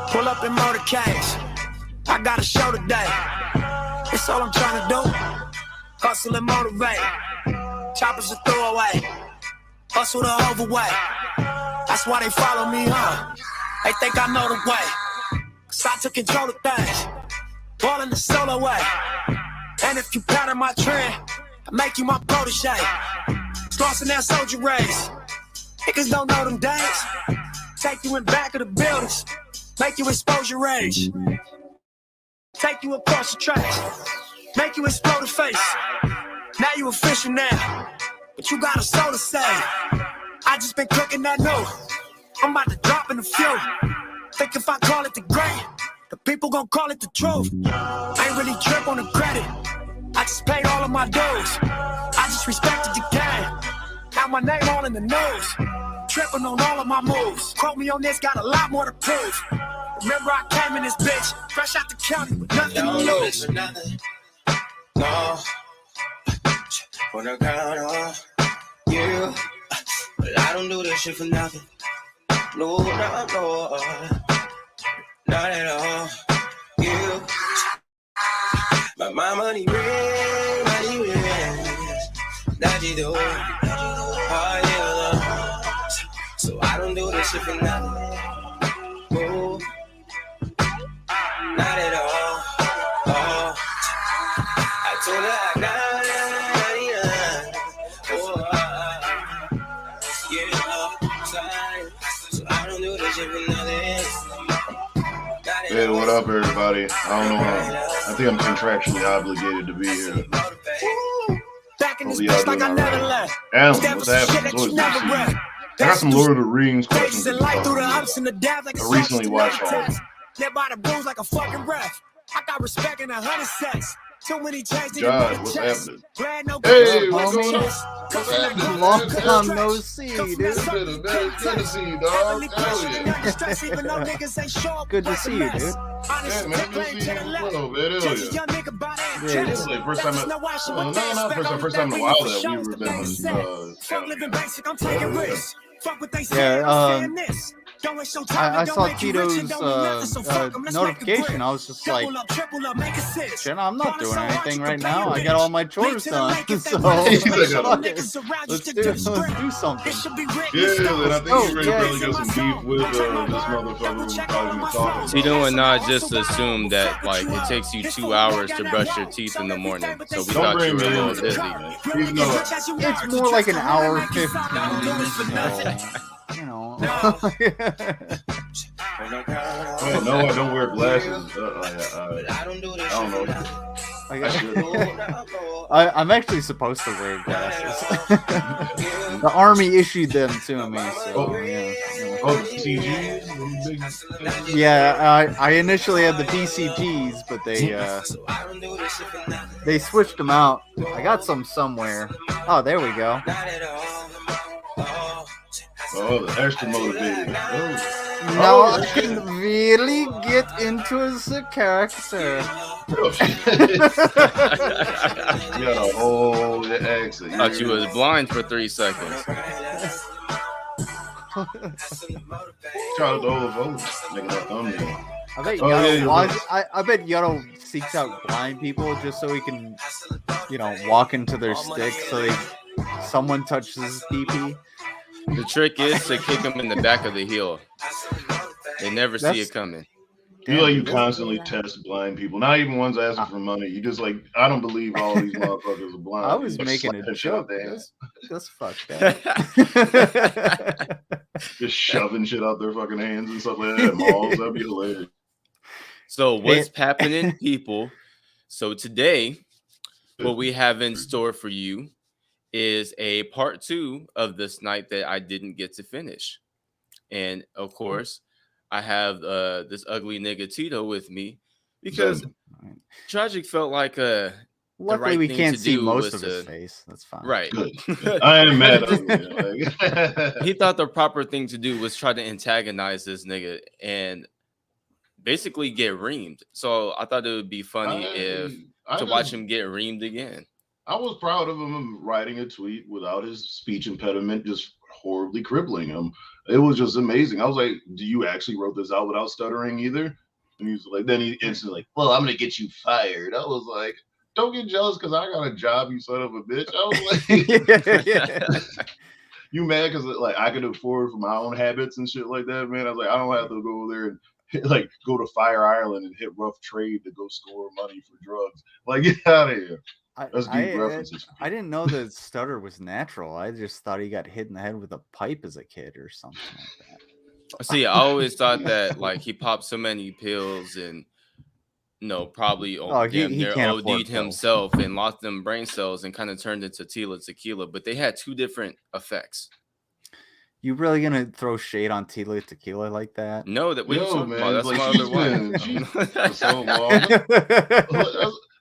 Pull up in motorcades. I got a show today. It's all I'm trying to do. Hustle and motivate. Choppers a throwaway. Hustle the overweight. That's why they follow me, huh? They think I know the way. Cause I took control of things. Ballin' the solo way. And if you pattern my trend, I make you my protege. Crossing that soldier race. Niggas don't know them days. Take you in back of the buildings. Make you expose your rage. Take you across the tracks. Make you explode the face. Now you official now. But you got a soul to save. I just been cooking that new. I'm about to drop in a few. Think if I call it the great, the people gon' call it the truth. I ain't really trip on the credit. I just paid all of my dues. I just respected the game. Got my name all in the news. Tripping on all of my moves. Quote me on this, got a lot more to prove. Remember I came in this bitch, fresh out the county with nothing to lose. No, when I count on you, but I don't do this shit for nothing. No, not at all. You, but my money rings, that you do. Oh yeah, so I don't do this shit for nothing. No, not at all. Oh, I told her I got Hey, what up, everybody? I don't know. I think I'm contractually obligated to be here. Hopefully y'all doing all right. Alan, what's happening? It's always good to see you. I got some Lord of the Rings questions to talk about. I recently watched Live by the rules like a fucking ref. I got respect in 100 sets. Too many chains in God, what's happening? Hey, what's going on? What's happening? Long time no see, dude. It's good to see you, dog. Hell yeah. Good to see you, dude. Yeah, man, good to see you as well, man. Hell yeah. Yeah. It's like first time, well, no, not first time in a while that we've been I saw Tito's notification. I was just like, shit, I'm not doing anything right now. I got all my chores done. So let's do something. Yeah, then I think you really got some beef with this motherfucker. Tito and I just assumed that like it takes you 2 hours to brush your teeth in the morning, so we thought you were a little busy. It's more like an hour 15. You know. Oh, no, I don't wear glasses. I don't know. I should. I'm actually supposed to wear glasses. The army issued them to me, so yeah. Oh, the CGs? Yeah, I initially had the PCGs, but they switched them out. I got some somewhere. Oh, there we go. Oh, the extra motivated. Now I can really get into the character. You got a whole accent. Thought you was blind for 3 seconds. Try to overvote, making that thumbnail. I bet Yotto seeks out blind people just so he can, walk into their stick so someone touches his pee-pee. The trick is to kick them in the back of the heel. They never see it coming. You feel like you constantly test blind people. Not even ones asking for money. You just like, I don't believe all these motherfuckers are blind. I was making a joke. That's fucked up. Just shoving shit out their fucking hands and stuff like that at malls. That'd be hilarious. So what's happening, people? So today, what we have in store for you is a part 2 of this night that I didn't get to finish. And of course, I have this ugly nigga Tito with me because Tragic felt like luckily we can't see most of his face. That's fine. Right. Good. I am mad at him. He thought the proper thing to do was try to antagonize this nigga and basically get reamed. So I thought it would be funny to watch him get reamed again. I was proud of him writing a tweet without his speech impediment, just horribly crippling him. It was just amazing. I was like, do you actually wrote this out without stuttering either? And he's like, then he instantly like, well, I'm gonna get you fired. I was like, don't get jealous because I got a job, you son of a bitch. I was like, you mad because like I could afford for my own habits and shit like that, man. I was like, I don't have to go there and like go to Fire Island and hit rough trade to go score money for drugs. Like, get out of here. That's deep references. I didn't know that stutter was natural. I just thought he got hit in the head with a pipe as a kid or something like that. See, I always thought that like he popped so many pills and probably he OD'd himself and lost them brain cells and kind of turned into tequila, but they had two different effects. You really gonna throw shade on tequila like that? No, that we talking man, about. That's like, my other wife. For so long.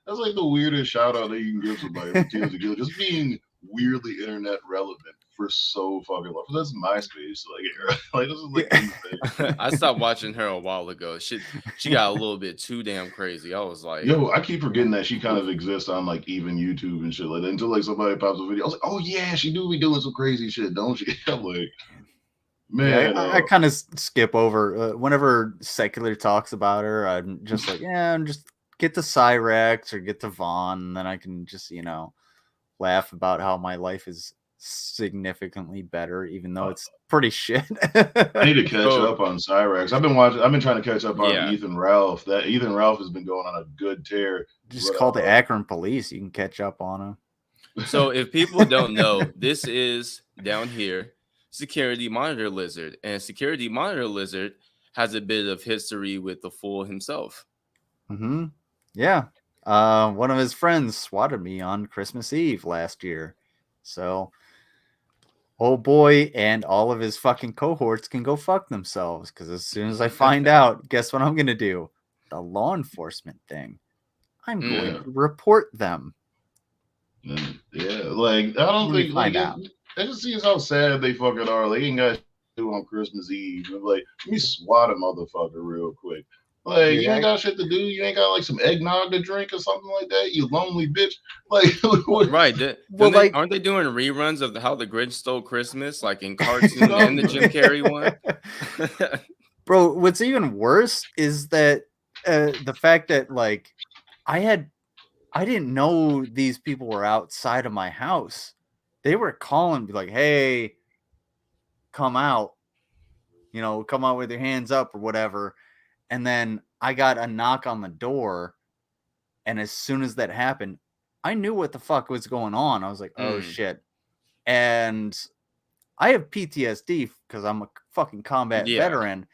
That's like the weirdest shout out that you can give somebody for tequila. Just being weirdly internet relevant for so fucking long. That's MySpace, like this is like. I stopped watching her a while ago. She got a little bit too damn crazy. I was like, yo, I keep forgetting that she kind of exists on like even YouTube and shit like that until like somebody pops a video. I was like, oh yeah, she do be doing some crazy shit, don't she? I'm like, man, yeah, I kind of skip over whenever Secular talks about her. I'm just like, I'm just get to Cyrex or get to Vaughn, and then I can just laugh about how my life is significantly better, even though it's pretty shit. I need to catch up on Cyrex. I've been trying to catch up on Ethan Ralph. That Ethan Ralph has been going on a good tear. Just call the Akron police. You can catch up on him. So if people don't know, this is down here Security Monitor Lizard, and Security Monitor Lizard has a bit of history with the fool himself. Mm-hmm. Yeah. One of his friends swatted me on Christmas Eve last year. So, old boy and all of his fucking cohorts can go fuck themselves. Because as soon as I find out, guess what I'm going to do? The law enforcement thing. I'm going to report them. Yeah, like, I don't think, like, it just seems how sad they fucking are. Like, ain't got to do on Christmas Eve. Like, let me swat a motherfucker real quick. Like, you ain't got shit to do. You ain't got like some eggnog to drink or something like that. You lonely bitch. Like, right? Aren't they doing reruns of How the Grinch Stole Christmas, like in cartoon and the Jim Carrey one? Bro, what's even worse is that the fact that like I didn't know these people were outside of my house. They were calling, be like, "Hey, come out! Come out with your hands up or whatever." And then I got a knock on the door. And as soon as that happened, I knew what the fuck was going on. I was like, oh shit. And I have PTSD because I'm a fucking combat veteran.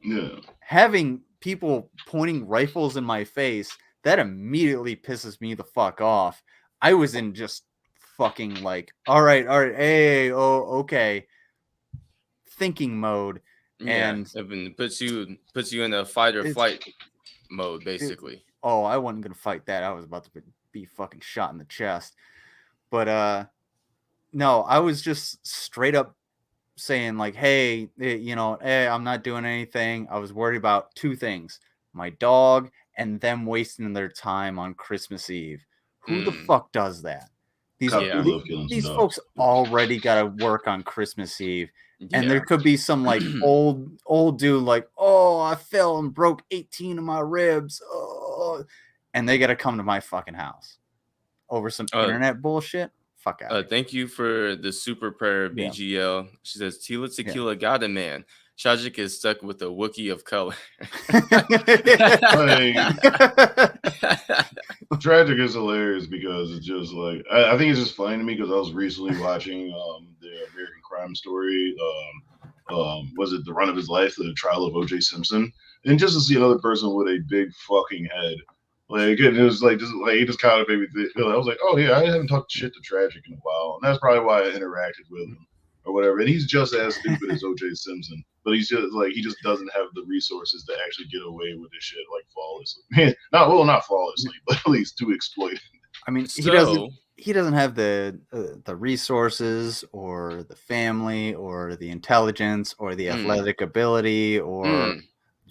Yeah. Having people pointing rifles in my face, that immediately pisses me the fuck off. I was in just fucking like, all right. Hey, okay. Thinking mode. And it puts you in a fight or flight mode, basically. I wasn't gonna fight that. I was about to be fucking shot in the chest. But no, I was just straight up saying like, hey, I'm not doing anything. I was worried about two things: my dog and them wasting their time on Christmas Eve. Who the fuck does that? These folks already got to work on Christmas Eve. And there could be some like old dude like, oh, I fell and broke 18 of my ribs. Oh. And they got to come to my fucking house over some internet bullshit. Fuck out. Thank you for the super prayer, BGL. She says, Tila Tequila got a man. Shajik is stuck with a Wookiee of color. Tragic is hilarious because it's just like, I think it's just funny to me because I was recently watching the American Crime Story. Was it The Run of His Life, the trial of O.J. Simpson? And just to see another person with a big fucking head. Like, it was like, he just kind of made me feel. I was like, oh yeah, I haven't talked shit to Tragic in a while. And that's probably why I interacted with him or whatever. And he's just as stupid as O.J. Simpson. But he's just like, he just doesn't have the resources to actually get away with this shit like flawlessly. Not flawlessly, but at least to exploit it. I mean, he doesn't have the resources or the family or the intelligence or the athletic ability or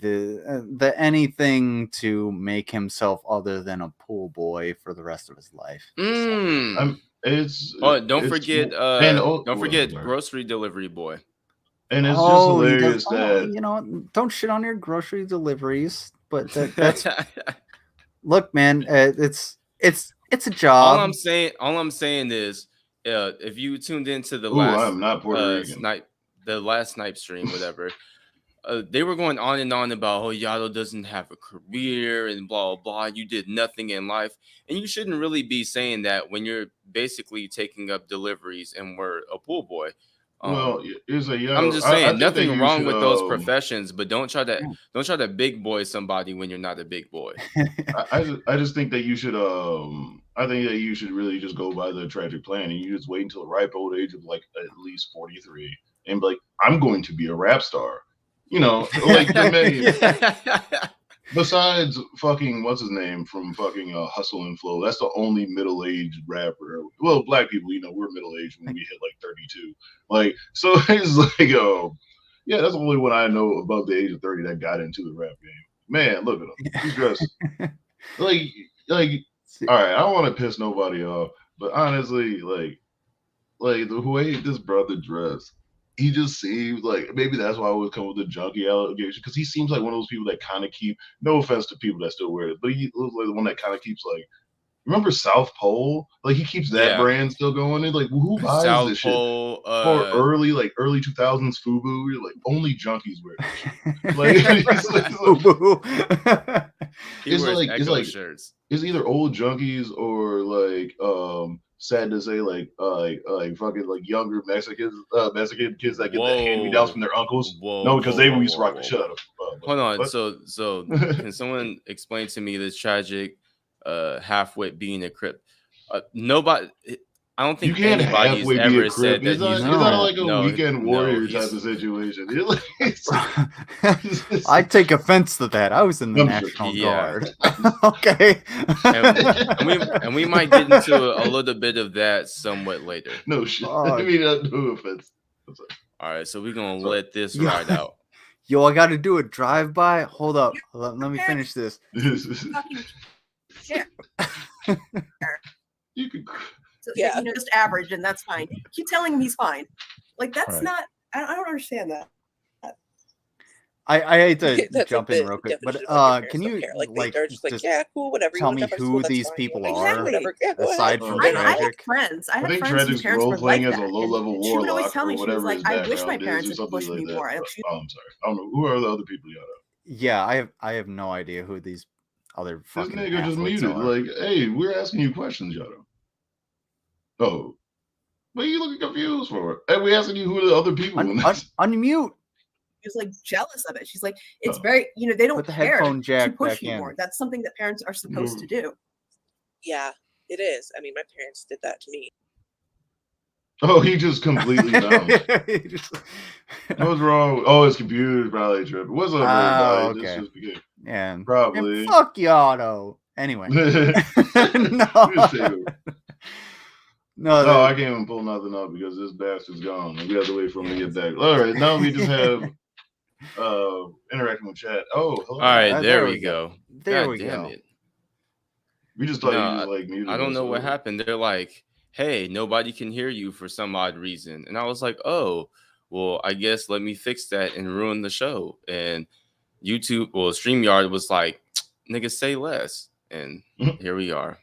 the anything to make himself other than a pool boy for the rest of his life. don't forget grocery delivery boy. And it's just hilarious that don't shit on your grocery deliveries, but that's look, man, it's a job. All I'm saying is, if you tuned into the I'm not Puerto Rican. the last snipe stream, whatever, they were going on and on about, oh, Yato doesn't have a career and blah, blah, blah. You did nothing in life. And you shouldn't really be saying that when you're basically taking up deliveries and we're a pool boy. I'm just saying, nothing wrong with those professions, but don't try to big boy somebody when you're not a big boy. I just think that you should I think that you should really just go by the tragic plan, and you just wait until the ripe old age of like at least 43 and be like, I'm going to be a rap star. Like besides fucking what's his name from fucking Hustle and Flow, that's the only middle-aged rapper. Well, black people, we're middle-aged when we hit like 32. Like, so it's like, yeah, that's the only one I know above the age of 30 that got into the rap game. Man, look at him. He's dressed like. All right, I don't want to piss nobody off, but honestly, like the way this brother dressed, he just seems like maybe that's why I would come with the junkie allegation, because he seems like one of those people that kind of keep, no offense to people that still wear it, but he looks like the one that kind of keeps like, remember South Pole? Like he keeps that brand still going. It's like, who buys South this Pole, shit? For early 2000s FUBU, like only junkies wear this shit. Like, it's like shirts. It's either old junkies or like sad to say, like fucking like younger Mexican kids that get the hand-me-downs from their uncles. Because they used to rock the shit out of. Hold on, so can someone explain to me this tragic half-wit being a Crip? Nobody. I don't think anybody's ever said that. It's not like a weekend warrior type of situation. I take offense to that. I was in the National Guard. Okay. and we might get into a little bit of that somewhat later. No shit. I mean, no offense. All right, so we're going to let this ride out. Yo, I got to do a drive-by. Hold up. Let me finish this. You could... So, just average, and that's fine. Keep telling him he's fine. Like, that's not... I don't understand that. I hate to jump in real quick, but can you they're just yeah, cool, whatever. Tell me who these people are aside from I Tragic? have friends. I have friends whose parents were like that. As a low-level warlock, she would always tell me, she was like, I wish my parents would push me more. I'm sorry. I don't know. Who are the other people you got? Yeah, I have no idea who these other fucking this nigga just muted. Are. Like, hey, we're asking you questions, Yato. Oh. What are you looking confused for? Hey, we're asking you who the other people unmute. She was like jealous of it. She's like, it's very, they don't care to push you more. That's something that parents are supposed to do. Yeah, it is. I mean, my parents did that to me. Oh, he just completely dumb. What's wrong? Oh, his computer's probably tripping. What's up, everybody? Okay. Yeah, probably. And fuck Yato. Anyway. No, I can't even pull nothing up because this bastard's gone. We have to wait for him to get back. All right, now we just have interacting with chat. Oh, hello. All right, there we go. There we go. We just thought you just like muted. I don't know what happened. They're like, hey, nobody can hear you for some odd reason. And I was like, oh, well, I guess let me fix that and ruin the show. And YouTube, StreamYard was like, nigga, say less. And here we are.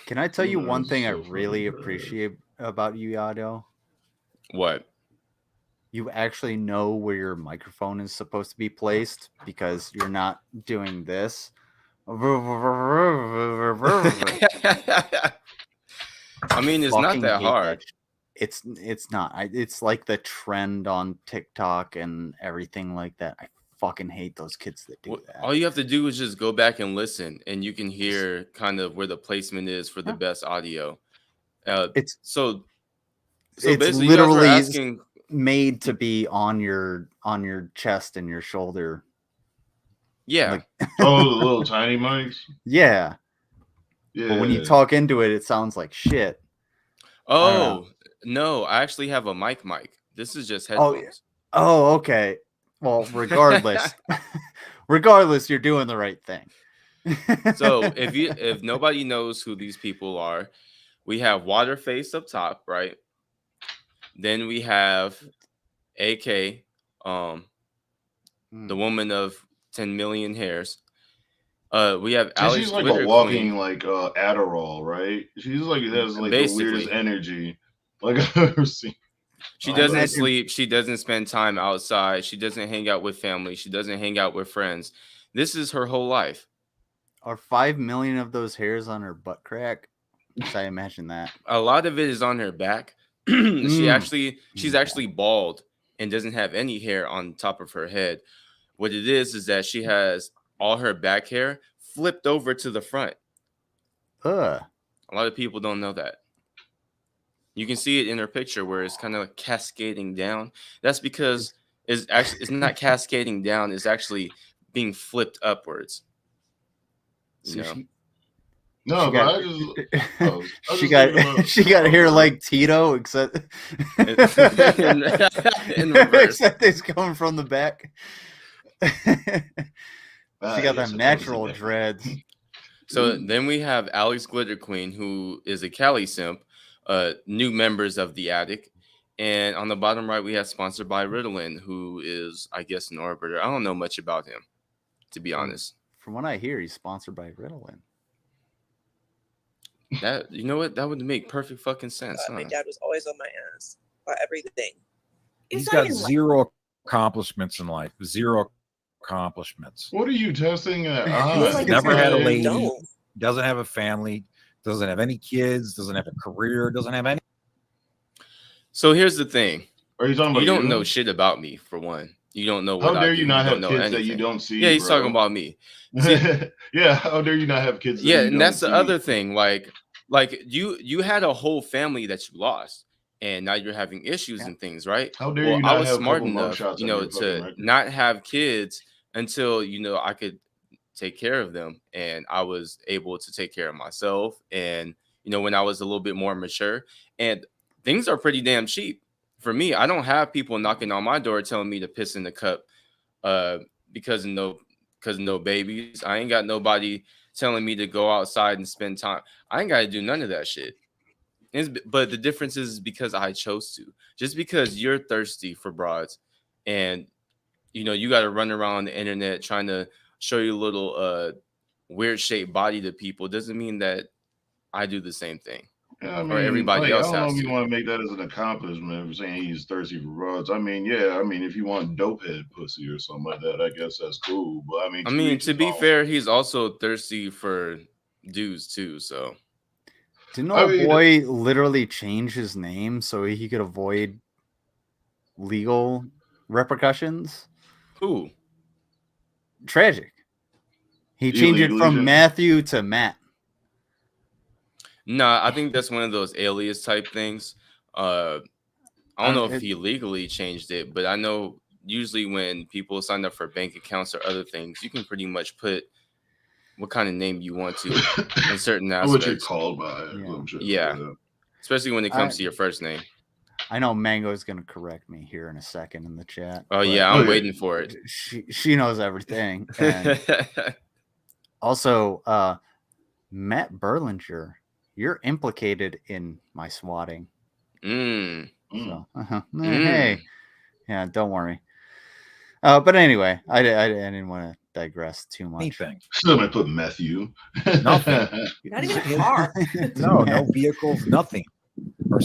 Can I tell you one thing I really appreciate about you, Yato? What? You actually know where your microphone is supposed to be placed because you're not doing this. I mean, it's not that hard. It's not. It's like the trend on TikTok and everything like that. I fucking hate those kids that do that. All you have to do is just go back and listen, and you can hear kind of where the placement is for the best audio. It's basically literally asking, made to be on your chest and your shoulder. Yeah. Like, the little tiny mics. Yeah. But when you talk into it, it sounds like shit. Oh no! I actually have a mic. This is just headphones. Oh, okay. Well, regardless, you're doing the right thing. So if nobody knows who these people are, we have Waterface up top, right? Then we have AK, the woman of 10 million hairs. We have Alex. She's like a walking like Adderall, right? She's like has like basically the weirdest energy like I've ever seen. She doesn't sleep. She doesn't spend time outside. She doesn't hang out with family. She doesn't hang out with friends. This is her whole life. Are 5 million of those hairs on her butt crack? I imagine that. A lot of it is on her back. She's actually bald and doesn't have any hair on top of her head. What it is that she has all her back hair flipped over to the front. A lot of people don't know that. You can see it in her picture where it's kind of like cascading down. That's because it's not cascading down. It's actually being flipped upwards. So she got hair like Tito, except in reverse. Except it's coming from the back. She got them natural dreads. So then we have Alex Glitter Queen, who is a Cali simp, new members of the Attic. And on the bottom right, we have sponsored by Ritalin, who is, I guess, an orbiter. I don't know much about him, to be honest. From what I hear, he's sponsored by Ritalin. That, you know what? That would make perfect fucking sense. My dad was always on my ass about everything. He's got zero accomplishments in life. Zero accomplishments. What are you testing at? Never had a lady. Doesn't have a family. Doesn't have any kids. Doesn't have a career. Doesn't have any. So here's the thing. Are you talking about? You don't know shit about me, for one. You don't know what. How dare you not have kids anything that you don't see? Yeah, he's talking about me. Yeah, how dare you not have kids? Yeah, and that's the other thing. Like you had a whole family that you lost, and now you're having issues and things, right? How dare you not I was have smart enough, to not have kids until I could take care of them, and I was able to take care of myself. And when I was a little bit more mature, and things are pretty damn cheap. For me, I don't have people knocking on my door telling me to piss in the cup because of no babies. I ain't got nobody telling me to go outside and spend time. I ain't got to do none of that shit. But the difference is because I chose to. Just because you're thirsty for broads and you got to run around the internet trying to show your little weird shaped body to people doesn't mean that I do the same thing. Yeah, I mean, or everybody else I don't know has if to. you want to make that as an accomplishment for saying he's thirsty for broads. I mean, yeah, if you want dope head pussy or something like that, I guess that's cool. But I mean, to be fair, he's also thirsty for dudes too. So didn't our boy literally change his name so he could avoid legal repercussions? Who? Tragic. He changed it from Matthew to Matt. No, I think that's one of those alias type things. I don't know if he legally changed it, but I know usually when people sign up for bank accounts or other things, you can pretty much put what kind of name you want to in certain aspects. What you're called by. Yeah. Especially when it comes to your first name. I know Mango is going to correct me here in a second in the chat. Oh, yeah, I'm waiting for it. She knows everything. And also, Matt Berlinger, you're implicated in my swatting. So, hey, yeah, don't worry. But anyway, I didn't want to digress too much. Anything. Still might put Matthew. Nothing. Not even a car. No vehicles, nothing. Or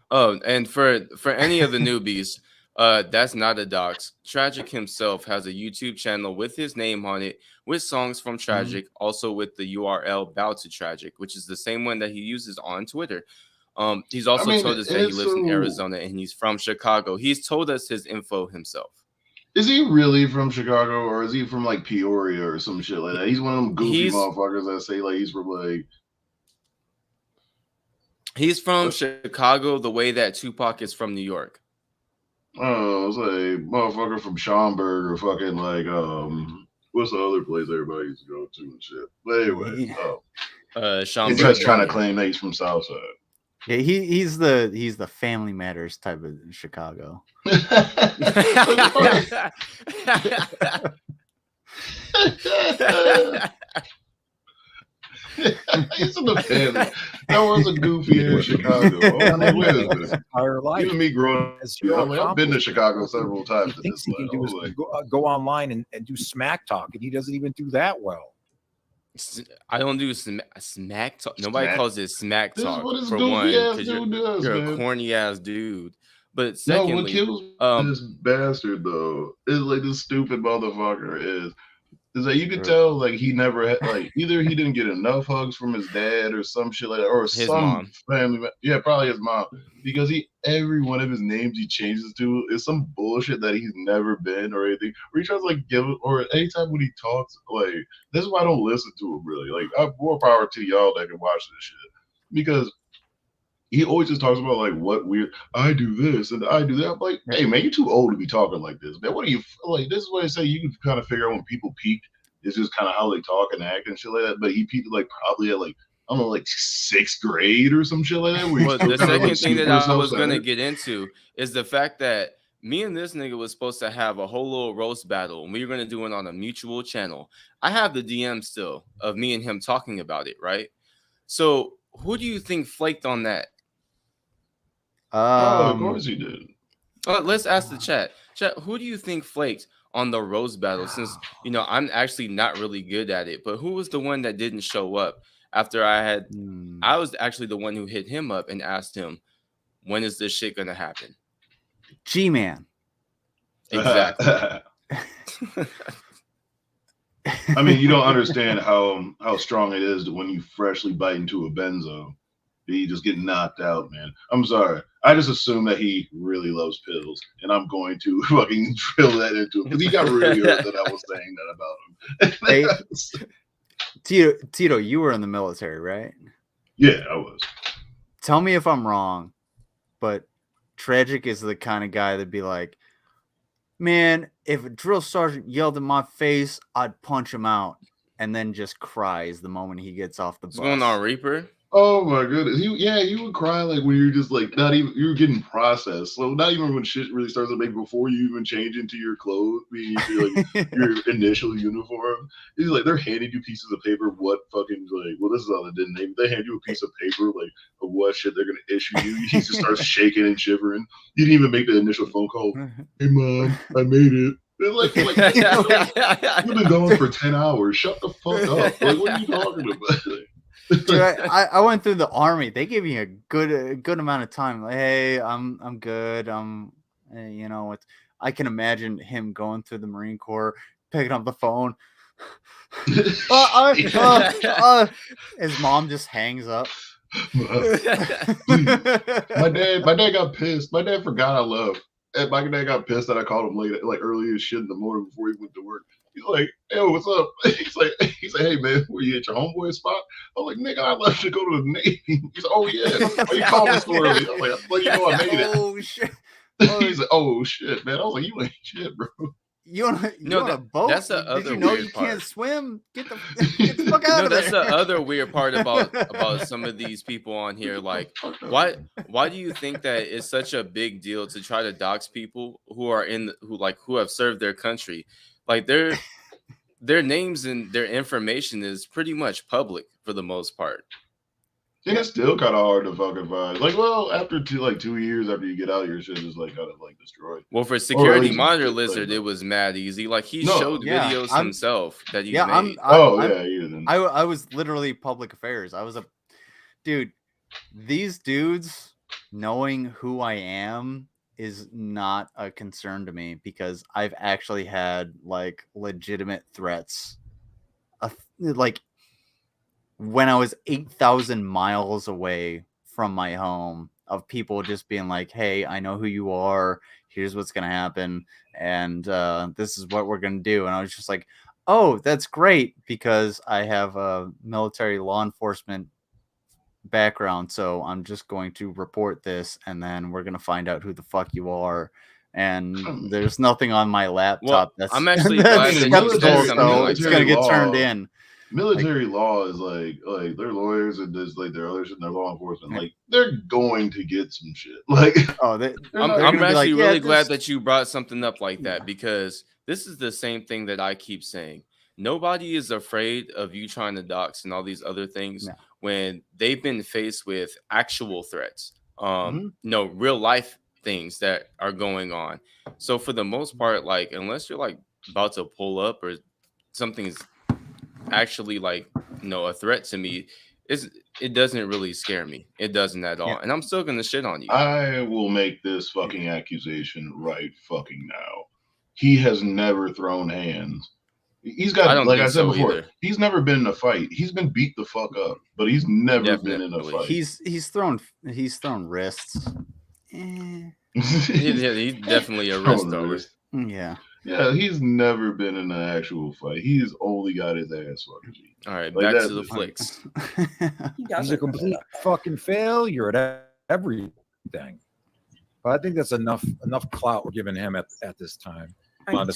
oh, and for any of the newbies, that's not a dox. Tragic himself has a YouTube channel with his name on it, with songs from Tragic, also with the URL Bow to Tragic, which is the same one that he uses on Twitter. He's also told us that he lives in Arizona and he's from Chicago. He's told us his info himself. Is he really from Chicago, or is he from like Peoria or some shit like that? He's one of them goofy motherfuckers that say like he's from like. He's from Chicago the way that Tupac is from New York. Oh, it's like motherfucker from Schaumburg or fucking like what's the other place everybody used to go to and shit. But anyway, Schaumburg. He's just trying to claim that he's from Southside. Yeah, he's the Family Matters type of Chicago. He's in the family. That was a goofy ass Chicago. I'm like, where is this? Entire life. Even me growing up, I'm like, I've been to Chicago several times. He thinks he can do is go online and do smack talk, and he doesn't even do that well. I don't do smack talk. Nobody calls it smack talk. What this for goofy one, ass dude does, you're man. a corny ass dude. But secondly, no, what kills this bastard though is like this stupid motherfucker is that you could tell like he never had like either he didn't get enough hugs from his dad or some shit like that, or his some family. Yeah, probably his mom, because every one of his names he changes to is some bullshit that he's never been or anything. Or he tries to like give it, or anytime when he talks, like this is why I don't listen to him really. Like I have more power to y'all that can watch this shit, because he always just talks about like what weird I do this and I do that. I'm like, hey man, you're too old to be talking like this, man. What do you like? This is what I say. You can kind of figure out when people peak. It's just kind of how they talk and act and shit like that. But he peaked like probably at like I don't know, like 6th grade or some shit like that. Well, the second thing that I was gonna get into is the fact that me and this nigga was supposed to have a whole little roast battle, and we were gonna do it on a mutual channel. I have the DM still of me and him talking about it, right? So who do you think flaked on that? Of course he did. Let's ask the chat. Chat, who do you think flaked on the roast battle? Since I'm actually not really good at it, but who was the one that didn't show up after I was actually the one who hit him up and asked him, when is this shit gonna happen? G-Man. Exactly. I mean, you don't understand how strong it is when you freshly bite into a benzo. You just get knocked out, man. I'm sorry. I just assume that he really loves pills, and I'm going to fucking drill that into him because he got really hurt that I was saying that about him. Hey, Tito, you were in the military, right? Yeah, I was. Tell me if I'm wrong, but Tragic is the kind of guy that'd be like, man, if a drill sergeant yelled in my face, I'd punch him out, and then just cries the moment he gets off the bus. What's going on, Reaper? Oh my goodness. He would cry like when you're just like not even you're getting processed. So not even when shit really starts to make before you even change into your clothes, like your initial uniform. He's like they're handing you pieces of paper. What fucking like? Well, this is how they didn't name. They hand you a piece of paper like of what shit they're gonna issue you. He just starts shaking and shivering. You didn't even make the initial phone call. Hey mom, I made it. Like you've been going for 10 hours. Shut the fuck up. Like what are you talking about? Dude, I went through the army. They gave me a good amount of time. Like, hey, I'm good. I can imagine him going through the Marine Corps, picking up the phone. His mom just hangs up. My dad got pissed. My dad forgot I left. And my dad got pissed that I called him late, like early as shit in the morning before he went to work. He's like, "Hey, what's up?" He's like, "Hey man, were you at your homeboy spot?" I'm like, "Nigga, I left to go to the Navy." He's like, "Oh yeah, why you called me so early?" I'm like, "Well, I made it." Oh shit. He's like, "Oh shit, man." I was like, "You ain't shit, bro." You on a boat? That's the other Did you know weird you part. Can't swim? Get the fuck out of there. That's the other weird part about some of these people on here. Like, why do you think that it's such a big deal to try to dox people who have served their country? Like their names and their information is pretty much public for the most part. And it's still kind of hard to fucking find. Like, well, after 2 years after you get out, your shit is like kind of like destroyed. Well, for Security Monitor Lizard, it was mad easy. Like he showed videos himself that he made. I was literally public affairs. I was dude. These dudes knowing who I am is not a concern to me because I've actually had like legitimate threats. Like when I was 8,000 miles away from my home of people just being like, hey, I know who you are. Here's what's going to happen. And this is what we're going to do. And I was just like, oh, that's great because I have a military law enforcement background. So I'm just going to report this and then we're going to find out who the fuck you are. And there's nothing on my laptop. I'm actually glad that it's going to get turned in. Military law is like their lawyers and there's like their other shit and their law enforcement, like they're going to get some shit. Like I'm actually really glad that you brought something up like that because this is the same thing that I keep saying. nobody is afraid of you trying to dox and all these other things when they've been faced with actual threats, real life things that are going on. So for the most part, like, unless you're like about to pull up or something's actually like, a threat to me, it doesn't really scare me. It doesn't at all. And I'm still gonna shit on you. I will make this fucking accusation right fucking now. He has never thrown hands. He's got, like I said before, he's never been in a fight. He's been beat the fuck up, but he's never been in a fight. He's thrown wrists. He's definitely a wrist thrower. Yeah. Yeah, he's never been in an actual fight. He's only got his ass fucked. All right, like back to the flicks. He's a complete fucking failure at everything. But I think that's enough clout we're giving him at this time. I'm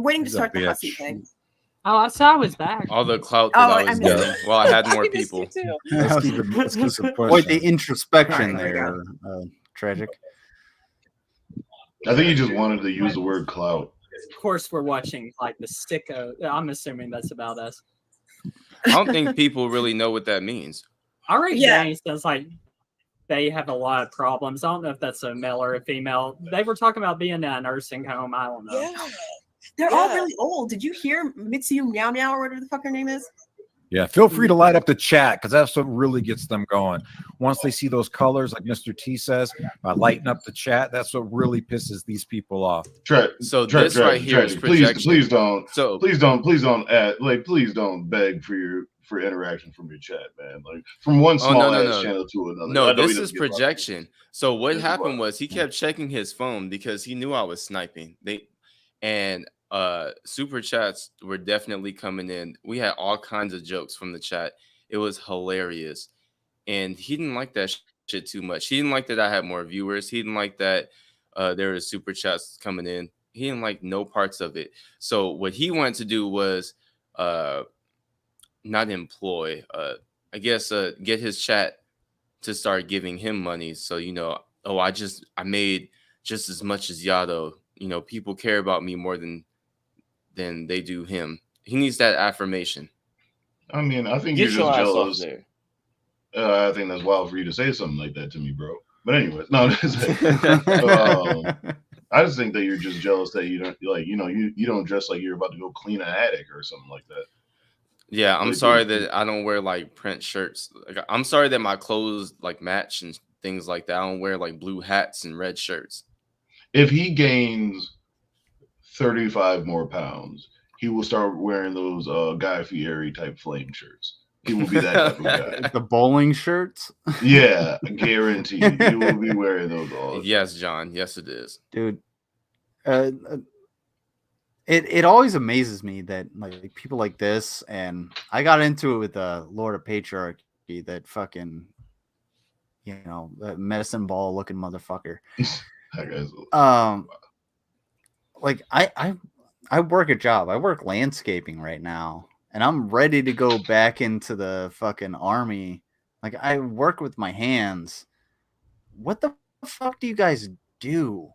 waiting to start the Hussy thing. Oh, I saw I was back. All the clout that I was getting. Well, I had more people. Quite the introspection there, Tragic. I think he just wanted to use the word clout. Of course, we're watching like the sicko. I'm assuming that's about us. I don't think people really know what that means. All right, Danny says like they have a lot of problems. I don't know if that's a male or a female. They were talking about being in a nursing home. I don't know. Yeah. They're all really old. Did you hear Mitsu Meow Meow or whatever the fuck her name is? Yeah, feel free to light up the chat because that's what really gets them going. Once they see those colors, like Mr. T says, by lighting up the chat, that's what really pisses these people off. This right here is projection. Please don't add, like, please don't beg for interaction from your chat, man. Like from one small ass channel to another. No, this is projection. So what happened was he kept checking his phone because he knew I was sniping. Super chats were definitely coming in. We had all kinds of jokes from the chat. It was hilarious. And he didn't like that shit too much. He didn't like that I had more viewers. He didn't like that there were super chats coming in. He didn't like no parts of it. So what he wanted to do was not employ, I guess get his chat to start giving him money. So, I made just as much as Yado. People care about me more than they do him. He needs that affirmation. I mean, I think you're just jealous. I think that's wild for you to say something like that to me, bro. But anyways, no. I just think that you're just jealous that you don't you don't dress like you're about to go clean an attic or something like that. Yeah, I'm sorry that I don't wear like print shirts. Like, I'm sorry that my clothes like match and things like that. I don't wear like blue hats and red shirts. If he gains 35 more pounds, he will start wearing those Guy Fieri type flame shirts. He will be that type of guy. The bowling shirts? Yeah, guaranteed. He will be wearing those all. Yes, John. Yes, it is. Dude, it always amazes me that like people like this, and I got into it with Lord of Patriarchy, that fucking, that medicine ball looking motherfucker. Like I work a job. I work landscaping right now, and I'm ready to go back into the fucking army. Like, I work with my hands. What the fuck do you guys do?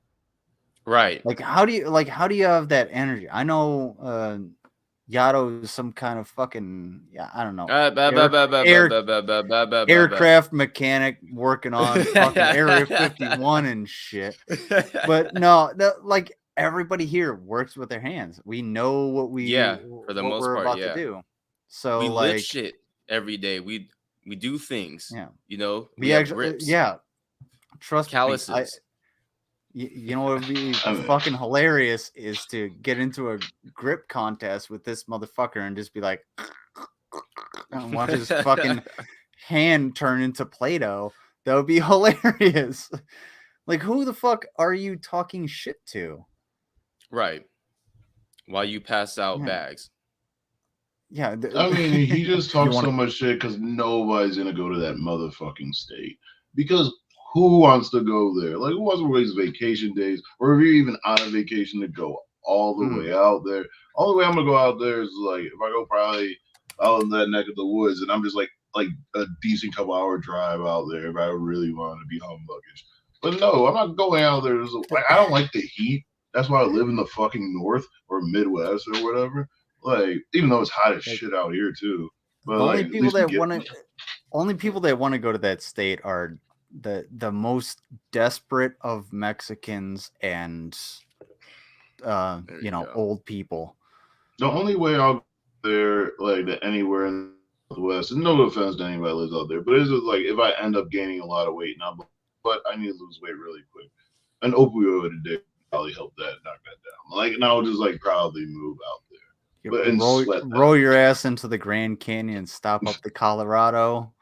Right. Like, how do you have that energy? I know Yado is some kind of fucking, I don't know, aircraft mechanic working on fucking Area 51 and shit. But no, like, everybody here works with their hands. We know what for the most part, about to do. So we like lift shit every day. We do things. Yeah. We have grips. Yeah. Trust calluses. me. You know what would be fucking hilarious is to get into a grip contest with this motherfucker and just be like, and watch his fucking hand turn into Play-Doh. That would be hilarious. Like, who the fuck are you talking shit to? Right. While you pass out bags. Yeah. I mean, he just talks so much shit because nobody's going to go to that motherfucking state. Because who wants to go there? Like, who wants to waste vacation days? Or if you're even on a vacation to go all the way out there. All the way I'm going to go out there is like, if I go probably out in that neck of the woods and I'm just like a decent couple hour drive out there if I really want to be humbugish. But no, I'm not going out there. Like, I don't like the heat. That's why I live in the fucking north or Midwest or whatever. Like, even though it's hot as shit out here too. But only like, people that want to go to that state are the most desperate of Mexicans and old people. The only way I'll go there, like anywhere in the West, and no offense to anybody that lives out there, but it's just like if I end up gaining a lot of weight, but I need to lose weight really quick. An opioid addiction probably help that knock that down. Like, and I'll just like proudly move out there. But roll your ass into the Grand Canyon, stop up the Colorado.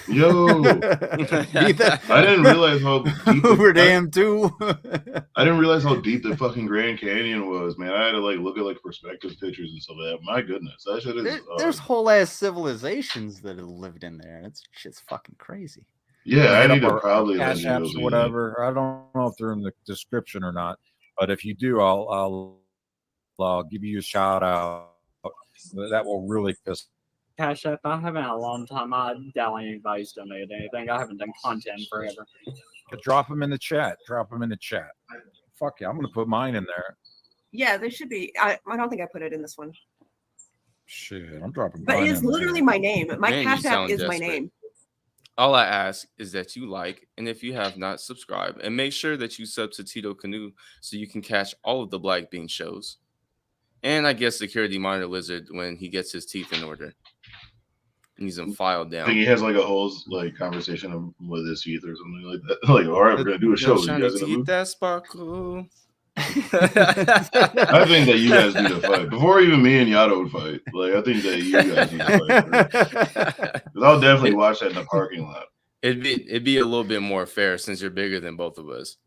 Yo, I didn't realize how deep Hoover Dam too. I didn't realize how deep the fucking Grand Canyon was, man. I had to like look at like perspective pictures and stuff like that. My goodness, that shit is. There's whole ass civilizations that have lived in there. That's shit's fucking crazy. Yeah, I need to probably cash apps or whatever. I don't know if they're in the description or not, but if you do, I'll give you a shout out. That will really piss. Cash App, I haven't in a long time. I doubt anybody's donated anything. I haven't done content forever. Drop them in the chat. Fuck yeah, I'm gonna put mine in there. Yeah, there should be. I don't think I put it in this one. Shit, I'm dropping. But it's literally my name. My Cash App is my name. All I ask is that you like, and if you have not, subscribe, and make sure that you sub to Tito Kanu so you can catch all of the Black Bean shows. And I guess Security Monitor Lizard when he gets his teeth in order. Needs them filed down. I think he has like a whole like conversation with his teeth or something like that. Like, all right, we're gonna do a show. You guys teeth that sparkle. I think that you guys need to fight before even me and Yato would fight. Like, I think that you guys need to fight. I'll definitely watch that in the parking lot. It'd be a little bit more fair since you're bigger than both of us.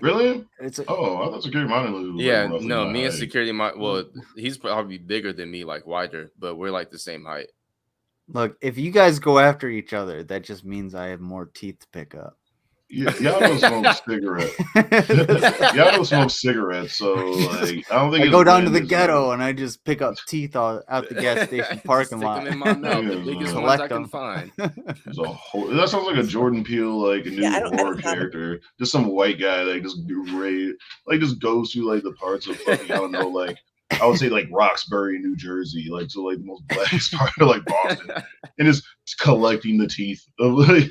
Really? I thought Security Monitor was yeah, no, me and Security Monitor. Well, he's probably bigger than me, like wider, but we're like the same height. Look, if you guys go after each other, that just means I have more teeth to pick up. Yeah, y'all don't smoke cigarettes. Y'all don't smoke cigarettes, so like I don't think I go down to the ghetto and I just pick up teeth out the gas station parking lot. Them in my mouth, the biggest ones I can find. That sounds like a Jordan Peele, like a new horror character. Just some white guy that just goes through like the parts of fucking, I don't know, like I would say like Roxbury, New Jersey, like so like the most blackest part of like Boston, and is collecting the teeth of like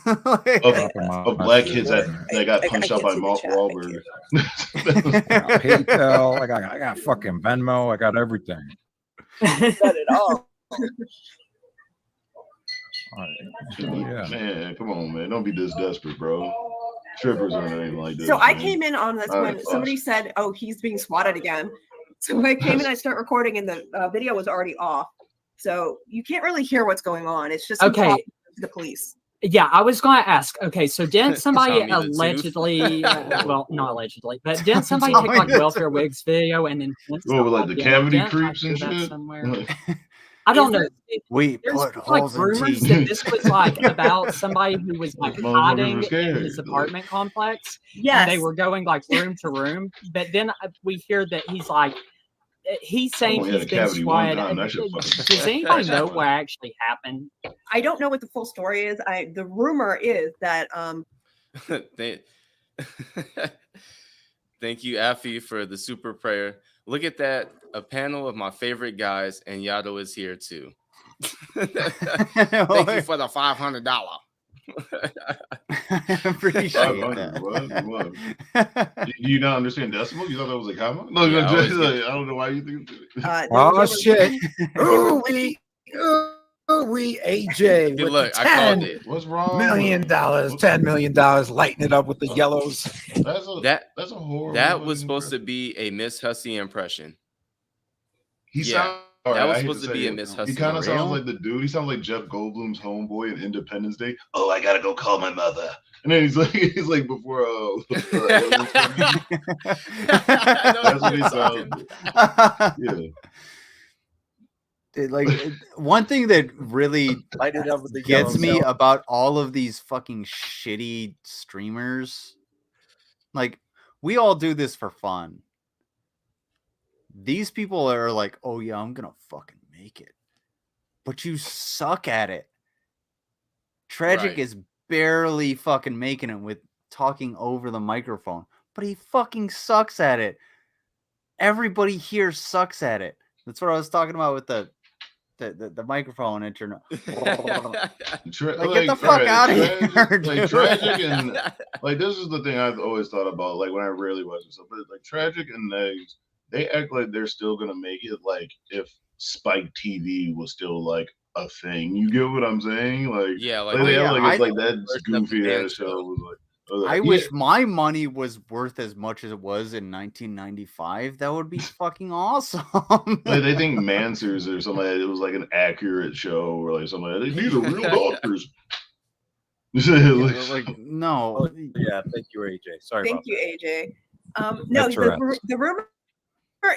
of black kids that got punched out by Wahlberg. PayPal, I got fucking Venmo, I got everything. Not at all. Yeah. Man, come on, man. Don't be this desperate, bro. Strippers aren't anything like this. So I came in on this when somebody said, "Oh, he's being swatted again." So I came in, I start recording, and the video was already off. So you can't really hear what's going on. It's just okay. The police. Yeah, I was going to ask. Okay, so didn't somebody allegedly, well, not allegedly, but didn't somebody take like Welfare Wigs video and then like the cavity creeps and shit? I don't know. There's like rumors that this was like about somebody who was like hiding in his apartment complex. Yes. They were going like room to room, but then we hear that he's saying he's been swatted. Does anybody know what actually happened? I don't know what the full story is. The rumor is that Thank you, Affy, for the super prayer. Look at that. A panel of my favorite guys, and Yato is here too. Thank you for the $500. Appreciate that. Do you not understand decimals? You thought that was a comma? No, I don't know why you think. Oh shit! We AJ. Good luck. I called it. What's wrong? $10 million, lighting it up with the yellows. That's a horrible. That was supposed to be a Miss Hussy impression. That was supposed to be a Miss Hussy. He kind of sounds like the dude. He sounds like Jeff Goldblum's homeboy in Independence Day. Oh, I gotta go call my mother. And then he's like before. That's what he sounds. Yeah. Like one thing that really gets me about all of these fucking shitty streamers, like we all do this for fun. These people are like, oh yeah, I'm gonna fucking make it, but you suck at it. Tragic is barely fucking making it with talking over the microphone, but he fucking sucks at it. everybody here sucks at it. That's what I was talking about with the microphone internet. Get the fuck out of here. Like Tragic and like this is the thing I've always thought about. Like when I rarely watch stuff, but like Tragic and Negs, they act like they're still gonna make it. Like if Spike TV was still like a thing, you get what I'm saying? Like yeah, like they have like it's like that goofy ass show was like. I wish my money was worth as much as it was in 1995. That would be fucking awesome. Like they think Mansers or something like that. It was like an accurate show or like something like that. These are real doctors. Like no. Oh, yeah, thank you, AJ. Sorry. Thank you, AJ. No, the rumor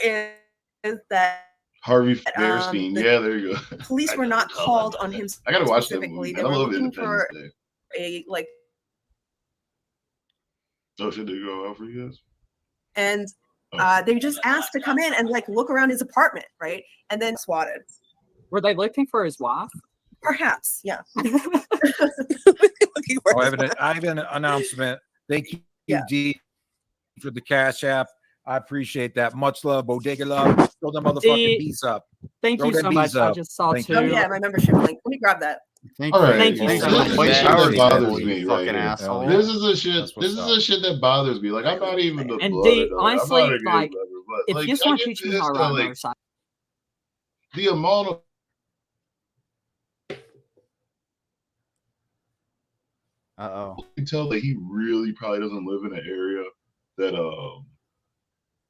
is that Harvey Fairstein. Yeah, there you go. Police were not called on him. I gotta watch that specifically. movie. They I were love looking Independence for Day. a like. Oh, should they go out for you guys? And they just asked to come in and like look around his apartment, right? And then swatted. Were they looking for his wife? Perhaps, yeah. Oh, I have an announcement. Thank you, D, for the Cash App. I appreciate that. Much love, Bodega love. Throw the motherfucking bees up. Thank you so much. I just saw two. Oh yeah, my membership link. Let me grab that. Thank you so much. That bothers me, right? Asshole. This is the shit. This is the shit that bothers me. Like I'm not even the and blood. honestly, like if like, you just want to teach me how to ride a motorcycle, the amount of you can tell that he really probably doesn't live in an area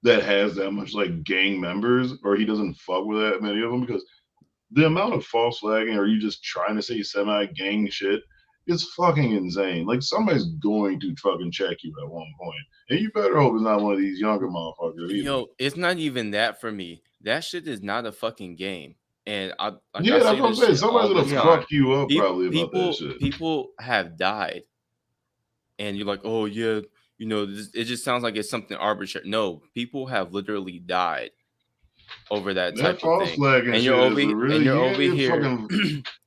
that has that much like gang members, or he doesn't fuck with that many of them, because the amount of false flagging or you just trying to say semi-gang shit is fucking insane. Like somebody's going to fucking check you at one point, and you better hope it's not one of these younger motherfuckers. Yo, it's not even that for me. That shit is not a fucking game. And that's what I'm saying. Somebody's gonna fuck you up probably about that shit. People have died, and you're like, oh yeah, you know, it just sounds like it's something arbitrary. No, people have literally died over that type of thing. And you're over here.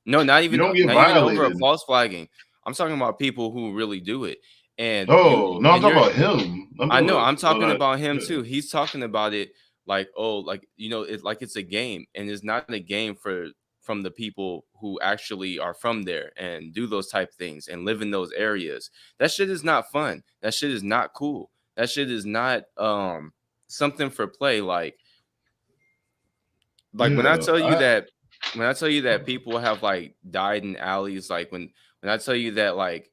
No, not even over a false flagging. I'm talking about people who really do it. And I'm talking about him. I'm talking about him too. He's talking about it like, oh, like, you know, it's like it's a game, and it's not a game from the people who actually are from there and do those type things and live in those areas. That shit is not fun. That shit is not cool. That shit is not something for play. Like when I tell you that people have like died in alleys, like when I tell you that, like,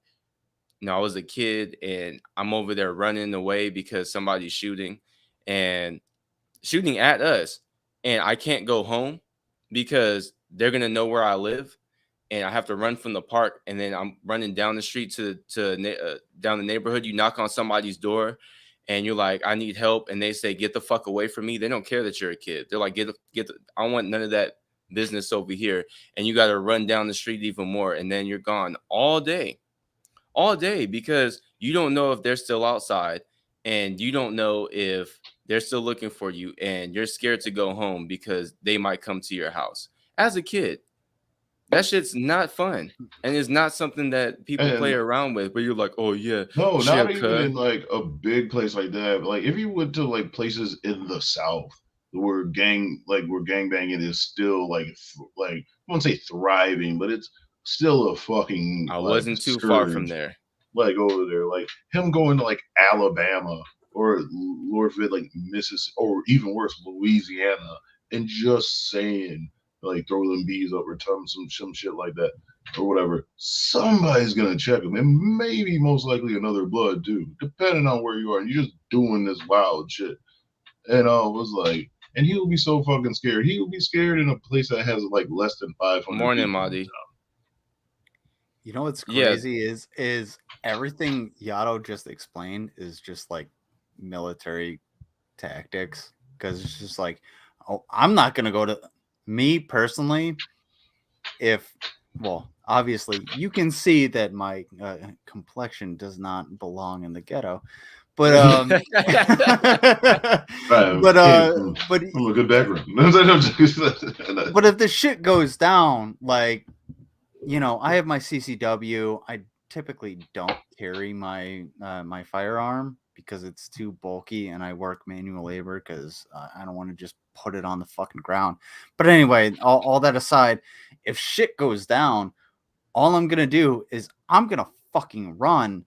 you know, I was a kid and I'm over there running away because somebody's shooting at us, and I can't go home because they're gonna know where I live, and I have to run from the park, and then I'm running down the street to down the neighborhood. You knock on somebody's door, and you're like, I need help, and they say, get the fuck away from me. They don't care that you're a kid. They're like, I don't want none of that business over here. And you got to run down the street even more, and then you're gone all day because you don't know if they're still outside, and you don't know if they're still looking for you, and you're scared to go home because they might come to your house. As a kid, that shit's not fun, and it's not something that people play around with. But you're like, oh yeah, no, not even in like a big place like that. But like if you went to like places in the South where gangbanging is still like I won't say thriving, but it's still a fucking. I wasn't too far from there. Like over there, like him going to like Alabama or Lord forbid, like Mississippi, or even worse, Louisiana, and just saying, like, throw them bees up or some shit like that or whatever, somebody's gonna check them, and maybe most likely another blood too, depending on where you are, and you're just doing this wild shit. And I was like, and he would be so fucking scared. He would be scared in a place that has like less than 500 Morning, Madi. You know what's crazy is everything Yato just explained is just like military tactics, because it's just like, oh, I'm not gonna go to me personally. Obviously you can see that my complexion does not belong in the ghetto, but I'm a good background. But if the shit goes down, like, you know, I have my CCW. I typically don't carry my my firearm because it's too bulky and I work manual labor because I don't want to just put it on the fucking ground. But anyway, all that aside, if shit goes down, all I'm going to do is I'm going to fucking run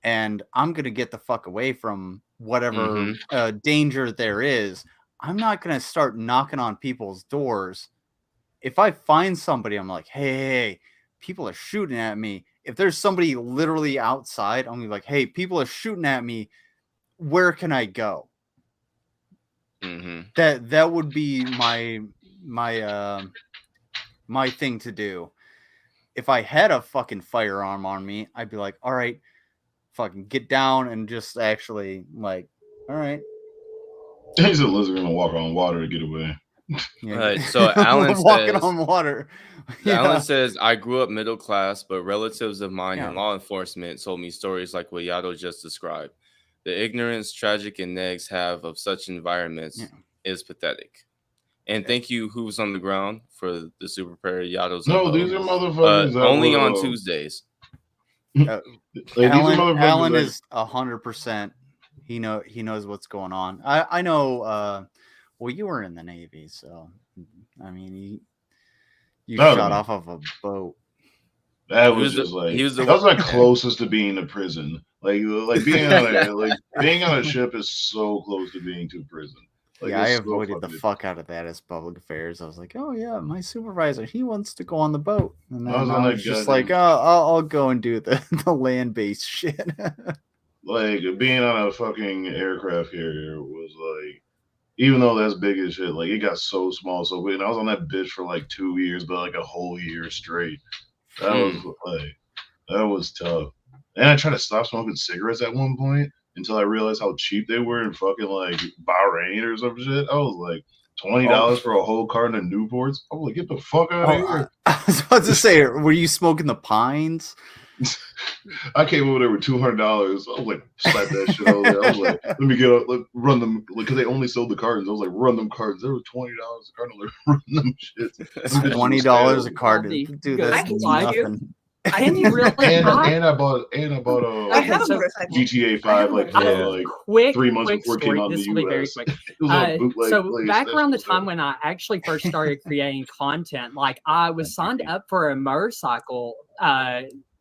and I'm going to get the fuck away from whatever danger there is. I'm not going to start knocking on people's doors. If I find somebody, I'm like, hey, people are shooting at me. If there's somebody literally outside, I'm gonna be like, hey, people are shooting at me. Where can I go? That would be my thing to do. If I had a fucking firearm on me, I'd be like, all right, fucking get down and just actually like, all right. He's a lizard gonna walk on water to get away. Yeah. So Alan walking says, on water. Alan says, I grew up middle class, but relatives of mine in law enforcement told me stories like what Yato just described. The ignorance tragic and negs have of such environments is pathetic. And thank you, Hooves on the ground, for the super prayer. Yato's no, these are motherfuckers. Only on Tuesdays. Alan is 100%. He knows what's going on. I know. Well, you were in the Navy, so I mean, you shot off of a boat. That was just that was my closest to being to prison. Like being on a ship is so close to being to prison. Like, I avoided the fuck out of that as public affairs. I was like, oh yeah, my supervisor, he wants to go on the boat, and then I was just like, oh, I'll go and do the land-based shit. Like being on a fucking aircraft carrier was like, even though that's big as shit, like it got so small, so big. And I was on that bitch for like 2 years, but like a whole year straight. That was tough. And I tried to stop smoking cigarettes at one point until I realized how cheap they were in fucking like Bahrain or some shit. I was like $20 for a whole carton of Newports. I was like, get the fuck out of here. I was about to say, were you smoking the Pines? I came over there with $200. I was like, slap that shit over there. I was like, let me get up, run them, because they only sold the cartons. I was like, run them cartons. They were $20 a carton. Like, run them shits. $20 a carton, dude. That's nothing. I didn't really. and I bought GTA 5 like 3 months before it came out in the US. Very quick. So back around the time when I actually first started creating content, like I was signed up for a motorcycle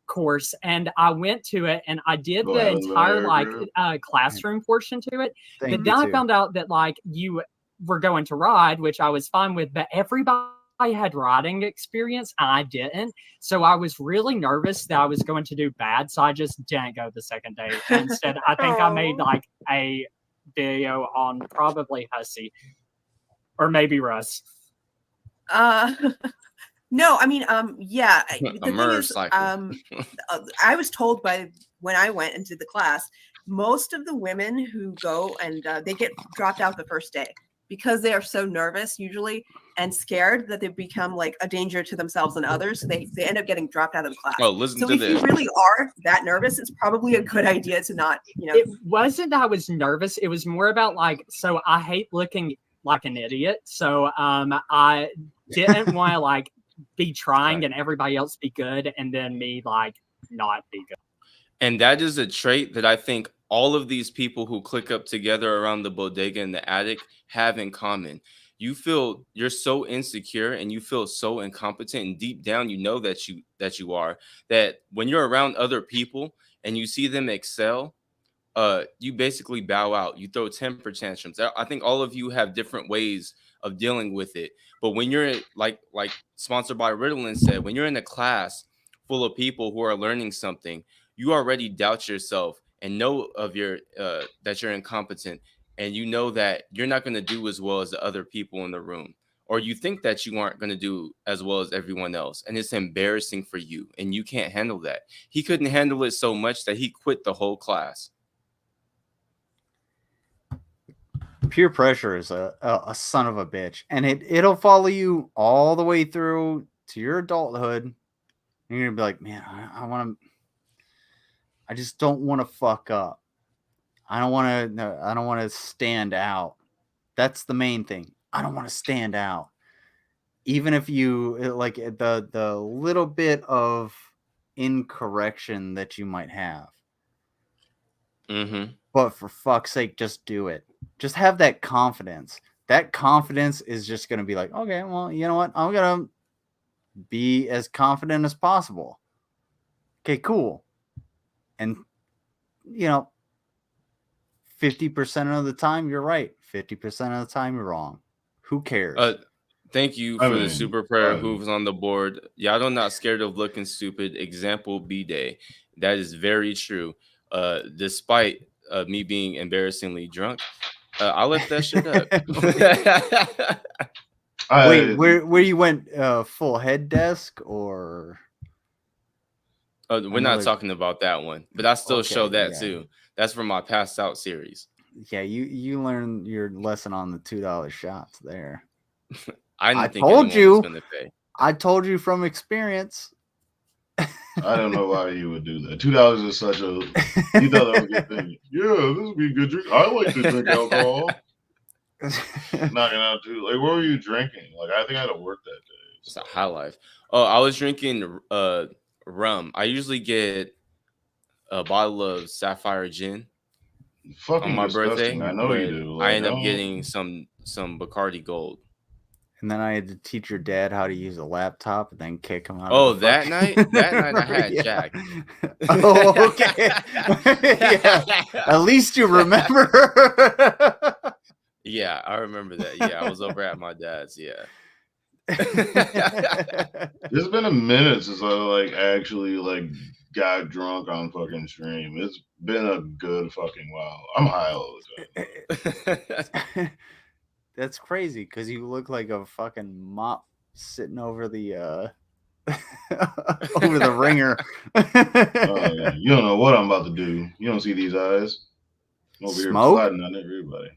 course, and I went to it, and I did the entire classroom portion to it. But then I found out that like you were going to ride, which I was fine with, but everybody had riding experience. I didn't. So I was really nervous that I was going to do bad. So I just didn't go the second day. Instead, I think I made like a video on probably Hussy or maybe Russ. No, I mean, yeah. The thing is, I was told when I went into the class, most of the women who go and they get dropped out the first day because they are so nervous usually and scared that they become like a danger to themselves and others. So they end up getting dropped out of the class. Oh, listen so to if this. you really are that nervous, it's probably a good idea to not, It wasn't that I was nervous. It was more about like, so I hate looking like an idiot. So I didn't want to like be trying and everybody else be good and then me like not be good. And that is a trait that I think all of these people who click up together around the bodega in the attic have in common. You feel you're so insecure and you feel so incompetent, and deep down you know that you are, that when you're around other people and you see them excel, you basically bow out. You throw temper tantrums. I think all of you have different ways of dealing with it. But when you're like sponsored by Ritalin said, when you're in a class full of people who are learning something, you already doubt yourself and know of your that you're incompetent, and you know that you're not going to do as well as the other people in the room, or you think that you aren't going to do as well as everyone else, and it's embarrassing for you, and you can't handle that. He couldn't handle it so much that he quit the whole class. Peer pressure is a son of a bitch, and it'll follow you all the way through to your adulthood. And you're gonna be like, man, I just don't want to fuck up. I don't want to stand out. That's the main thing. I don't want to stand out. Even if you like the little bit of incorrection that you might have. But for fuck's sake, just do it. Just have that confidence. That confidence is just going to be like, okay, well, you know what? I'm going to be as confident as possible. Okay, cool. And, 50% of the time you're right. 50% of the time you're wrong. Who cares? Thank you for the super prayer. Hooves on the board. Y'all not scared of looking stupid. Example B-Day. That is very true. Despite me being embarrassingly drunk, I left that shit up. Wait, where you went full head desk or? We're not talking about that one, but I still show that too. That's from my passed out series. Yeah, you learned your lesson on the $2 shots there. I told you was gonna pay. I told you from experience. I don't know why you would do that. $2 is such a. You thought that was a good thing. Yeah, this would be a good drink. I like to drink alcohol. Knocking out too. Like, what were you drinking? Like, I think I had to work that day. It's a high life. Oh, I was drinking rum. I usually get a bottle of Sapphire gin on my birthday. I know you do. Like, I end up getting some Bacardi Gold. And then I had to teach your dad how to use a laptop and then kick him out. Oh, that night? That night I had Jack. Oh, okay. Yeah. At least you remember. Yeah, I remember that. Yeah, I was over at my dad's. Yeah. It's been a minute since I actually got drunk on fucking stream. It's been a good fucking while. I'm high all the time. That's crazy because you look like a fucking mop sitting over the over the ringer. Yeah. You don't know what I'm about to do. You don't see these eyes. I'm over here sliding on everybody.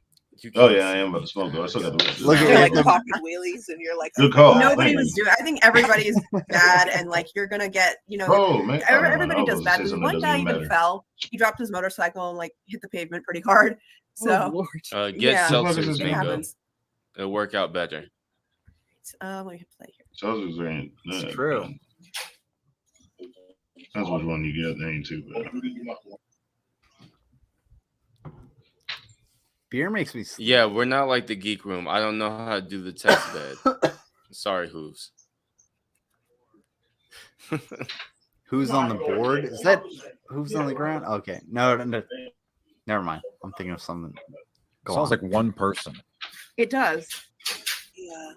Oh yeah, I am about to smoke though. I still got the look at like pocket wheelies, and you're like, good call. Nobody was doing. I think everybody's bad, and you're gonna get, everybody does bad. One guy even fell. He dropped his motorcycle and hit the pavement pretty hard. So get seltzers, bingo. It'll work out better. Let me play here. Seltzers ain't. It's true. That's which one you get. They ain't too bad. Beer makes me sleep. Yeah, we're not like the geek room. I don't know how to do the test bed. Sorry, Hooves. Who's on the board? Is that Hooves on the ground? Okay. No. Never mind. I'm thinking of something. Sounds like one person. It does. Yeah.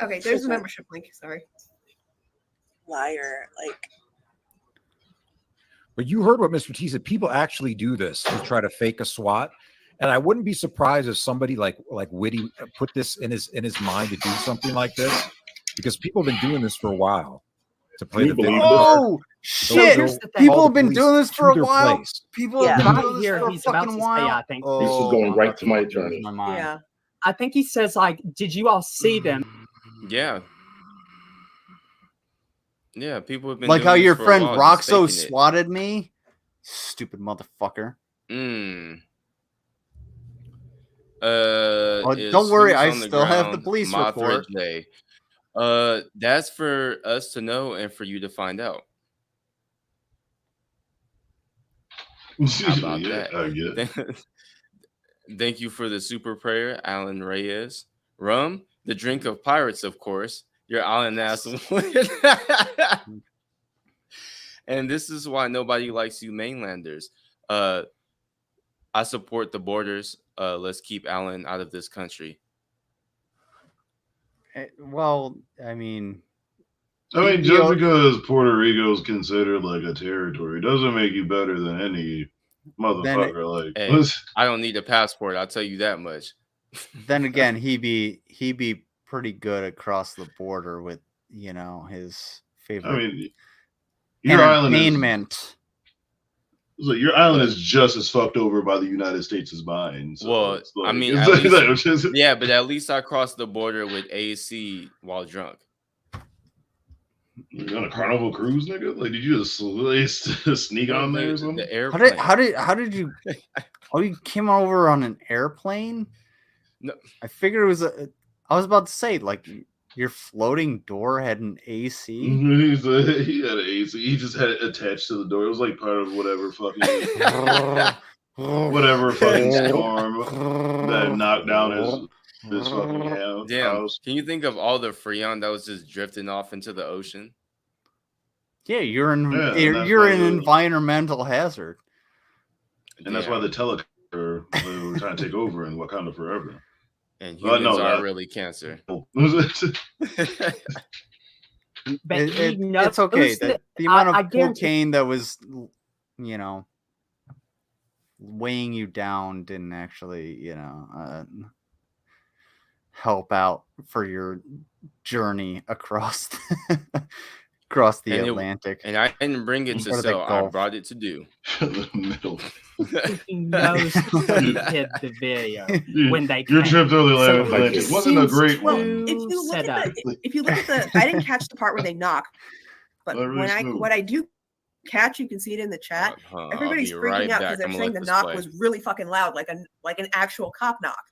Okay, there's a membership link. Sorry. Liar. But you heard what Mr. T said. People actually do this to try to fake a SWAT, and I wouldn't be surprised if somebody like Witty put this in his mind to do something like this, because people have been doing this for a while to play the victim. Oh shit! People have been doing this for a while. People have been doing this for a fucking while. I think this is going right to my attorney. Yeah. I think he says did you all see them? Yeah. Yeah, people have been like doing how this your for a friend while, Roxo just faking it. swatted me. Stupid motherfucker. Don't worry, I still have the police report. Day. That's for us to know and for you to find out. How about that? Thank you for the super prayer, Alan Reyes. Rum, the drink of pirates, of course. Your island ass. And this is why nobody likes you mainlanders. I support the borders. Let's keep Alan out of this country. Well, I mean, just because Puerto Rico is considered like a territory doesn't make you better than any motherfucker. Hey, I don't need a passport. I'll tell you that much. Then again, he be pretty good across the border with his favorite. Your island is just as fucked over by the United States as mine. So yeah, but at least I crossed the border with AC while drunk. You on a Carnival cruise, nigga? Like, did you just sneak on there or something? The airplane. How did you? Oh, you came over on an airplane? No, I figured it was I was about to say Your floating door had an AC? He had an AC. He just had it attached to the door. It was like part of whatever fucking storm that knocked down his fucking house. Can you think of all the Freon that was just drifting off into the ocean? Yeah, you're an environmental hazard. And that's why the Telecaster were trying to take over in Wakanda forever. And humans are really cancer. It's okay. The amount of cocaine that was, weighing you down didn't actually, help out for your journey across the Atlantic. And I didn't bring it to sell. I brought it to do. He knows who hid the video when they your trip to the Atlantic wasn't a great one. If you look at the, I didn't catch the part where they knock, but what I do catch, you can see it in the chat. Everybody's freaking out because they're saying the knock was really fucking loud, like an actual cop knock.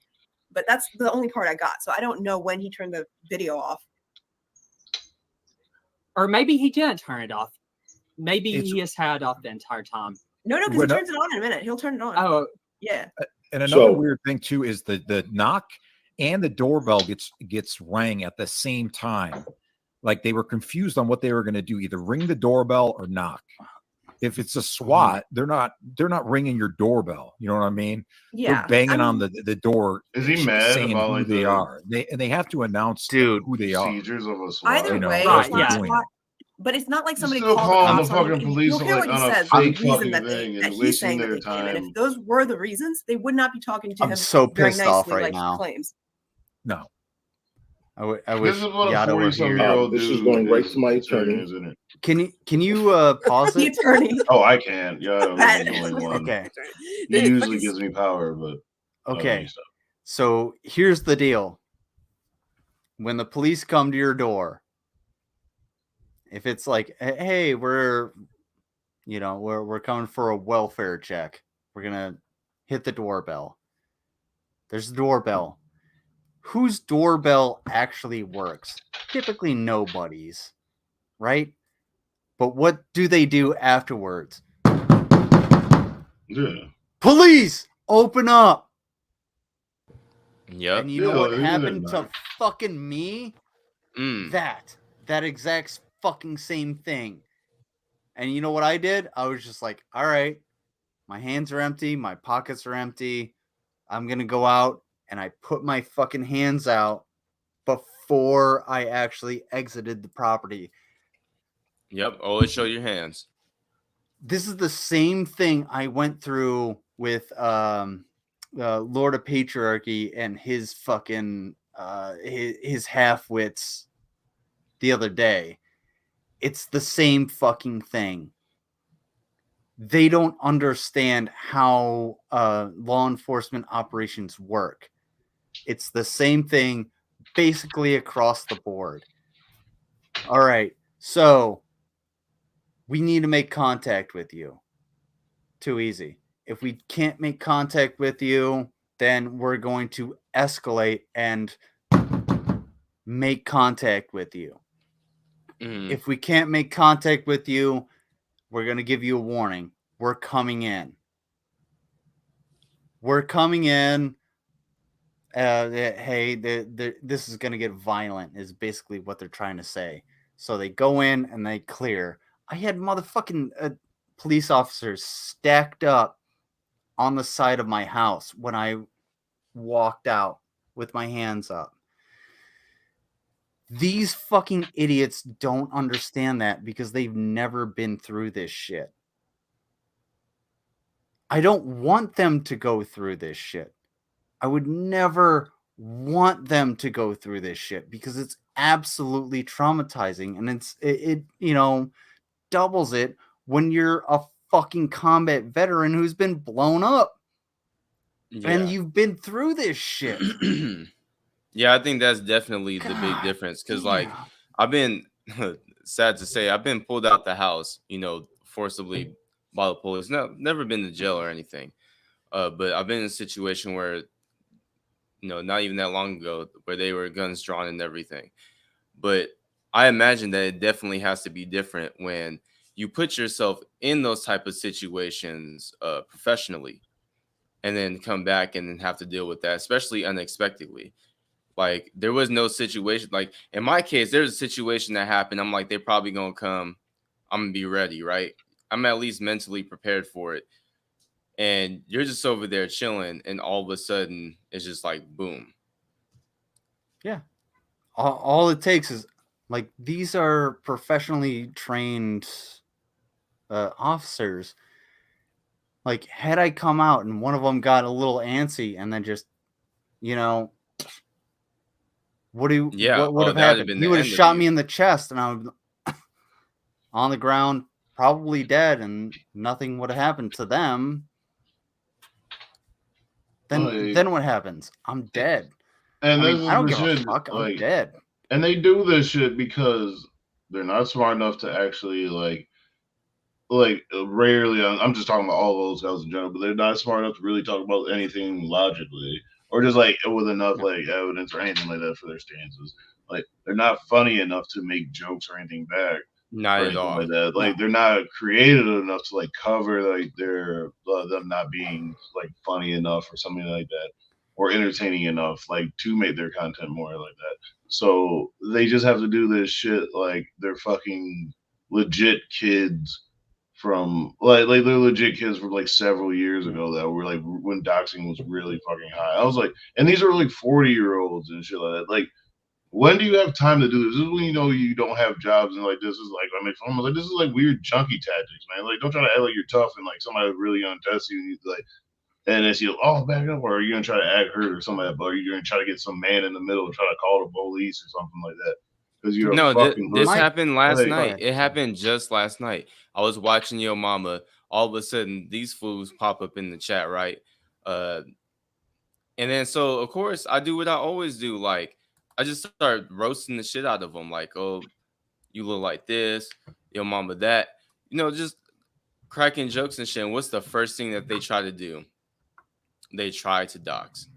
But that's the only part I got, so I don't know when he turned the video off. Or maybe he didn't turn it off. Maybe he has had it off the entire time. No, because he turns it on in a minute. He'll turn it on. Oh, yeah. And another weird thing too is the knock and the doorbell gets rang at the same time. Like they were confused on what they were going to do, either ring the doorbell or knock. If it's a SWAT, they're not ringing your doorbell. You know what I mean? Yeah. They're banging on the door. Is he mad saying about who they are? They have to announce who they are. Procedures of a SWAT. Either way, but it's not like somebody called the fucking police. You'll hear what he says. The reason that he's saying that they came, and if those were the reasons, they would not be talking to him. I'm so pissed off right like now. Claims. No. I wish Yada were here. This is going right to my attorney. Can you pause the it? attorney. Oh, I can't. Yeah, the only one. Okay. He usually gives me power, but okay. So here's the deal. When the police come to your door, if it's like, hey, we're coming for a welfare check, we're gonna hit the doorbell. There's the doorbell. Whose doorbell actually works? Typically nobody's, right? But what do they do afterwards? Yeah. Police, open up. Yep. And you know what happened to fucking me? That exact fucking same thing. And you know what I did? I was just like, all right, my hands are empty, my pockets are empty. I'm gonna go out. And I put my fucking hands out before I actually exited the property. Yep, always show your hands. This is the same thing I went through with Lord of Patriarchy and his fucking his half-wits the other day. It's the same fucking thing. They don't understand how law enforcement operations work. It's the same thing basically across the board. All right, so we need to make contact with you. Too easy. If we can't make contact with you, then we're going to escalate and make contact with you. If we can't make contact with you, we're going to give you a warning. We're coming in. We're coming in. Hey, this is going to get violent is basically what they're trying to say. So they go in and they clear. I had motherfucking police officers stacked up on the side of my house when I walked out with my hands up. These fucking idiots don't understand that because they've never been through this shit. I don't want them to go through this shit. I would never want them to go through this shit because it's absolutely traumatizing, and it doubles it when you're a fucking combat veteran who's been blown up and you've been through this shit. Yeah, I think that's definitely the big difference because, like, I've been sad to say, I've been pulled out the house, forcibly by the police. Never been to jail or anything, but I've been in a situation where, not even that long ago, where they were guns drawn and everything. But I imagine that it definitely has to be different when you put yourself in those type of situations professionally, and then come back and then have to deal with that, especially unexpectedly. Like there was no situation. Like in my case, there's a situation that happened. I'm like, they're probably gonna come. I'm gonna be ready, right? I'm at least mentally prepared for it. And you're just over there chilling, and all of a sudden it's just like boom. Yeah. All it takes is like these are professionally trained officers. Like had I come out and one of them got a little antsy and then just, you know, what would have happened? He would have shot me in the chest and I would on the ground, probably dead, and nothing would have happened to them. Then what happens? I'm dead. And I don't give a fuck. I'm dead. And they do this shit because they're not smart enough to actually like rarely. I'm just talking about all those guys in general, but they're not smart enough to really talk about anything logically or just like with enough like evidence or anything like that for their stances. Like they're not funny enough to make jokes or anything back. Not at all. Like that. Like they're not creative enough to like cover like their them not being like funny enough or something like that, or entertaining enough like to make their content more like that. So they just have to do this shit like they're fucking legit kids from like they're legit kids from like several years ago that were like when doxing was really fucking high. I was like, and these are like 40-year-olds and shit like that. Like, when do you have time to do this? This is when you know you don't have jobs and like this is like I mean, like this is like weird junkie tactics, man. Like don't try to act like you're tough and like somebody really gonna test you and you like and it's you back up, or are you gonna try to act hurt or something like that, but you're gonna try to get some man in the middle and try to call the police or something like that. Because you're this happened last night. It happened just last night. I was watching Yo Mama. All of a sudden, these fools pop up in the chat, right? And then so of course I do what I always do. Like I just start roasting the shit out of them. Like, oh, you look like this, Yo Mama that. You know, just cracking jokes and shit. And what's the first thing that they try to do? They try to dox.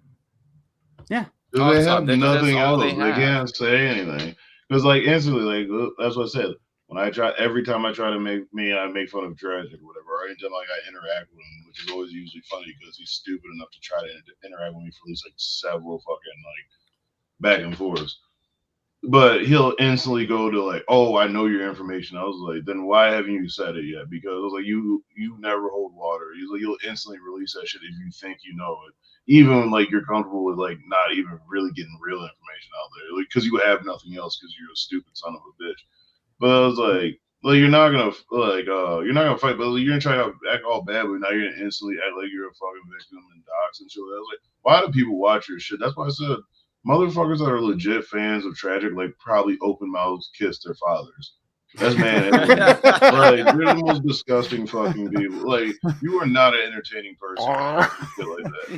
Yeah. They have nothing else. They can't say anything. Because like instantly, like that's what I said. When every time I try to I make fun of Tragic or whatever, or anytime like I interact with him, which is always usually funny because he's stupid enough to try to interact with me for at least like several fucking like back and forths. But he'll instantly go to like, oh, I know your information. I was like, then why haven't you said it yet? Because I was like, you never hold water. He's like, you'll instantly release that shit if you think you know it, even when like you're comfortable with like not even really getting real information out there, like because you have nothing else because you're a stupid son of a bitch. But I was like you're not gonna fight, but you're gonna try to act all bad, but now you're gonna instantly act like you're a fucking victim and dox and shit. I was like, why do people watch your shit? That's why I said. Motherfuckers that are legit fans of Tragic, like probably open mouths kiss their fathers. That's man. Like you're the most disgusting fucking people. Like you are not an entertaining person. Like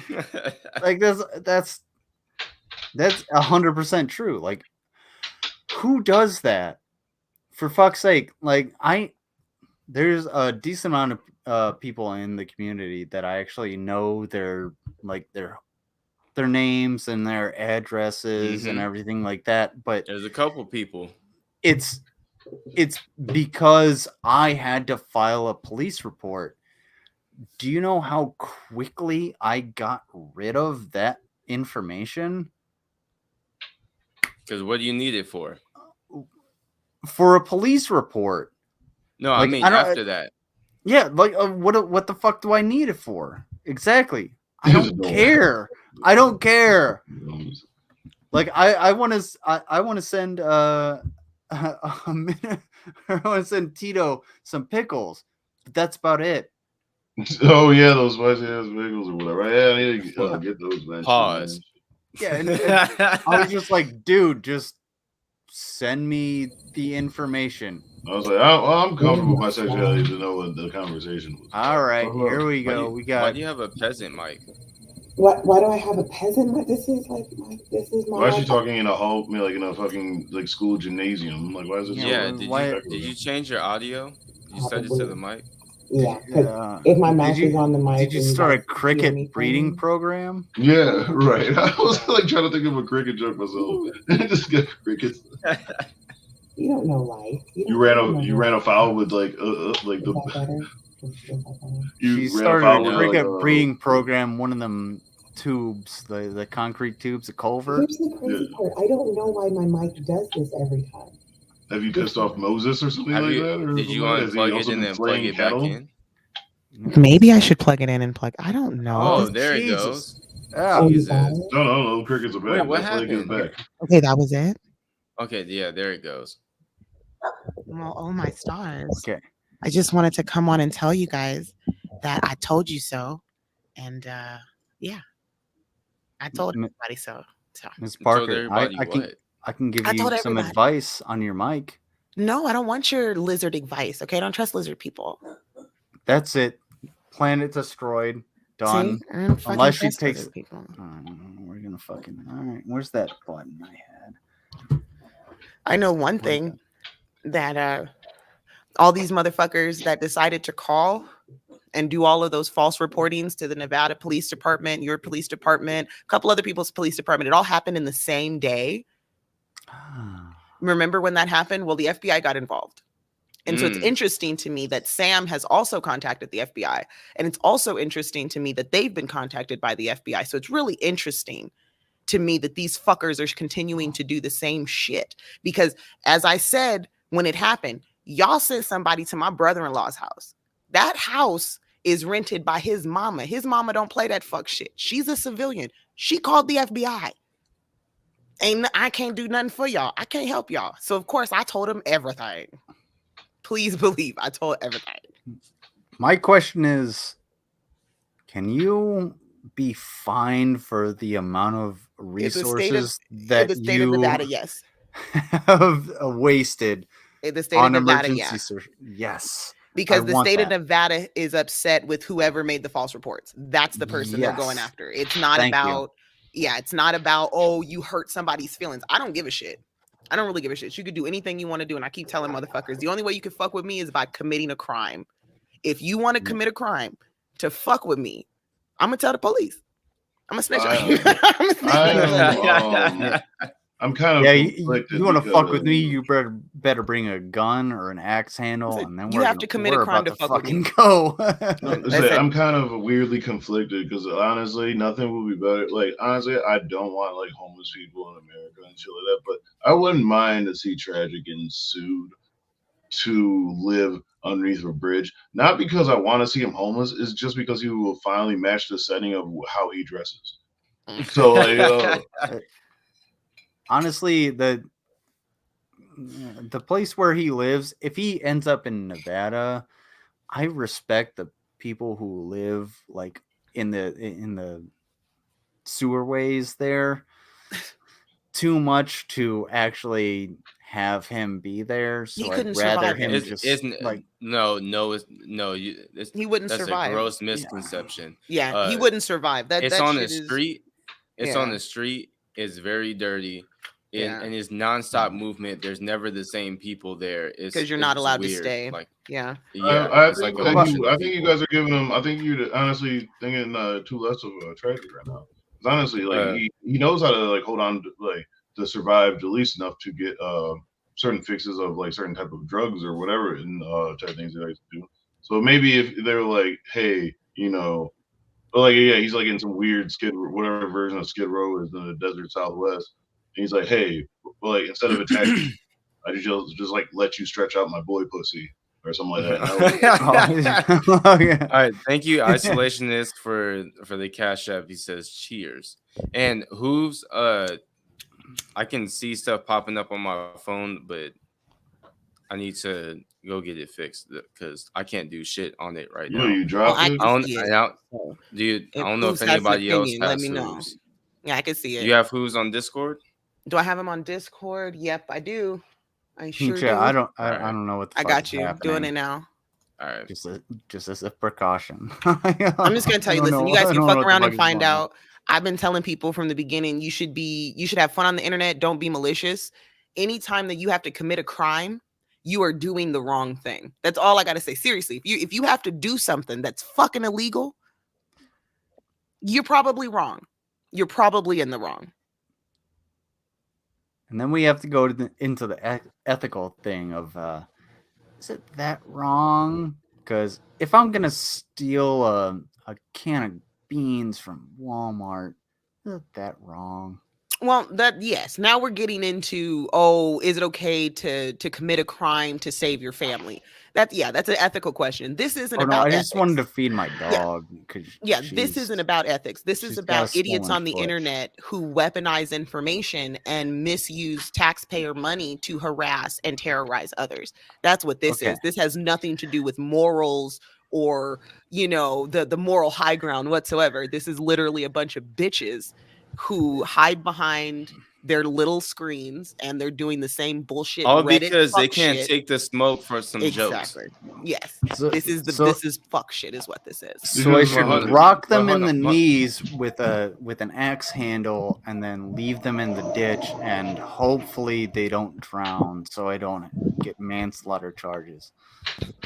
that. Like that's 100% true. Like who does that? For fuck's sake! Like there's a decent amount of people in the community that I actually know their names and their addresses and everything like that. But there's a couple people. It's because I had to file a police report. Do you know how quickly I got rid of that information? Because what do you need it for? For a police report. No, like, I mean after that. Yeah, like what the fuck do I need it for? Exactly. I don't care. I don't care. Like I want to send I want to send Tito some pickles, but that's about it. Oh yeah, those spicy ass pickles or whatever. Yeah, I need to get those. Man. Pause. Yeah, and I was just like, dude, just send me the information. I was like, I'm comfortable with my sexuality to know what the conversation was. All right, here we go. Why do you have a peasant mic? Why do I have a peasant mic? This is my. Why is she talking in a hall, like in a fucking like school gymnasium? Like, why is it? Yeah, did you change your audio? You set it to the mic. Yeah, because if my mouth is on the mic, did you start a cricket breeding program? Yeah, right. I was like trying to think of a cricket joke myself. Just get crickets. You don't know life. You ran afoul with like the. You started a cricket breeding program. One of them tubes, the concrete tubes, the culvert. Here's the crazy part. I don't know why my mic does this every time. Have you pissed off Moses or something like that? Or did you unplug it and then plug it back in? Maybe I should plug it in and plug. I don't know. Oh, there it goes. Oh, no, crickets are back. Wait, what happened? Back. Okay, that was it. Okay, yeah, there it goes. Well, oh my stars. Okay. I just wanted to come on and tell you guys that I told you so. And yeah. I told everybody so. MrzParker, I can give you some advice on your mic. No, I don't want your lizard advice. Okay, I don't trust lizard people. That's it. Planet destroyed. Done. See? Unless she takes. We're gonna fucking. All right. Where's that button I had? I know one thing that all these motherfuckers that decided to call and do all of those false reportings to the Nevada Police Department, your police department, a couple other people's police department, it all happened in the same day. Remember when that happened? Well, the FBI got involved. And so it's interesting to me that Sam has also contacted the FBI. And it's also interesting to me that they've been contacted by the FBI. So it's really interesting to me that these fuckers are continuing to do the same shit. Because as I said, when it happened, y'all sent somebody to my brother-in-law's house. That house is rented by his mama. His mama don't play that fuck shit. She's a civilian. She called the FBI. I can't do nothing for y'all. I can't help y'all. So of course I told him everything. Please believe I told everything. My question is, can you be fined for the amount of resources that the state of Nevada, yes, have wasted in the state of Nevada, yes. Because the state of Nevada is upset with whoever made the false reports. That's the person they're going after. It's not about, it's not about, oh, you hurt somebody's feelings. I don't give a shit. I don't really give a shit. You could do anything you want to do. And I keep telling motherfuckers, the only way you can fuck with me is by committing a crime. If you want to commit a crime to fuck with me, I'm going to tell the police. I'm going to snitch on you. I'm kind of you want to fuck with me, you better bring a gun or an axe handle, and then you have to commit a crime to fuck with me. Go. I'm kind of weirdly conflicted because honestly, nothing would be better. Like honestly, I don't want like homeless people in America and shit like that, but I wouldn't mind to see Tragic getting sued to live underneath a bridge. Not because I want to see him homeless, it's just because he will finally match the setting of how he dresses. So like. Honestly, the place where he lives, if he ends up in Nevada, I respect the people who live like in the sewerways there too much to actually have him be there. So I'd rather him he wouldn't survive. That's a gross misconception. Yeah, he wouldn't survive. It's on the street. It's on the street. It's very dirty. And his nonstop movement, there's never the same people there. Because you're not allowed to stay. I think you guys are giving him. I think you're honestly thinking too less of a Tragic right now. Because honestly, like he knows how to like hold on to, like to survive at least enough to get certain fixes of like certain type of drugs or whatever and type of things he likes to do. So maybe if they're like, hey, you know, but like he's like in some weird whatever version of Skid Row is in the desert Southwest. And he's like, hey, like instead of attacking, I just like let you stretch out my boy pussy or something like that. All right, thank you, Isolationist, for the Cash App. He says cheers. And Hooves, I can see stuff popping up on my phone, but I need to go get it fixed because I can't do shit on it right now. You dropped it? I don't know if anybody else has let me know. Yeah, I can see it. You have Hooves on Discord? Do I have him on Discord? Yep, I do. I sure do. I don't know what the fuck got you. Happening. Doing it now. All right. Just as a precaution. I'm just gonna tell you, listen, you guys can fuck around and find out. I've been telling people from the beginning, you should have fun on the internet. Don't be malicious. Anytime that you have to commit a crime, you are doing the wrong thing. That's all I got to say. Seriously, if you have to do something that's fucking illegal, you're probably wrong. You're probably in the wrong. And then we have to go into the ethical thing of, is it that wrong? Because if I'm going to steal a can of beans from Walmart, is it that wrong? Well, yes. Now we're getting into, is it okay to commit a crime to save your family? That's an ethical question. This isn't about. I just wanted to feed my dog. Yeah, this isn't about ethics. This is about idiots on the internet who weaponize information and misuse taxpayer money to harass and terrorize others. That's what this is. This has nothing to do with morals or, the moral high ground whatsoever. This is literally a bunch of bitches who hide behind their little screens and they're doing the same bullshit. All because they can't take the smoke for some jokes. Yes. This is fuck shit is what this is. So I should rock them in the knees with an axe handle and then leave them in the ditch and hopefully they don't drown so I don't get manslaughter charges.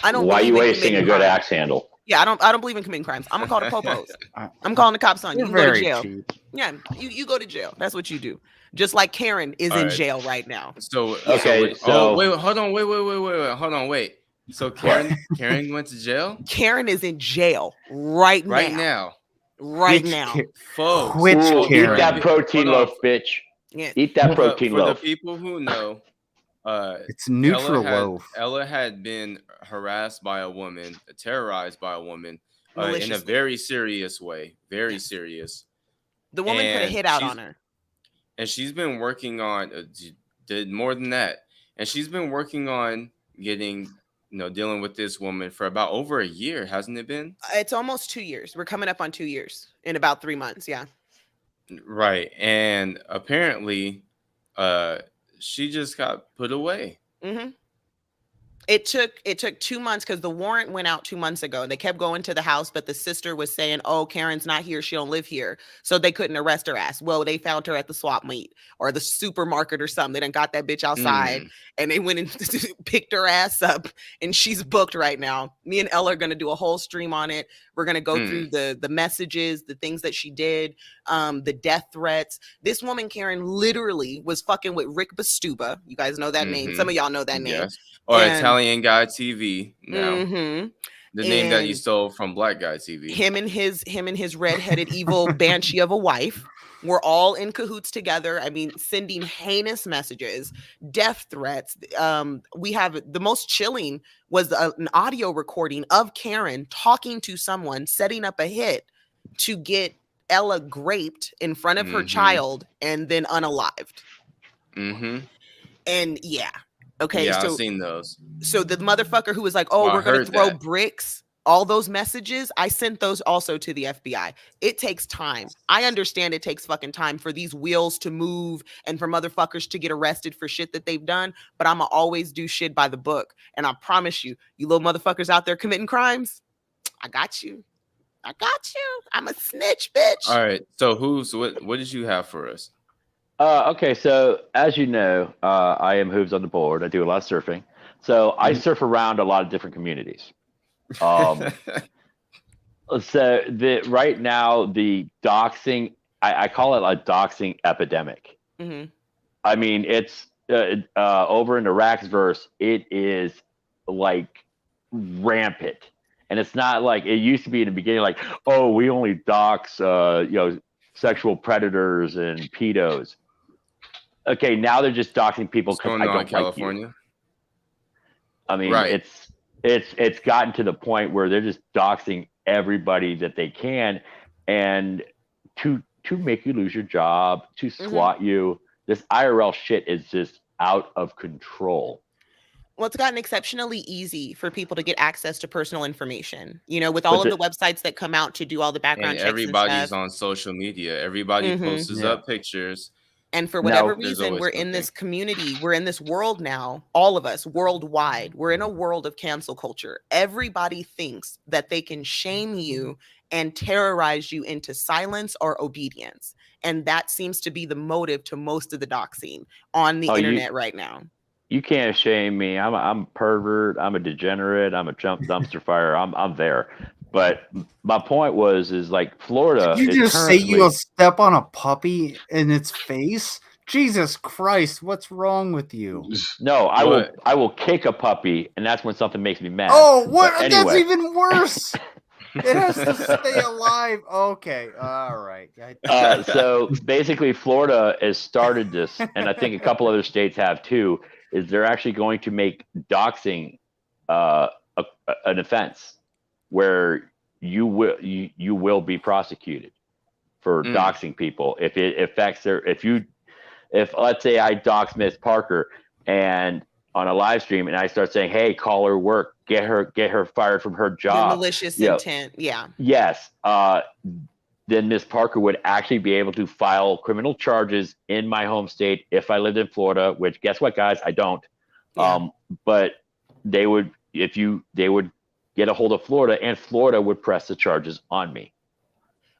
Why are you wasting a good axe handle? Yeah, I don't believe in committing crimes. I'm gonna call the popos. I'm calling the cops on you. You go to jail. Cheap. Yeah, you go to jail. That's what you do. Just like Karen is in jail right now. So okay. Hold on, wait. So Karen went to jail? Karen is in jail right now. Right now. Folks. Karen? Eat that protein loaf, bitch. Yeah. Eat that protein loaf. For the people who know, it's Nutri-Loaf. Ella had been harassed by a woman, terrorized by a woman in a very serious way. Very serious. The woman put a hit out on her. And she's been working on, did more than that. And she's been working on getting, dealing with this woman for about over a year, hasn't it been? It's almost 2 years. We're coming up on 2 years in about 3 months. Yeah. Right. And apparently, she just got put away. Mm-hmm. It took 2 months because the warrant went out 2 months ago. They kept going to the house, but the sister was saying, "Oh, Karen's not here. She don't live here." So they couldn't arrest her ass. Well, they found her at the swap meet or the supermarket or something. They done got that bitch outside and they went and picked her ass up and she's booked right now. Me and Ella are going to do a whole stream on it. We're going to go through the messages, the things that she did, the death threats. This woman, Karen, literally was fucking with Rick Bastuba. You guys know that name. Some of y'all know that name. Yes. Or Italian Guy TV now. The name that you stole from Black Guy TV. Him and his redheaded evil banshee of a wife were all in cahoots together. I mean, sending heinous messages, death threats. We have the most chilling was an audio recording of Karen talking to someone, setting up a hit to get Ella graped in front of her child and then unalived. And yeah. Okay, yeah, so I've seen those. So the motherfucker who was like, "Oh, we're gonna throw bricks," all those messages, I sent those also to the FBI. It takes time. I understand it takes fucking time for these wheels to move and for motherfuckers to get arrested for shit that they've done. But I'ma always do shit by the book, and I promise you, you little motherfuckers out there committing crimes, I got you. I got you. I'm a snitch, bitch. All right. So Hooves, what did you have for us? Okay, so as you know, I am Hooves on the board. I do a lot of surfing. So I surf around a lot of different communities. So right now, the doxing, I call it a doxing epidemic. I mean, it's over in the Raxverse, it is like rampant. And it's not like it used to be in the beginning, like, oh, we only dox, sexual predators and pedos. Okay, now they're just doxing people because I don't California. Like you. I mean, it's gotten to the point where they're just doxing everybody that they can, and to make you lose your job, to swat you. This IRL shit is just out of control. Well, it's gotten exceptionally easy for people to get access to personal information. With all of the websites that come out to do all the background checks. Everybody's on social media. Everybody posts up pictures. And for whatever reason, we're in this community, we're in this world now, all of us worldwide, we're in a world of cancel culture. Everybody thinks that they can shame you and terrorize you into silence or obedience. And that seems to be the motive to most of the doxing on the internet right now. you can't shame me. I'm a pervert. I'm a degenerate. I'm a dumpster fire. I'm there. But my point is like Florida. Did you just say you'll step on a puppy in its face? Jesus Christ, what's wrong with you? No, I will kick a puppy, and that's when something makes me mad. Oh, what? Anyway. That's even worse. It has to stay alive. Okay, all right. So basically, Florida has started this, and I think a couple other states have too. Is they're actually going to make doxing an offense where you will be prosecuted for doxing people if it affects if let's say I dox MrzParker and on a live stream and I start saying, hey, call her work, get her fired from her job. The malicious intent, yeah. Yes. Then MrzParker would actually be able to file criminal charges in my home state if I lived in Florida, which guess what, guys? I don't. Yeah. But they would get a hold of Florida and Florida would press the charges on me.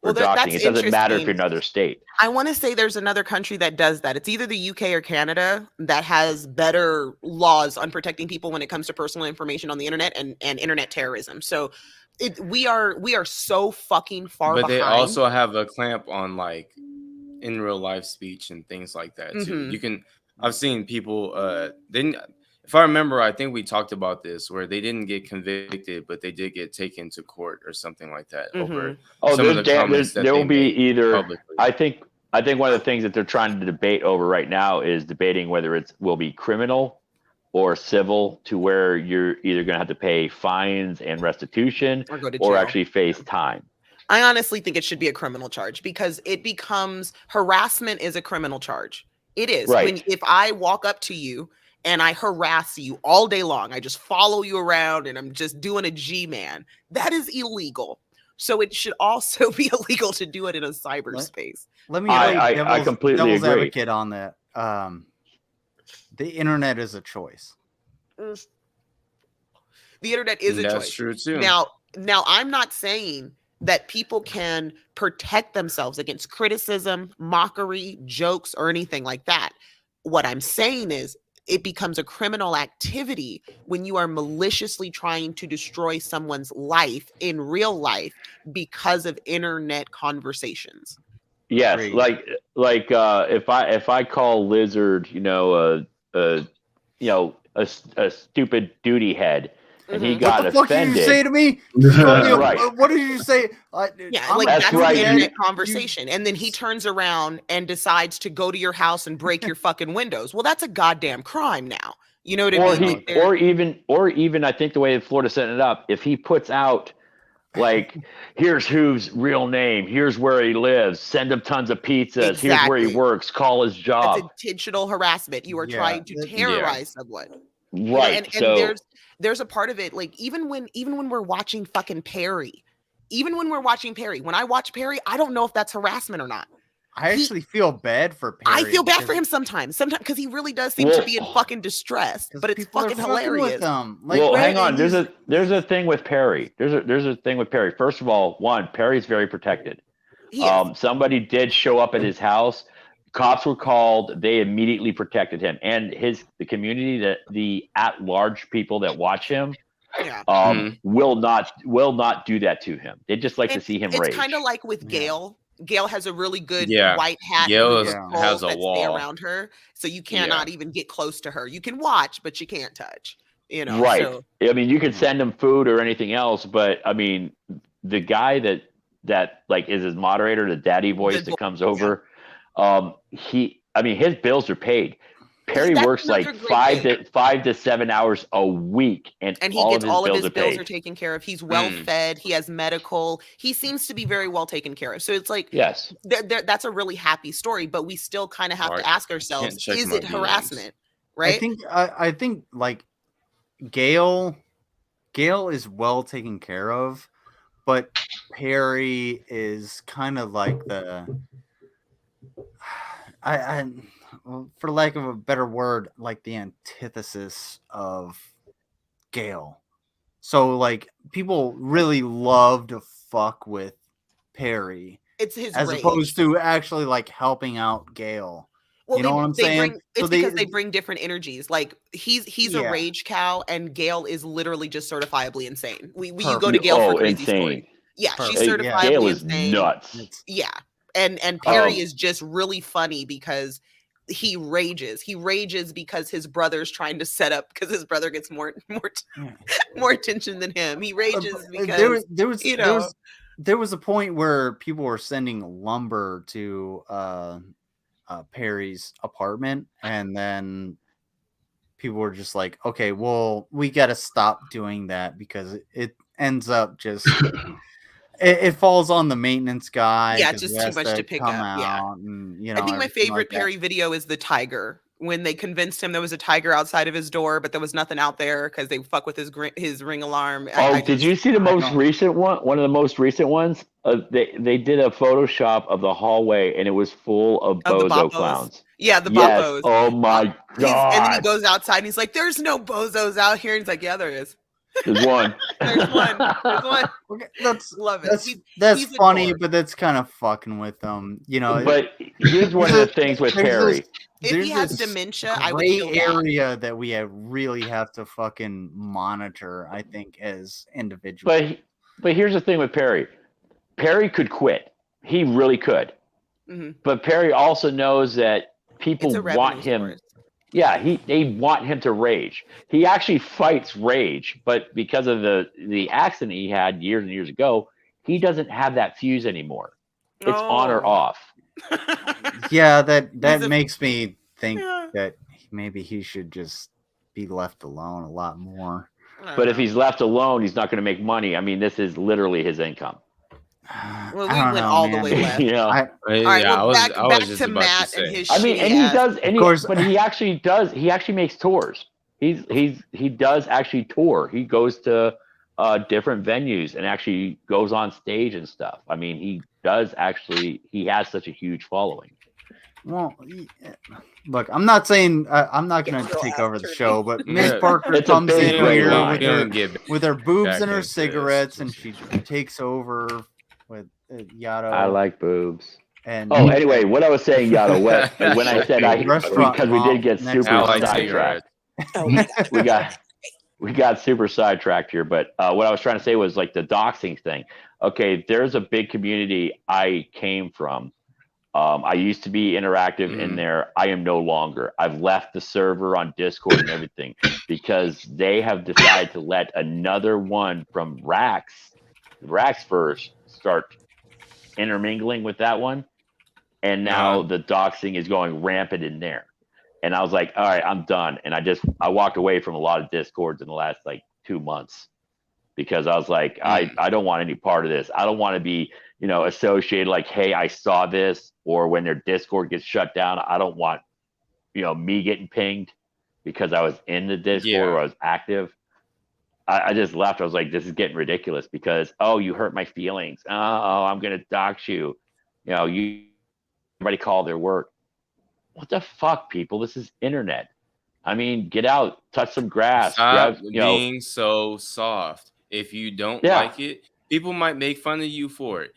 Well, doxing. It doesn't matter if you're in another state. I want to say there's another country that does that. It's either the UK or Canada that has better laws on protecting people when it comes to personal information on the internet and internet terrorism. So we are so fucking far behind. But they also have a clamp on like in real life speech and things like that too. You can. I've seen people. If I remember, I think we talked about this where they didn't get convicted, but they did get taken to court or something like that over some of the comments that there will be either. Publicly. I think one of the things that they're trying to debate over right now is debating whether it will be criminal or civil, to where you're either going to have to pay fines and restitution or go to jail, or actually face time. I honestly think it should be a criminal charge because it becomes harassment is a criminal charge. It is. Right. If I walk up to you and I harass you all day long, I just follow you around and I'm just doing a G-man, that is illegal. So it should also be illegal to do it in a cyberspace. Let me I completely agree. Advocate on that. The internet is a choice. The internet is a choice. That's true too. Now I'm not saying that people can protect themselves against criticism, mockery, jokes, or anything like that. What I'm saying is it becomes a criminal activity when you are maliciously trying to destroy someone's life in real life because of internet conversations. Yes, like if I call Lizard, a stupid duty head, and he got offended. What the fuck did you say to me? Right. What did you say? That's right. An internet conversation. And then he turns around and decides to go to your house and break your fucking windows. Well, that's a goddamn crime now. You know what I mean? Or even I think the way that Florida's setting it up, if he puts out like, here's Hooves' real name, here's where he lives, send him tons of pizzas, here's where he works, call his job. That's intentional harassment. You are trying to terrorize someone. Right. And there's a part of it, like even when we're watching fucking Perry, when I watch Perry, I don't know if that's harassment or not. I actually feel bad for Perry. I feel bad for him sometimes because he really does seem to be in fucking distress, but it's fucking hilarious. Hang on. There's a thing with Perry. There's a thing with Perry. First of all, Perry's very protected. Somebody did show up at his house. Cops were called. They immediately protected him, and the community, the at-large people that watch him, will not do that to him. They just like to see him rage. It's kind of like with Gail. Gail has a really good white hat. Gail has a wall around her, so you cannot even get close to her. You can watch, but you can't touch. Right. So. I mean, you can send him food or anything else, but I mean, the guy that like is his moderator, the daddy voice that comes over, his bills are paid. Perry works like 5 to 7 hours a week, and he gets all of his bills are taken care of. He's well fed. He has medical. He seems to be very well taken care of. So it's like, yes, that's a really happy story. But we still kind of have to ask ourselves: is it harassment? Right? I think like Gail is well taken care of, but Perry is kind of like for lack of a better word, like the antithesis of Gail. So like people really love to fuck with Perry. It's his as opposed to actually like helping out Gail. Well, you know what I'm saying? It's because they bring different energies. Like he's a rage cow, and Gail is literally just certifiably insane. You go to Gail for crazy stories. Yeah, she's certifiably Gail is insane. nuts. Yeah, and Perry is just really funny because he rages. He rages because his brother's trying to set up because his brother gets more attention than him. He rages because there was a point where people were sending lumber to Perry's apartment, and then people were just like, okay, well, we got to stop doing that because it ends up just it falls on the maintenance guy. Yeah, just too much to pick up. Yeah, and, I think my favorite Perry video is the tiger, when they convinced him there was a tiger outside of his door, but there was nothing out there because they fuck with his ring alarm. Did you see the most recent one? One of the most recent ones. They did a Photoshop of the hallway, and it was full of bozo clowns. Yeah, the bobos. Oh my god! And then he goes outside, and he's like, "There's no bozos out here." And he's like, "Yeah, there is. There's one. There's one. There's one." Okay, love it. That's funny, but that's kind of fucking with them, you know. But here's one of the things with Perry. If he has dementia, I would feel area that we really have to fucking monitor, I think, as individuals. But here's the thing with Perry. Perry could quit. He really could. Mm-hmm. But Perry also knows that people want him. Yeah, they want him to rage. He actually fights rage, but because of the accident he had years and years ago, he doesn't have that fuse anymore. It's on or off. Yeah, that makes me think that maybe he should just be left alone a lot more. But if he's left alone, he's not going to make money. I mean, this is literally his income. Well, we went all the way left. Yeah. All right, well, back to Matt and his. I mean, and he does, but he actually does. He actually makes tours. He does actually tour. He goes to different venues and actually goes on stage and stuff. I mean, he does actually. He has such a huge following. Well, look, I'm not saying I'm not going to take over the show, but MrzParker comes in here with her boobs and her cigarettes, and she takes over with Yato. I like boobes. And anyway, what I was saying, Yato, when I said because we did get super sidetracked. We got super sidetracked here, but what I was trying to say was like the doxing thing. Okay, there's a big community I came from. I used to be interactive in there. I am no longer. I've left the server on Discord and everything because they have decided to let another one from Raxverse start intermingling with that one. And now the doxing is going rampant in there. And I was like, all right, I'm done. And I walked away from a lot of Discords in the last like 2 months because I was like, I don't want any part of this. I don't want to be, associated like, hey, I saw this, or when their Discord gets shut down, I don't want, me getting pinged because I was in the Discord or I was active. I just left. I was like, this is getting ridiculous because, you hurt my feelings. Oh, I'm going to dox you. Everybody call their work. What the fuck, people? This is internet. I mean, get out, touch some grass. Stop being so soft. If you don't like it, people might make fun of you for it.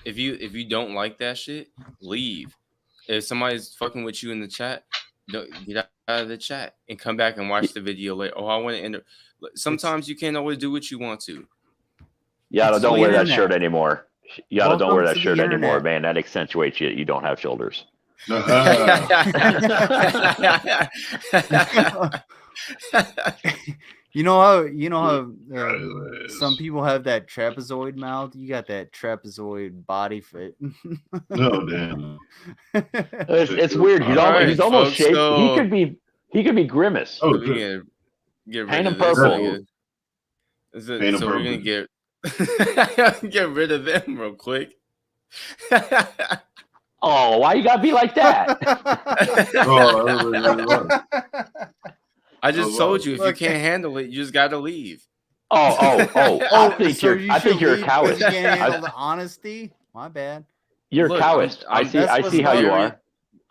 If you don't like that shit, leave. If somebody's fucking with you in the chat, don't get out of the chat and come back and watch the video later. I want to enter. Sometimes you can't always do what you want to. Yato, don't wear that shirt anymore. Yato, don't wear that shirt anymore, man. That accentuates you. You don't have shoulders. You know how some people have that trapezoid mouth. You got that trapezoid body fit. No, damn. It's weird. He's almost shaped. He could be Grimace. Oh, get rid Paint of him purple. So we're gonna get rid of them real quick. Oh, why you gotta be like that? I just told you if you can't handle it, you just gotta leave. I think you're a coward. You can't handle the honesty. My bad. You're a coward. I see how you are.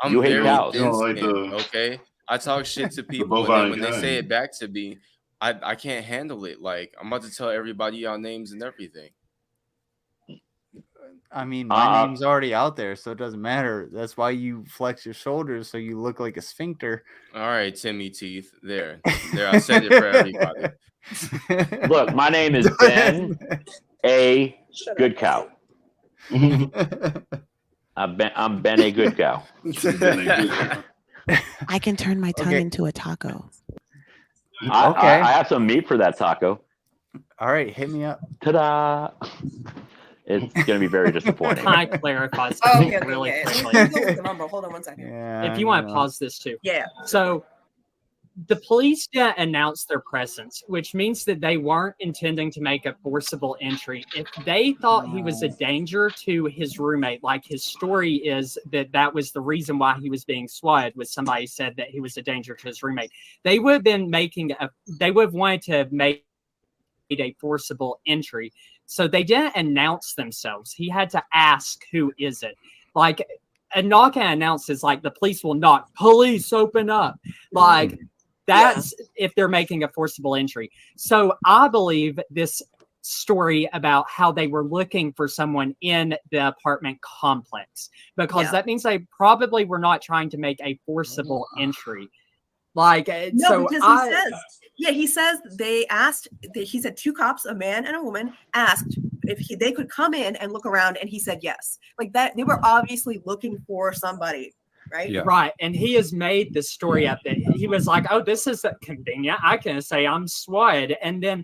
You hate cows. Okay, I talk shit to people, and when they say it back to me, I can't handle it. Like I'm about to tell everybody y'all names and everything. I mean, my name's already out there, so it doesn't matter. That's why you flex your shoulders so you look like a sphincter. All right, Timmy Teeth. There. I said it for everybody. Look, my name is Ben A. Good Cow. I'm Ben A. Good Cow. I can turn my tongue into a taco. I have some meat for that taco. All right, hit me up. Ta-da! It's going to be very disappointing. Can I clarify something really quickly? Hold on 1 second. Yeah, if you want to pause this too. Yeah. So the police didn't announce their presence, which means that they weren't intending to make a forcible entry. If they thought he was a danger to his roommate, like his story is that was the reason why he was being swatted, was somebody said that he was a danger to his roommate, they would have been they would have wanted to make a forcible entry. So they didn't announce themselves. He had to ask, who is it? Like a knock and announce is like the police will knock, police open up. Like that's if they're making a forcible entry. So I believe this story about how they were looking for someone in the apartment complex, because that means they probably were not trying to make a forcible entry. Like, no, so because he says they asked, he said 2 cops, a man and a woman, asked if they could come in and look around, and he said yes. Like that, they were obviously looking for somebody. Right. Yeah. Right. And he has made this story up that he was like, oh, this is convenient. I can say I'm swatted. And then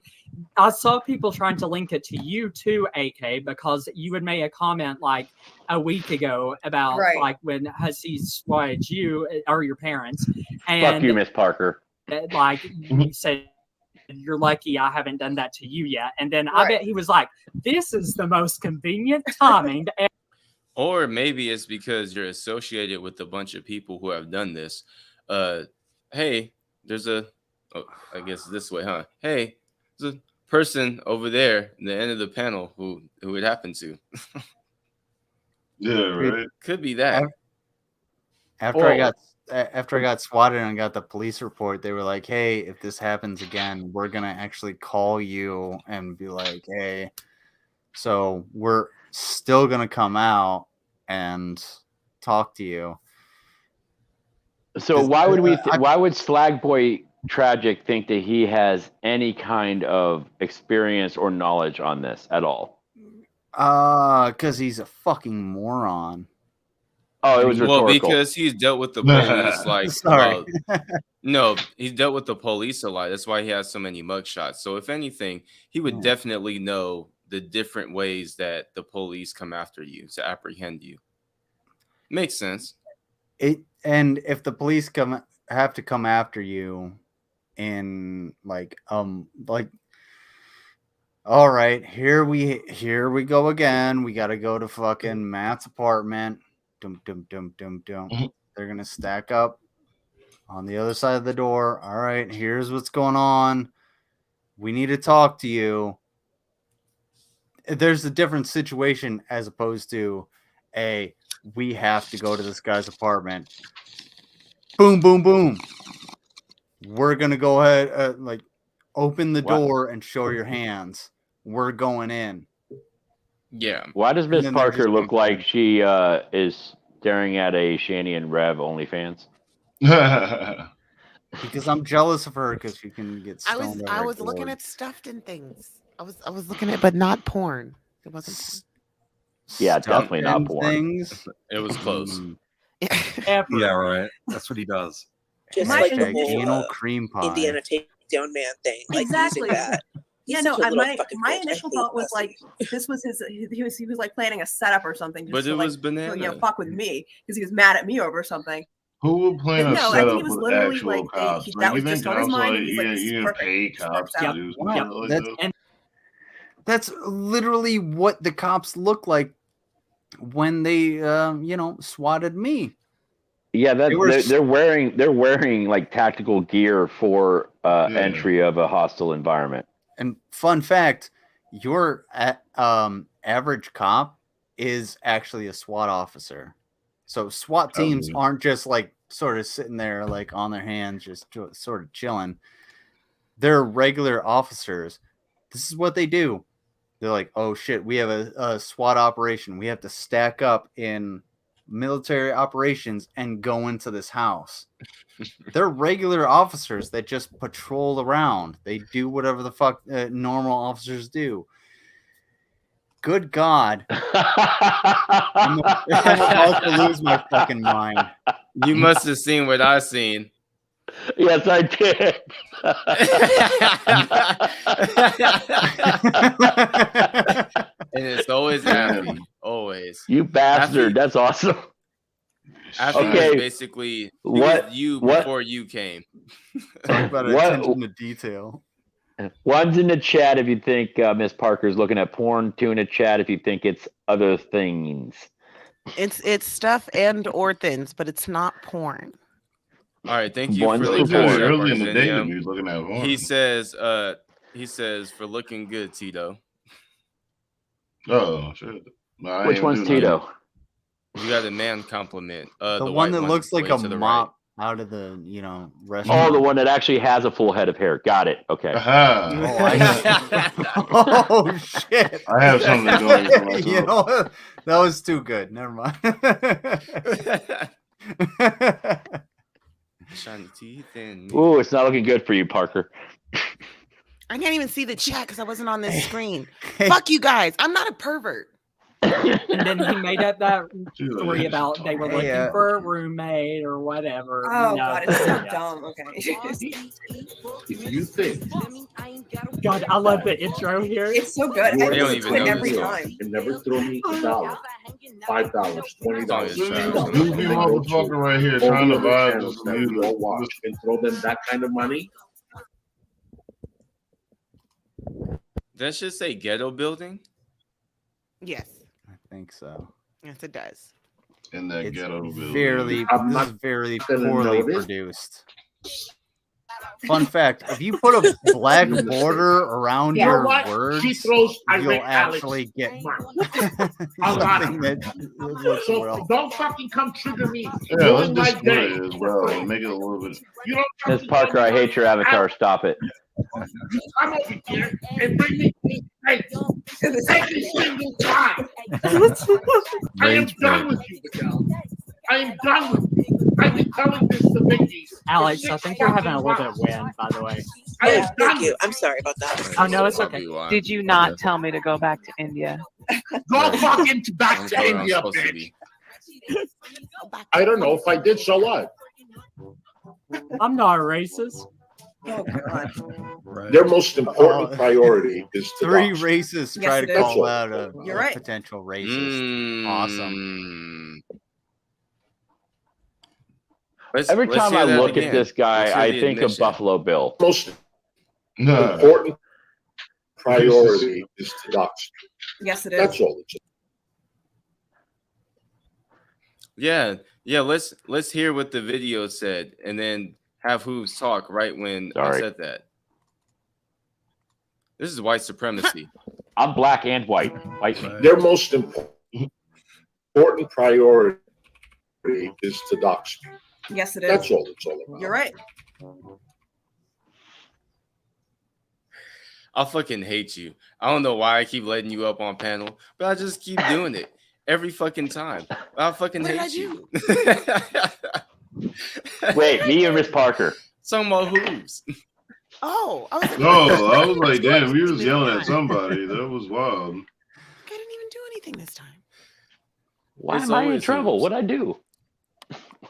I saw people trying to link it to you too, AK, because you had made a comment like a week ago about like when Hussy swatted you or your parents. And fuck you, MrzParker. Like you said, you're lucky I haven't done that to you yet. And then I bet he was like, this is the most convenient timing to Or maybe it's because you're associated with a bunch of people who have done this. Hey, there's I guess this way, huh? Hey, there's a person over there in the end of the panel who it happened to. Yeah, right. Could be that. After I got swatted and got the police report, they were like, hey, if this happens again, we're going to actually call you and be like, hey, so we're still going to come out and talk to you. So why would why would Slagboy Tragic think that he has any kind of experience or knowledge on this at all? Because he's a fucking moron. Oh, it was rhetorical. Well, because he's dealt with the police like sorry. No, he's dealt with the police a lot. That's why he has so many mugshots. So if anything, he would definitely know the different ways that the police come after you to apprehend you. Makes sense. And if the police have to come after you in like all right, here we go again. We got to go to fucking Matt's apartment. Dum dum dum dum dum. They're gonna stack up on the other side of the door. All right, here's what's going on. We need to talk to you. There's a different situation as opposed to we have to go to this guy's apartment. Boom, boom, boom. We're going to go ahead, open the door and show your hands. We're going in. Yeah. Why does MrzParker look like she is staring at a Shani and Rev OnlyFans? Because I'm jealous of her because she can get stoned. I was looking at stuffed and things. I was looking at, but not porn. It wasn't. Yeah, definitely not porn. Things. It was close. Yeah, right. That's what he does. Just like the anal whole cream pie. Indiana Takedown Man thing. Like Exactly. using that. Yeah, no. My initial thought was like this was his. He was like planning a setup or something. Just But to, it was banana. fuck with me because he was mad at me over something. Who would plan a No, I think setup he was with literally actual like, cops? that was You think just on his cops mind, like, and he's like, yeah, this is you didn't perfect. pay This cops works to out. do something like that? That's literally what the cops look like when they, swatted me. Yeah, they're wearing like tactical gear for entry of a hostile environment. And fun fact, your average cop is actually a SWAT officer. So SWAT teams aren't just like sort of sitting there like on their hands, just sort of chilling. They're regular officers. This is what they do. They're like, oh shit, we have a SWAT operation. We have to stack up in military operations and go into this house. They're regular officers that just patrol around. They do whatever the fuck normal officers do. Good God. I'm about to lose my fucking mind. You must have seen what I seen. Yes, I did. And it's always happy. Always. You bastard. That's awesome. After Okay. Basically, What you before you came. Talk about attention to detail. One's in the chat if you think MrzParker is looking at porn. Two in the chat if you think it's other things. It's stuff and or things, but it's not porn. All right, thank you One's for the for porn. Early in the day, he was looking at porn. He says for looking good, Tito. Oh shit! No, Which one's Tito? You got a man compliment. The one that looks like a mop out of the restaurant. Oh, the one that actually has a full head of hair. Got it. Okay. Oh shit! I have something going for myself. You know, that was too good. Never mind. Shiny teeth and Ooh, it's not looking good for you, Parker. I can't even see the chat because I wasn't on this screen. Fuck you guys. I'm not a pervert. And then he made up that story about they were looking for a roommate or whatever. Oh, God, it's so dumb. Okay. If you think God, I love the intro here. It's so good. They I don't listen even to it know every this time. and never throw me $1, $5, $20, Goofy motherfucker right here trying to vibe this that we all music. watch and throw them that kind of money. that should say ghetto building. Yes. I think so. Yes, it does. In that It's ghetto building. This is very gonna poorly notice. produced. Fun fact: if you put a black border around You know your what? words, She throws you'll irate Alex actually get a lot. something that looks So well. don't fucking come trigger me. Yeah, let's Ruin my just split day. it as well. Make it a little bit. You don't MrzParker, I hate your avatar. Stop it. You come over here and bring me mistakes every single time. I am done with you, Miguel. I am done with you. I've been telling this to Mickey. Alex, I think you're having a little bit of wind, by the way. I am Thank done you. I'm sorry about that. Oh no, it's okay. Did you not tell me to go back to India? Go fucking back to India, bitch. I don't know if I did, so what? I'm not a racist. Oh, God. Their most important priority is to Three dox. racists Yes, try it to is. call out a You're right. potential racist. Awesome. Every time I look at this guy, I the think of admission. Buffalo Bill. Most important priority is to dox. Yes, it is. That's all it's. Yeah. Let's hear what the video said, and then have Hooves talk right when I said that. This is white supremacy. I'm black and white. White me. Their most important priority is to dox. Yes, it is. That's all it's all about. You're right. I fucking hate you. I don't know why I keep letting you up on panel, but I just keep doing it every fucking time. I fucking What did I hate you. Wait, me or MrzParker? Some more Hooves. Oh, I was No, I was like, damn, we was yelling at somebody. That was wild. I didn't even do anything this time. Why It's am I in always trouble? Hooves. What'd I do?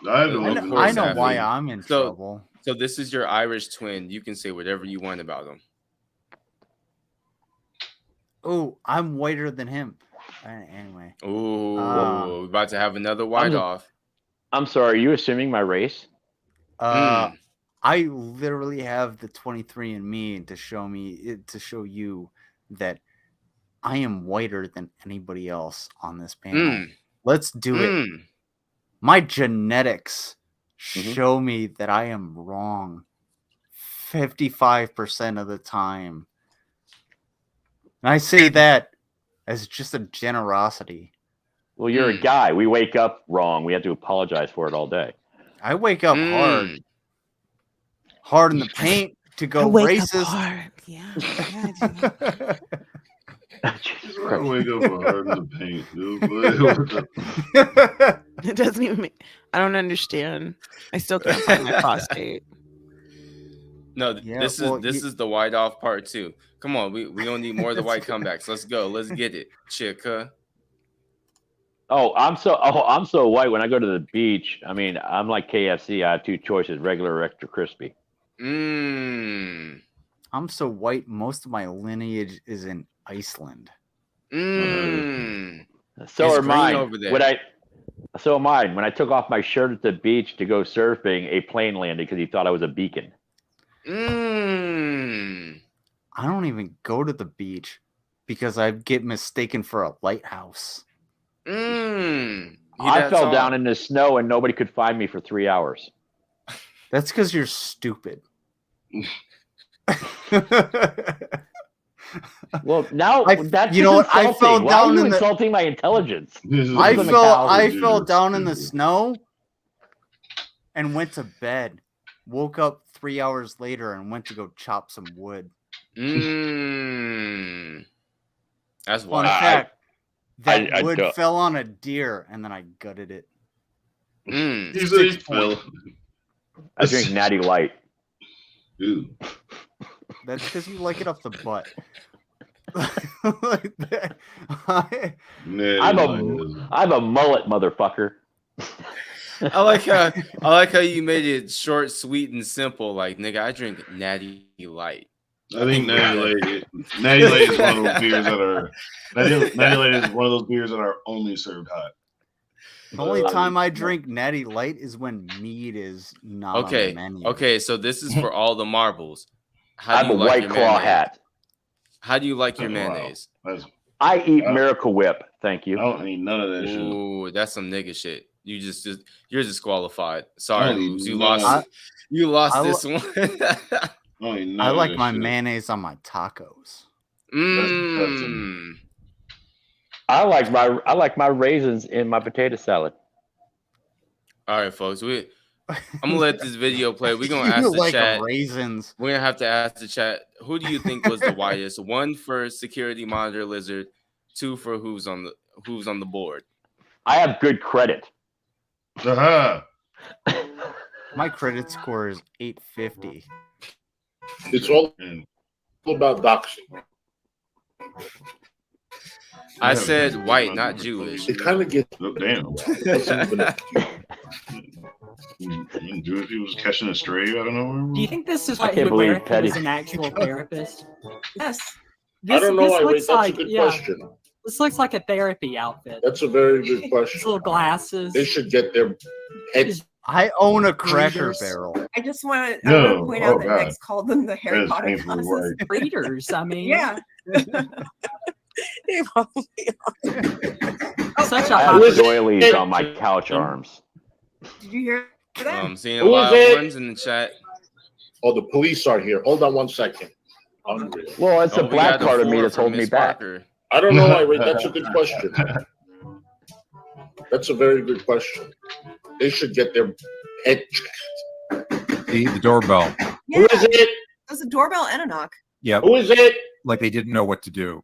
I had to look I know why I'm in trouble. So this is your Irish twin. You can say whatever you want about him. Oh, I'm whiter than him. Anyway. Ooh, we're about to have another white off. I'm sorry. Are you assuming my race? I literally have the 23andMe to show you that I am whiter than anybody else on this panel. Let's do it. My genetics show me that I am wrong 55% of the time. And I say that as just a generosity. Well, you're a guy. We wake up wrong. We have to apologize for it all day. I wake up hard in the paint to go racist. Yeah. wake up with heart in the paint, dude. It doesn't even make. I don't understand. I still can't find my prostate. No, this is the white off part 2. Come on, we don't need more of the white comebacks. Let's go. Let's get it, chicka. I'm so white when I go to the beach. I mean, I'm like KFC. I have 2 choices: regular or extra crispy. I'm so white. Most of my lineage is in Iceland. So are mine. Over there. So am I. When I took off my shirt at the beach to go surfing, a plane landed because he thought I was a beacon. I don't even go to the beach because I get mistaken for a lighthouse. I fell down in the snow and nobody could find me for 3 hours. That's because you're stupid. Well, now that's you know what? I fell down. Why are you insulting my intelligence? I fell down in the snow and went to bed. Woke up 3 hours later and went to go chop some wood. That's Fun fact. That wood fell on a deer and then I gutted it. I drink Natty Light. Ooh. That's because you like it off the butt. I'm a mullet, motherfucker. I like how you made it short, sweet, and simple. Like, nigga, I drink Natty Light. I think Natty Light is one of those beers that are Natty Light is one of those beers that are only served hot. The only time I drink Natty Light is when mead is not on the menu. Okay, so this is for all the marbles. I have a White Claw hat. How do you like your mayonnaise? I eat Miracle Whip. Thank you. I don't need none of that shit. Ooh, that's some nigga shit. You're disqualified. Sorry, Hooves. You lost this one. I like my mayonnaise on my tacos. I like my raisins in my potato salad. All right, folks. I'm gonna let this video play. We're gonna ask the chat. Raisins. We're gonna have to ask the chat. Who do you think was the whitest? 1 for security monitor lizard, 2 for Hooves on the board. I have good credit. My credit score is 850. It's all about doxing. I said white, not Jewish. It kind of gets damn. Jewish people was catching a stray. I don't know. Do you think this is what he would wear if he was an actual therapist? Yes. I don't know. That's a good question. This looks like a therapy outfit. That's a very good question. His little glasses. They should get their heads. I own a Cracker Barrel. I just want to point out that Nex called them the Harry Potter glasses. Readers, I mean. Yeah. Such a I have doilies on my couch arms. Did you hear that? I'm seeing a lot of ones in the chat. Oh, the police are here. Hold on 1 second. Well, it's a black card of me that's holding me back. I don't know why. Wait, that's a good question. That's a very good question. They should get their head checked. The doorbell. Yeah. Who is it? There's a doorbell and a knock. Yeah. Who is it? Like they didn't know what to do.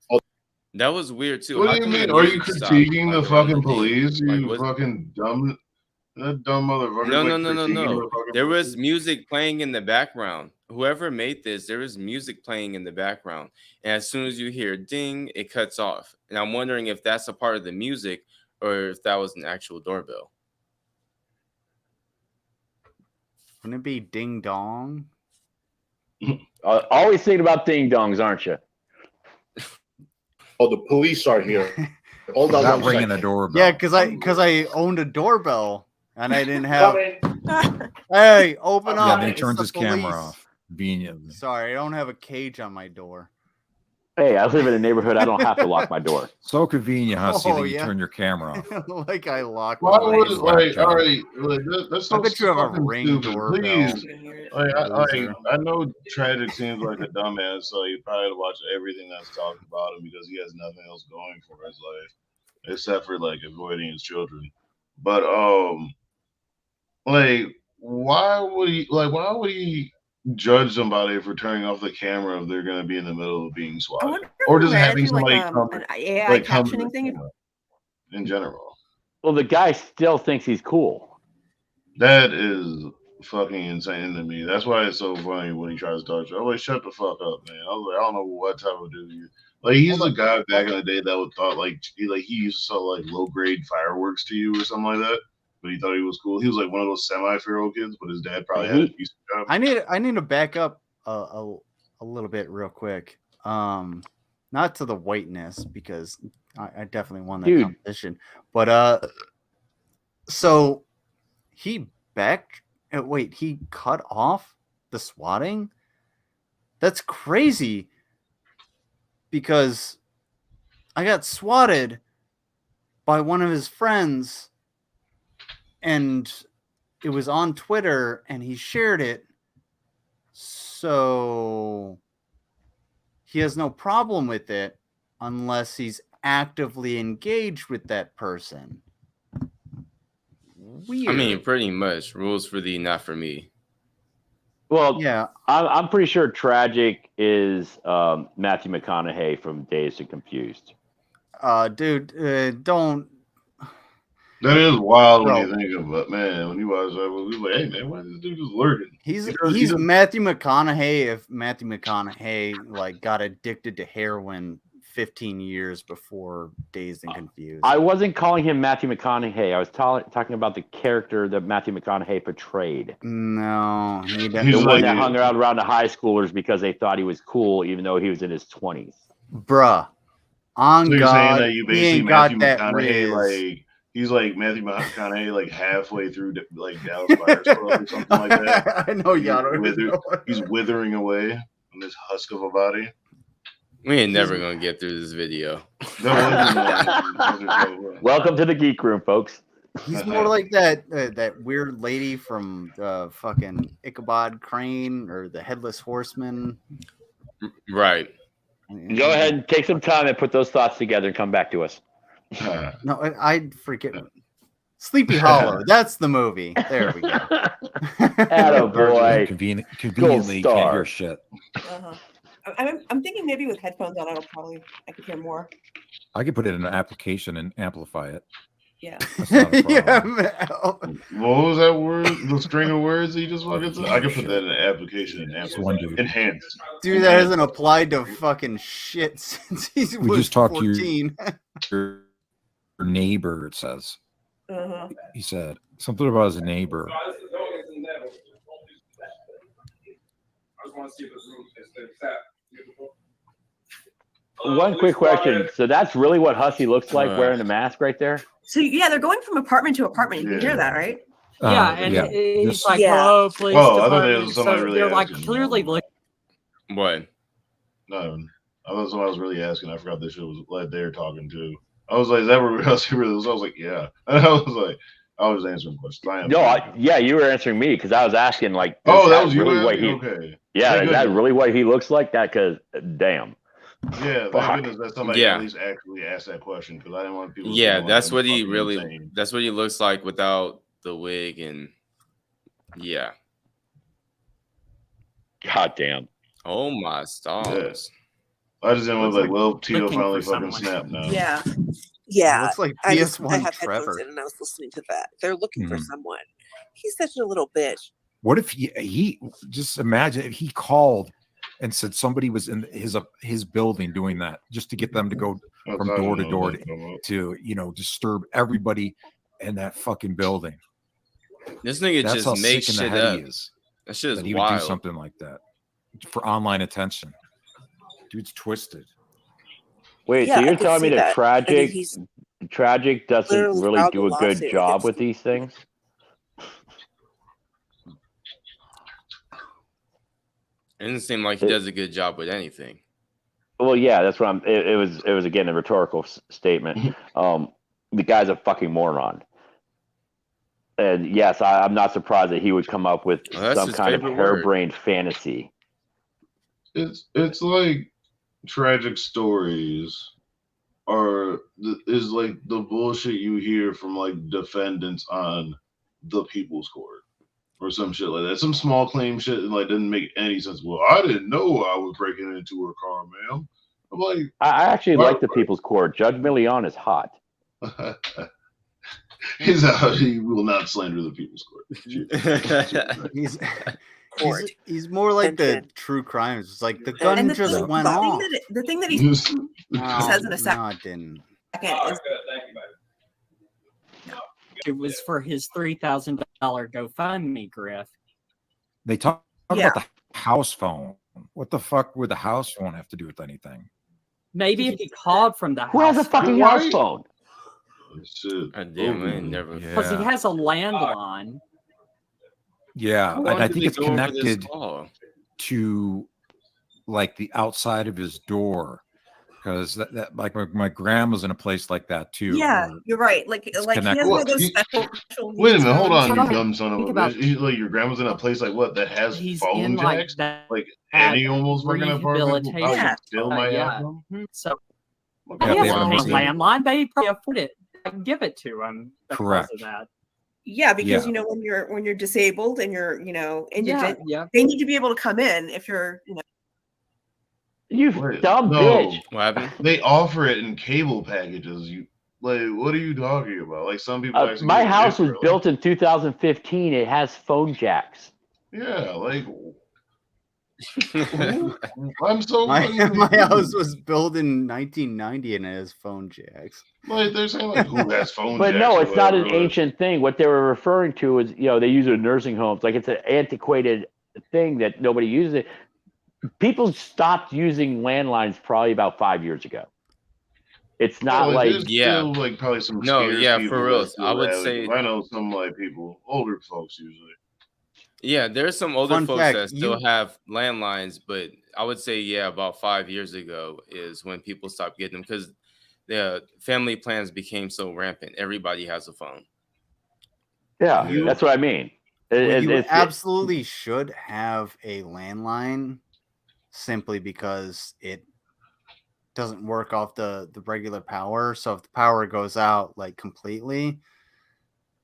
That was weird too. What do you mean? Are you critiquing the fucking police? You fucking dumb. That dumb motherfucker. No. There was music playing in the background. Whoever made this, there was music playing in the background. And as soon as you hear ding, it cuts off. And I'm wondering if that's a part of the music or if that was an actual doorbell. Wouldn't it be ding dong? Always thinking about ding dongs, aren't you? Oh, the police are here. Hold on. Not ringing the doorbell. Yeah, because I owned a doorbell and I didn't have. Hey, open up! Yeah, then he turns his camera off. Conveniently. Sorry, I don't have a cage on my door. Hey, I live in a neighborhood. I don't have to lock my door. So convenient, Hussy, that you turn your camera off. Like I locked. Why was like, all right, that's so I bet you have a ring doorbell. Please, I know Tragic seems like a dumbass, so you probably watch everything that's talked about him because he has nothing else going for his life except for like avoiding his children. But like, why would he judge somebody for turning off the camera if they're going to be in the middle of being swatted, or just having somebody an AI captioning thing in general. Well, the guy still thinks he's cool. That is fucking insane to me. That's why it's so funny when he tries to talk to you. I'm like, shut the fuck up, man. I was like, I don't know what type of dude you. Like, he's the guy back in the day that would thought like he used to sell like low grade fireworks to you or something like that. But he thought he was cool. He was like one of those semi-feral kids, but his dad probably had a decent job. I need to back up a little bit real quick. Not to the whiteness because I definitely won that competition. But so he he cut off the swatting? That's crazy. Because I got swatted by one of his friends and it was on Twitter and he shared it. So he has no problem with it unless he's actively engaged with that person. Weird. I mean, pretty much rules for thee, not for me. Well, yeah, I'm pretty sure Tragic is Matthew McConaughey from Dazed and Confused. Dude, don't. That is wild when you think of it, man. When you watch that, we were like, hey, man, why is this dude just lurking? He's Matthew McConaughey if Matthew McConaughey like got addicted to heroin 15 years before Dazed and Confused. I wasn't calling him Matthew McConaughey. I was talking about the character that Matthew McConaughey portrayed. No, he's the one that hung around the high schoolers because they thought he was cool, even though he was in his 20s. Bruh, on so God, that you he ain't got that riz. He's like Matthew McConaughey, like halfway through like Dallas Buyers Club or something like that. I know y'all he's withering away on this husk of a body. We ain't never gonna get through this video. Welcome to the Geek Room, folks. He's more like that weird lady from fucking Ichabod Crane or the Headless Horseman. Right. Go ahead and take some time and put those thoughts together and come back to us. No, I forget. Sleepy Hollow. That's the movie. There we go. Attaboy. Conveniently can't hear shit. I'm thinking maybe with headphones on, I could hear more. I could put it in an application and amplify it. Yeah. Yeah. What was that word? The string of words he just fucking said? I could put that in an application and amplify. Enhance. Dude, that hasn't applied to fucking shit since he was just talked 14. To your neighbor, it says. Uh-huh. He said something about his neighbor. One quick question. So that's really what Hussy looks like wearing the mask right there? So yeah, they're going from apartment to apartment. You can hear that, right? Yeah, and he's like, Yeah. "Oh, please." Oh, I thought there was somebody so really they're like asking. clearly looking. What? No, I thought somebody was really asking. I forgot this shit was like they were talking to. I was like, "Is that what Hussy really was?" I was like, "Yeah." And I was like, I was answering questions. Yeah, you were answering me because I was asking like, oh, that was you. Really What he, okay. Yeah, is that really what he looks like? That because damn. Yeah, thank goodness that somebody at least actually asked that question because I didn't want people. Yeah, to that's what he really. insane. That's what he looks like without the wig and. Yeah. God damn. Oh my stars. Yeah. I just didn't want like, well, Tito finally fucking snapped now. Yeah. Yeah. Looks like I PS1 had Trevor. headphones in and I was listening to that. They're looking for someone. He's such a little bitch. What if he just imagine if he called and said somebody was in his building doing that just to get them to go from door to door to disturb everybody in that fucking building. This nigga That's just how makes sick in shit the head up. he is. That shit is That he would wild. do something like that for online attention. Dude's twisted. Wait, Yeah, so I you're could telling me see that that. I mean, Tragic doesn't literally really filed do a a good lawsuit job with against these things? It doesn't seem like he does a good job with anything. Well, yeah, that's what it was again a rhetorical statement. The guy's a fucking moron. And yes, I'm not surprised that he would come up with some kind of harebrained fantasy. It's like tragic stories is like the bullshit you hear from like defendants on the People's Court. or some shit like that. Some small claim shit and like didn't make any sense. Well, I didn't know I was breaking into her car, ma'am. I'm like, I actually like the People's Court. Judge Milian is hot. He will not slander the People's Court. He's more like the true crimes. It's like the gun just went off. The thing that he says in a second. No, it didn't. It was for his $3,000 GoFundMe, Griff. They talk about the house phone. What the fuck would the house phone have to do with anything? Maybe if he called from the house. Who has a fucking house phone? Never. Because he has a landline. Yeah, and I think it's connected to like the outside of his door, because that like my grandma's in a place like that too. Yeah, you're right. Like he has one of those special. Wait a minute, hold on, you dumb son of a bitch. Like your grandma's in a place like what that has phone jacks? Like any almost working apartment still might have them. So he has a landline. They probably afford it. I can give it to him. Correct. Of that. Yeah, because you know when you're disabled and you're indigent, they need to be able to come in if you're You dumb bitch. What happened? They offer it in cable packages. You like what are you talking about? Like some people actually my house was built in 2015. It has phone jacks. Yeah, like I'm so my house was built in 1990 and it has phone jacks. Like they're saying like who has phone but jacks? No, it's not an ancient thing. What they were referring to is they use it in nursing homes. Like it's an antiquated thing that nobody uses it. People stopped using landlines probably about 5 years ago. It's not still, like probably some for real. I would say I know some like people, older folks usually. Yeah, there's some older Fun folks fact, that still have landlines, but I would say about 5 years ago is when people stopped getting them because the family plans became so rampant. Everybody has a phone. Yeah, that's what I mean. You absolutely should have a landline simply because it doesn't work off the regular power. So if the power goes out like completely,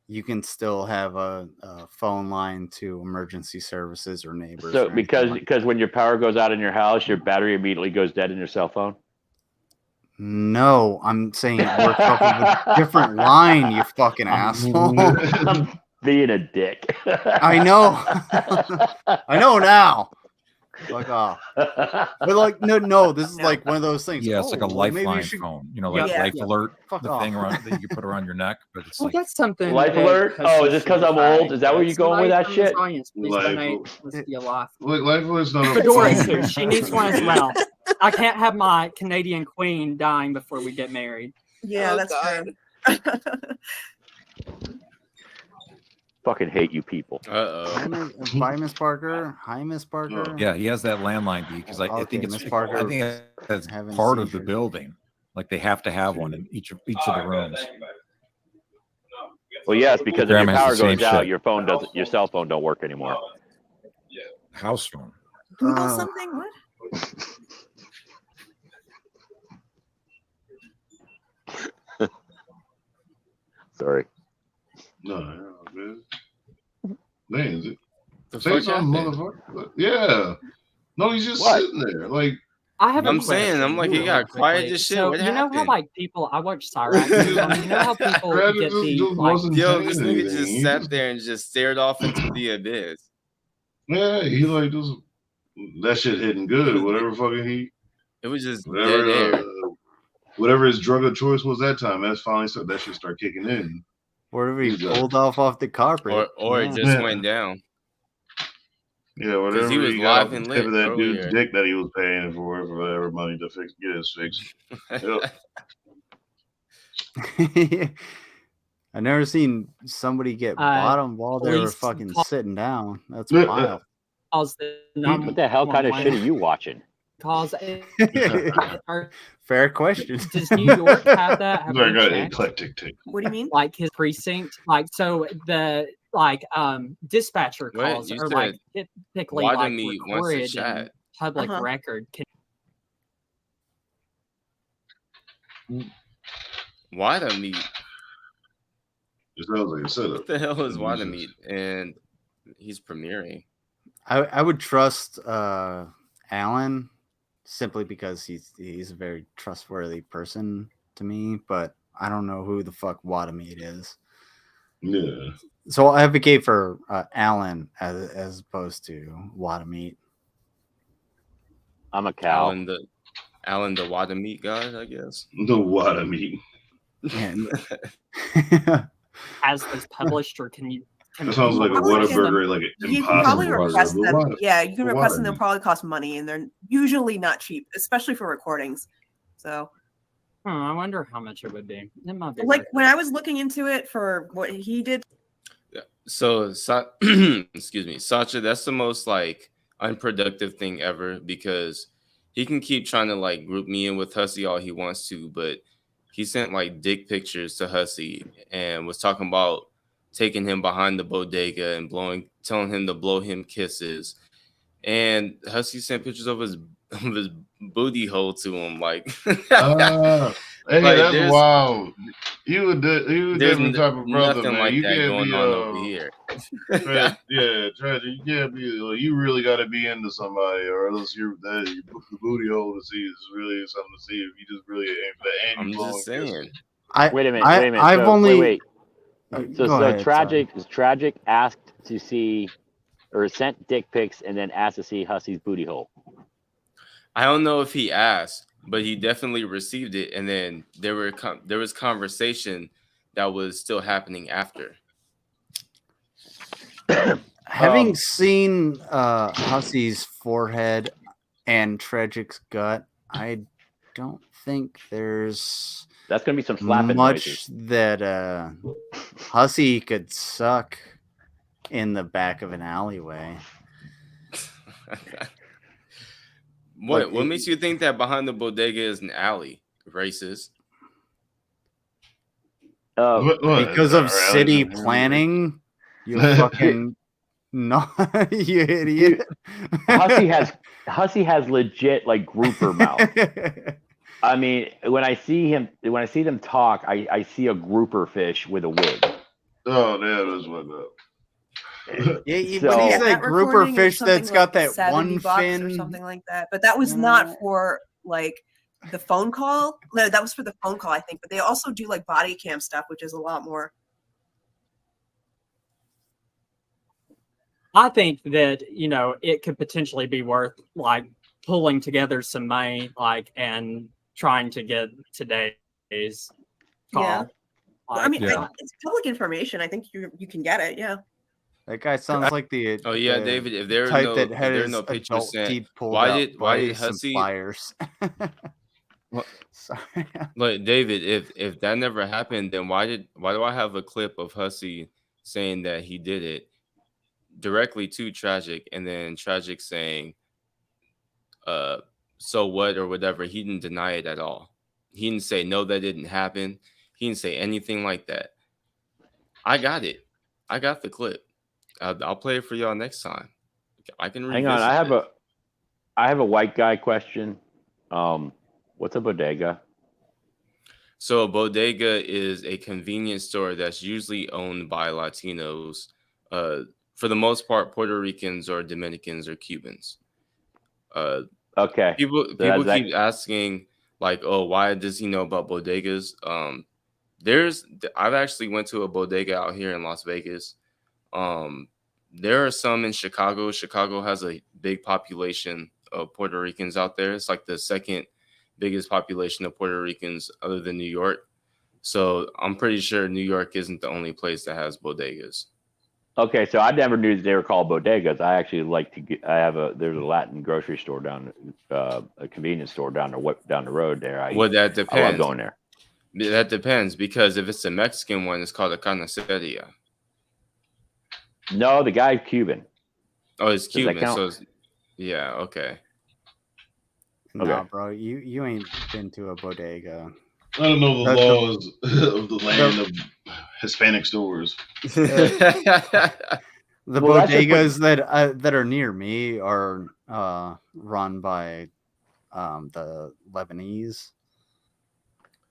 you can still have a phone line to emergency services or neighbors. So because when your power goes out in your house, your battery immediately goes dead in your cell phone? No, I'm saying it works off of a different line, you fucking asshole. I'm being a dick. I know. I know now. Fuck off. But like no, this is like one of those things. Yeah, it's like a lifeline phone. Like Life Alert, Fuck the off. thing around that you can put around your neck. But it's like that's something. Life Alert? Oh, is this because I'm old? Is that where you're going with that shit? Life Alert's not Fedora too. She needs one as well. I can't have my Canadian queen dying before we get married. Yeah, that's true. Fucking hate you people. Hi, MrzParker. Hi, MrzParker. Yeah, he has that landline because I think it's MrzParker. I think that's part of the building. Like they have to have one in each of the rooms. Well, yes, because if your power goes out, your cell phone don't work anymore. House phone. Google something. What? Sorry. No, man. Man, is it? Say something, motherfucker. Yeah. No, he's just sitting there. Like I'm saying, I'm like, he got quiet as shit. So what you know happened? how like people, I watch Cyrax. You know how people get the like, this nigga just sat there and just stared off into the abyss. Yeah, he like just that shit hitting good. Whatever fucking it was just dead air. Whatever his drug of choice was that time, that's finally that shit start kicking in. Or he pulled off the carpet, or it just went down. Yeah, whatever he was live and lit. That dude's dick that he was paying for whatever money to get his fix. I never seen somebody get bottom while they were fucking sitting down. That's wild. What the hell kind of shit are you watching? Fair question. Does New York have that? I got an eclectic take. What do you mean? Like his precinct? Like so the dispatcher calls are like typically like recorded in public record. Why the meat? It sounds like a setup. What the hell is why the meat? And He's premiering. I would trust Alan simply because he's a very trustworthy person to me, but I don't know who the fuck Watamate is. Yeah. So I advocate for Alan as opposed to Watamate. I'm a cow. Alan the Watamate god, I guess. The Watamate. Has this published, or can you? That sounds like a Whataburger, like an you can probably request impossible them. burger. Yeah, you can request them. They'll probably cost money, and they're usually not cheap, especially for recordings. So, I wonder how much it would be. It might be like when I was looking into it for what he did. Yeah. So, excuse me, Sacha. That's the most like unproductive thing ever because he can keep trying to like group me in with Hussy all he wants to, but he sent like dick pictures to Hussy and was talking about taking him behind the bodega and telling him to blow him kisses. And Hussy sent pictures of his booty hole to him. Like, hey, like, that's wild. You a different type of brother, nothing man. like You that can't going be on over here. yeah, tragic. You can't be. You really got to be into somebody, or else you book the booty hole to see is really something to see. If you just really aim for that, and I'm you just saying. Wait a minute. I've only. Wait. So ahead, Tragic asked to see, or sent dick pics, and then asked to see Hussy's booty hole. I don't know if he asked, but he definitely received it, and then there was conversation that was still happening after. Having seen Hussy's forehead and Tragic's gut, I don't think there's that's gonna be some slapping much noises that Hussy could suck in the back of an alleyway. What makes you think that behind the bodega is an alley? Racist. Because of city planning, you fucking no, you idiot. Hussy has legit like grouper mouth. I mean, when I see them talk, I see a grouper fish with a wig. Oh, that is what up. Yeah, but he's that grouper fish that's got that one fin or something like that. But that was not for like the phone call. No, that was for the phone call, I think. But they also do like body cam stuff, which is a lot more. I think that it could potentially be worth like pulling together some money, like and trying to get today's call. Yeah, I mean, yeah. It's public information. I think you can get it. Yeah. That guy sounds like the David. If there type are that had his no pictures sent, why did Hussy pliers? Sorry. Look, David, if that never happened, then why do I have a clip of Hussy saying that he did it directly to Tragic, and then Tragic saying, so what or whatever? He didn't deny it at all. He didn't say no, that didn't happen. He didn't say anything like that. I got it. I got the clip. I'll play it for y'all next time. I can hang on. I have a white guy question. What's a bodega? So a bodega is a convenience store that's usually owned by Latinos. For the most part, Puerto Ricans or Dominicans or Cubans. Okay. People keep asking like, oh, why does he know about bodegas? I've actually went to a bodega out here in Las Vegas. There are some in Chicago. Chicago has a big population of Puerto Ricans out there. It's like the second biggest population of Puerto Ricans other than New York. So I'm pretty sure New York isn't the only place that has bodegas. Okay, so I never knew that they were called bodegas. I actually like to get. There's a Latin grocery store down, a convenience store down the road there. That depends. I love going there. That depends, because if it's a Mexican one, it's called a carniceria. No, the guy's Cuban. Oh, it's Cuban. So yeah, okay. Nah, bro, you ain't been to a bodega. I don't know the laws of the land of Hispanic stores. The bodegas that are near me are run by the Lebanese.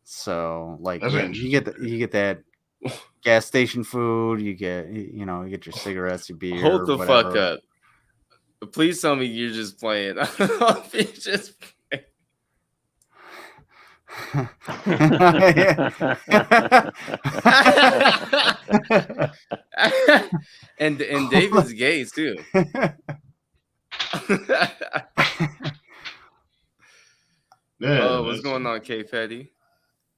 So like you get that gas station food. You get, you know, you get your cigarettes, your beer. Hold the whatever. fuck up. Please tell me you're just playing. You're just and David's gay too. Yeah, what's going on, K Petty?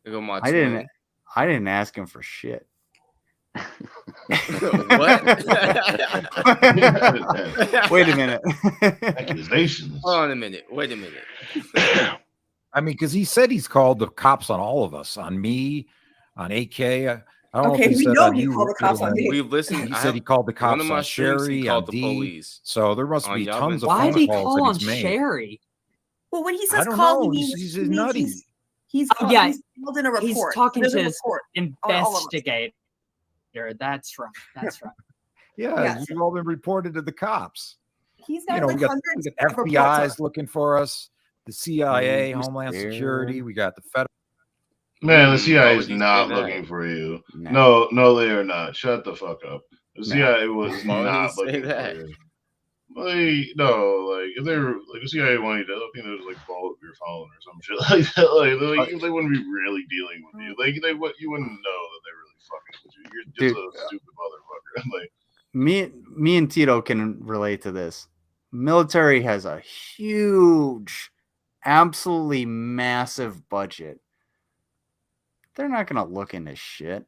I didn't ask him for shit. What? Wait a minute. Accusations. Hold on a minute. Wait a minute. I mean, because he said he's called the cops on all of us, on me, on AK. I don't know if he said on you. Called the cops on me. We've listened. He said he called the cops one of my on Sherry, he called on the D. police. So there must be tons of Why phone did he calls call that on he's made. Sherry? Well, when he I says don't call, know. he means He's nutty. he's Oh, yeah. he's called in a report. He's talking There's to a his report on all of us. investigator. That's right. That's right. Yeah, Yes. you've all been reported to the cops. He's got You know, like we got hundreds of FBI's reports. looking for us, the CIA, Who's Homeland there? Security. We got the federal. Man, the Why CIA would is you not say that? looking for you. No. No, they are not. Shut the fuck up. The CIA was Why would not he say looking that? for you. Like, no, like if they were like the CIA wanted to, I think there's like follow up your phone or some shit like that. Like they wouldn't be really dealing with you. Like you wouldn't know that they're really fucking with you. You're just a stupid motherfucker. Like Me and Tito can relate to this. Military has a huge, absolutely massive budget. They're not gonna look into shit.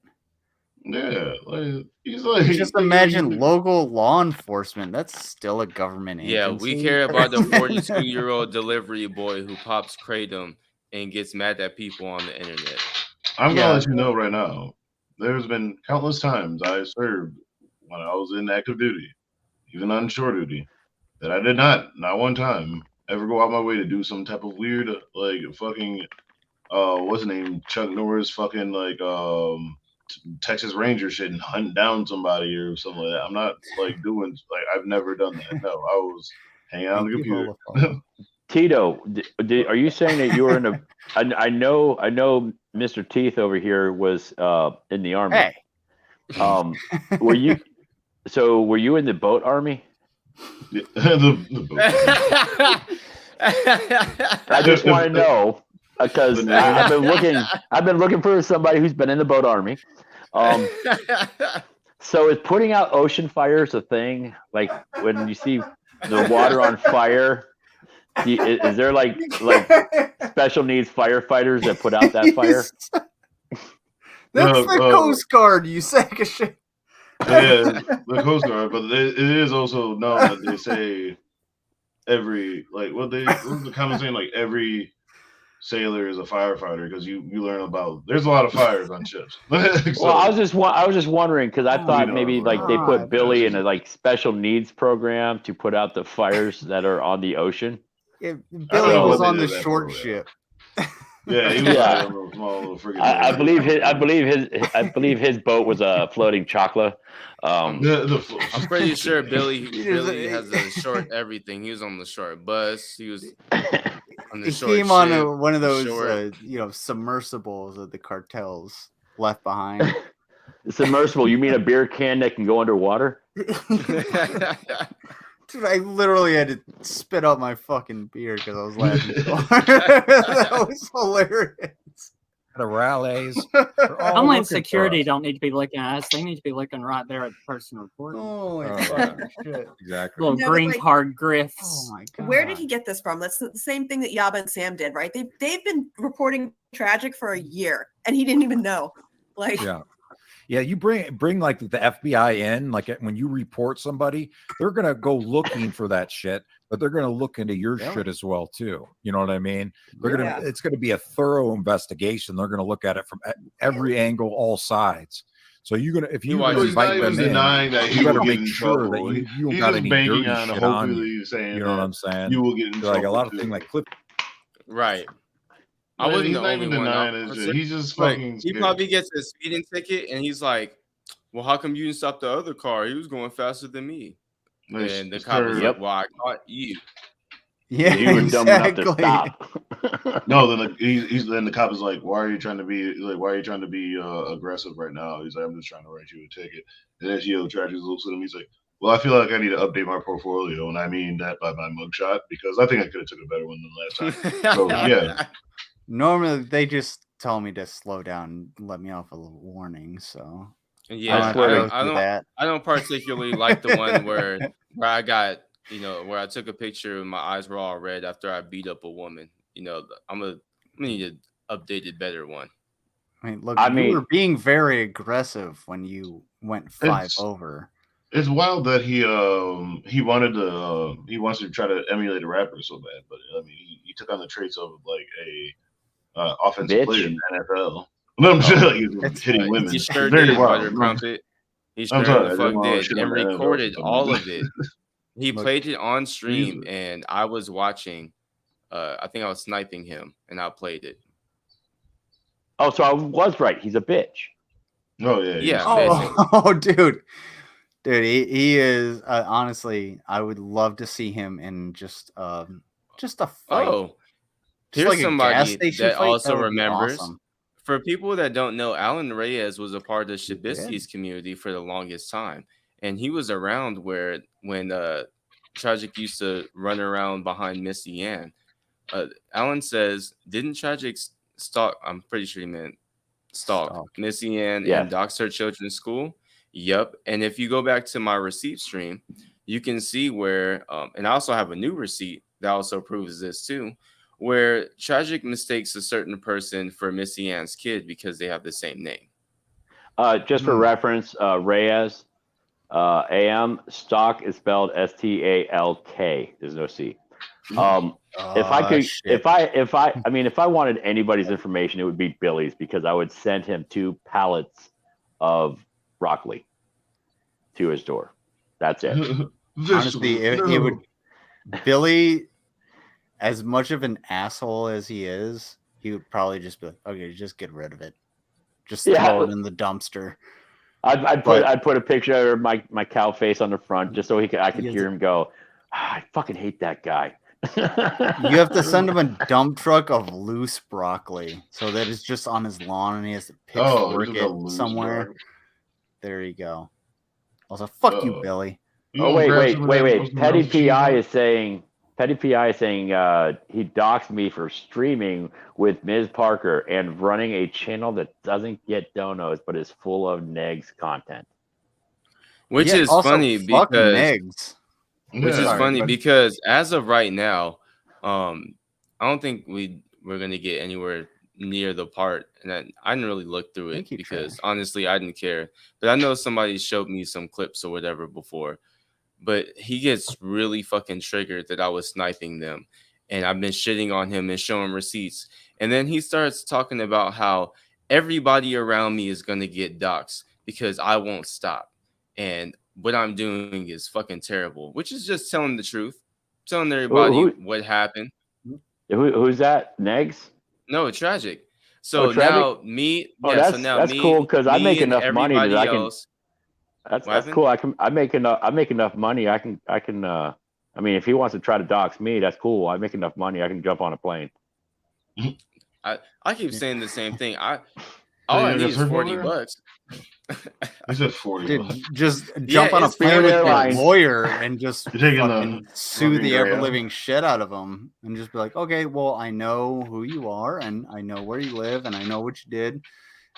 yeah, like he's like Just imagine local law enforcement. That's still a government agency. Yeah, we care about the 42-year-old delivery boy who pops kratom and gets mad at people on the internet. I'm gonna let you know right now. There's been countless times I served when I was in active duty, even on shore duty, that I did not one time, ever go out my way to do some type of weird, like fucking, what's his name, Chuck Norris, fucking like Texas Ranger shit and hunt down somebody or something like that. I'm not like doing like I've never done that. No, I was hanging out on the computer. Tito, are you saying that you were in a? I know Mr. Teeth over here was in the army. Hey. Were you? So were you in the boat army? Yeah, the boat. I just want to know because I've been looking for somebody who's been in the boat army. So is putting out ocean fires a thing? Like when you see the water on fire, is there like special needs firefighters that put out that fire? That's the Coast Guard, you sack of shit. Yeah, the Coast Guard, but it is also known that they say every the common saying like every sailor is a firefighter because you learn about there's a lot of fires on ships. So, well, I was just wondering because I thought maybe like they put Billy in a like special needs program to put out the fires that are on the ocean. Yeah, Billy was on the short ship. Yeah, he was on a small little friggin' I believe his boat was a floating chocolate. I'm pretty sure Billy has a short everything. He was on the short bus. He was on the short came ship, on one of those submersibles that the cartels left behind. Submersible? You mean a beer can that can go underwater? Dude, I literally had to spit out my fucking beer because I was laughing so hard. That was hilarious. The rallies. Homeland Security don't need to be looking at us. They need to be looking right there at the person reporting. Oh, shit. Exactly. Little green card grifts. Oh my god. Where did he get this from? That's the same thing that Yaba and Sam did, right? They've been reporting tragic for a year, and he didn't even know. Like, yeah, you bring like the FBI in, like when you report somebody, they're gonna go looking for that shit, but they're gonna look into your shit as well too. You know what I mean? It's gonna be a thorough investigation. They're gonna look at it from every angle, all sides. So if you invite them in, you better make sure that you don't got any dirty shit on you. You know what I'm saying? You will get in trouble. Like a lot of things like clip. Right. I wasn't the only one. He's just fucking. He probably gets a speeding ticket, and he's like, "Well, how come you didn't stop the other car? He was going faster than me." And the cop was like, "Well, I caught you." Yeah, you were dumb enough to stop. No, then then the cop is like, why are you trying to be aggressive right now? He's like, I'm just trying to write you a ticket. And then Tragic looks at him. He's like, well, I feel like I need to update my portfolio, and I mean that by my mugshot because I think I could have took a better one than last time. So yeah. Normally they just tell me to slow down and let me off a little warning. So yeah, I don't particularly like the one where I got, where I took a picture and my eyes were all red after I beat up a woman. I'm gonna need an updated, better one. I mean, look, you were being very aggressive when you went 5 over. It's wild that he wants to try to emulate a rapper so bad, but I mean he took on the traits of like a offensive player in the NFL. No, I'm just like hitting women. He sure did, Butter Crumpet. He sure the fuck did, and recorded all of it. He played it on stream, and I was watching. I think I was sniping him, and I played it. Oh, so I was right. He's a bitch. Oh yeah. Yeah. Oh, dude, he is. Honestly, I would love to see him in just a fight. Oh, just here's like somebody that fight. also That remembers. awesome. For people that don't know, Alan Reyes was a part of Shabisky's community for the longest time, and he was around when Tragic used to run around behind Missy Ann. Alan says, didn't Tragic stalk? I'm pretty sure he meant stalk Missy Ann and dox her children's school. Yep. And if you go back to my receipt stream, you can see where, and I also have a new receipt that also proves this too, where Tragic mistakes a certain person for Missy Ann's kid because they have the same name. Just for reference, Reyes, AM, stalk is spelled STALK. There's no C. If I wanted anybody's information, it would be Billy's because I would send him 2 pallets of broccoli to his door. That's it. Honestly, it would Billy, as much of an asshole as he is, he would probably just be like, okay, just get rid of it. Just throw it in the dumpster. I'd put a picture of my cow face on the front just so I could hear him go, I fucking hate that guy. You have to send him a dump truck of loose broccoli so that it's just on his lawn and he has to pitchfork it somewhere. There you go. Also, fuck you, Billy. Oh, wait. Petty PI is saying he doxed me for streaming with MrzParker and running a channel that doesn't get donos but is full of negs content. Which is funny because because as of right now, I don't think we're gonna get anywhere near the part, and I didn't really look through it because honestly I didn't care. But I know somebody showed me some clips or whatever before. But he gets really fucking triggered that I was sniping them, and I've been shitting on him and showing receipts. And then he starts talking about how everybody around me is gonna get doxxed because I won't stop, and what I'm doing is fucking terrible, which is just telling the truth, telling everybody what happened. Who's that? Negs? No, Tragic. So now me, that's cool because I make enough money that I can. That's cool. I make enough money. I can. I mean, if he wants to try to dox me, that's cool. I make enough money. I can jump on a plane. I keep saying the same thing. All I need is $40. I said 40. Dude, just jump on a plane with a lawyer and just sue the ever-living shit out of him and just be like, okay, well, I know who you are and I know where you live and I know what you did.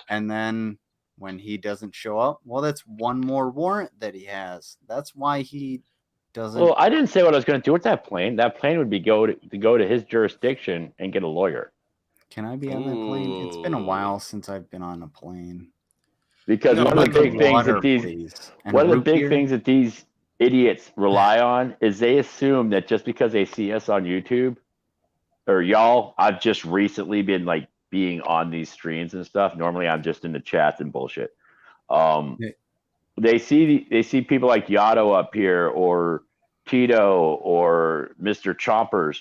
And then when he doesn't show up, well, that's one more warrant that he has. That's why he doesn't. Well, I didn't say what I was going to do with that plane. That plane would be go to his jurisdiction and get a lawyer. Can I be on that plane? It's been a while since I've been on a plane. Because one of the big things that these idiots rely on is they assume that just because they see us on YouTube or y'all, I've just recently been like being on these streams and stuff. Normally I'm just in the chats and bullshit. They see people like Yato up here or Tito or Mr. Chompers,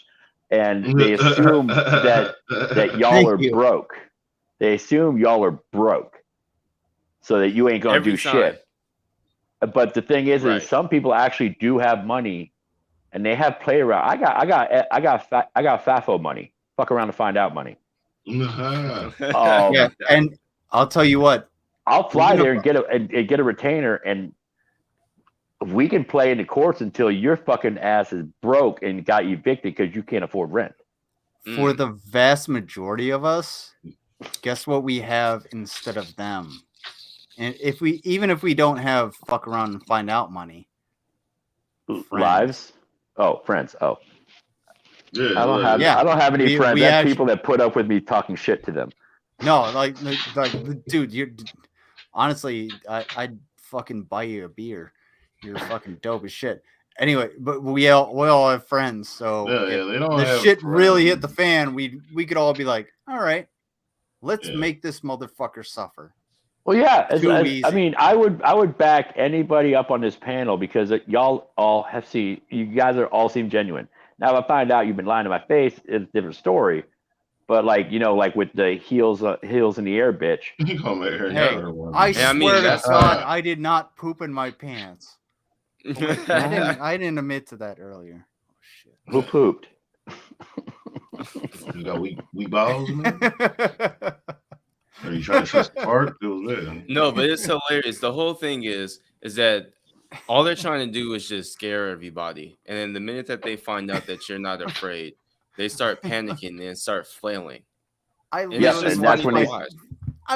and they assume that y'all are broke. They assume y'all are broke. So that you ain't gonna do shit. But the thing is some people actually do have money and they have play around. I got FAFO money. Fuck around to find out money. Yeah, and I'll tell you what. I'll fly there and get a retainer, and we can play in the courts until your fucking ass is broke and got evicted because you can't afford rent. For the vast majority of us, guess what we have instead of them? And even if we don't have fuck around and find out money, lives. Oh, friends. Oh, yeah. I don't have any friends. That's people that put up with me talking shit to them. No, like dude, you're honestly, I'd fucking buy you a beer. You're fucking dope as shit. Anyway, but we all have friends, so if they don't the have shit friends. really hit the fan, we could all be like, all right, let's make this motherfucker suffer. Well, yeah, I mean, I would back anybody up on this panel because y'all all have seen, you guys all seem genuine. Now, if I find out you've been lying to my face, it's a different story. But like, you know, like with the heels in the air, bitch. Hey, I swear to God, I did not poop in my pants. I didn't admit to that earlier. Oh, shit. Who pooped? You got weak balls, man? Are you trying to trust the part? It was there. No, but it's hilarious. The whole thing is that all they're trying to do is just scare everybody. And then the minute that they find out that you're not afraid, they start panicking and start flailing. I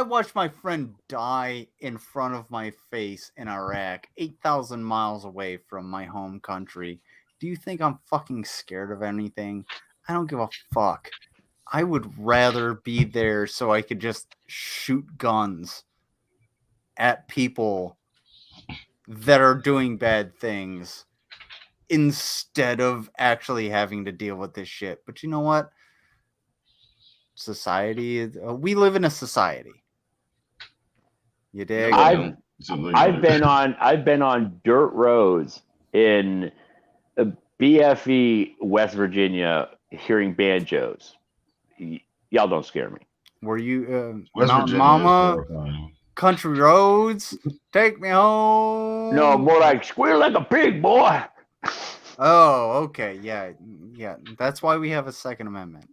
watched my friend die in front of my face in Iraq, 8,000 miles away from my home country. Do you think I'm fucking scared of anything? I don't give a fuck. I would rather be there so I could just shoot guns at people that are doing bad things instead of actually having to deal with this shit. But you know what? Society, we live in a society. You dig? I've been on dirt roads in BFE West Virginia hearing banjos. Y'all don't scare me. Were you Mountain Mama? Country roads? Take me home. No, more like squeal like a pig, boy. Oh, okay. Yeah. That's why we have a Second Amendment.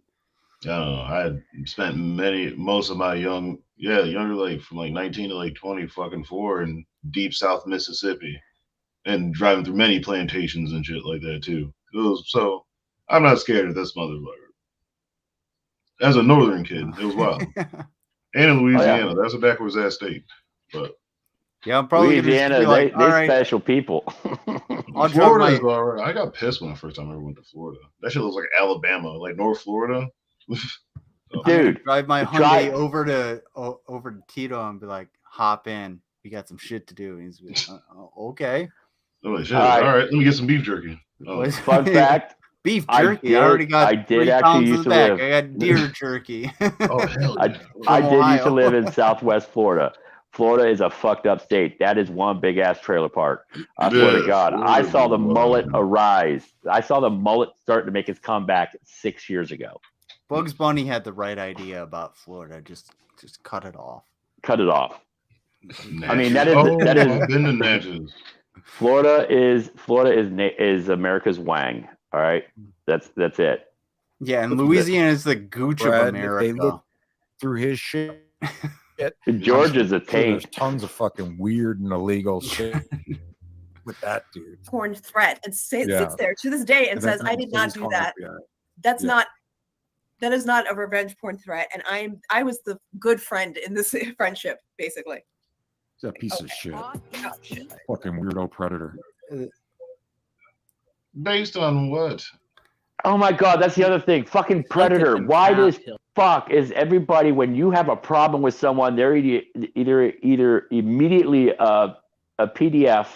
I had spent most of my younger like from like 19 to like 20 fucking 4 in deep South Mississippi and driving through many plantations and shit like that too. So I'm not scared of this motherfucker. As a northern kid, it was wild. And in Louisiana, that's a backwards ass state. But yeah, I'm probably Louisiana, like, they special people. Florida is all right. I got pissed when the first time I ever went to Florida. That shit looks like Alabama, like North Florida. Dude, drive my Hyundai over to Tito and be like, hop in. We got some shit to do. And he's like, okay. Oh, shit. All right, let me get some beef jerky. Oh. Fun fact. Beef jerky. I did actually used to live. I got deer jerky. Oh, hell yeah. I did used to live in Southwest Florida. Florida is a fucked up state. That is one big ass trailer park. I swear to God. I saw the mullet arise. I saw the mullet start to make its comeback 6 years ago. Bugs Bunny had the right idea about Florida. Just cut it off. Cut it off. Natchez. I mean, that is been to Natchez. Florida is America's Wang. All right, that's it. Yeah, and Louisiana is the gooch of America. They look through his shit. Georgia's a taint. There's tons of fucking weird and illegal shit with that dude. Porn threat and sits there to this day and says, "I did not do that." That's not. That is not a revenge porn threat, and I was the good friend in this friendship, basically. He's a piece of shit. Fucking weirdo predator. Based on what? Oh my God, that's the other thing. Fucking predator. Why does fuck is everybody when you have a problem with someone, they're either immediately a PDF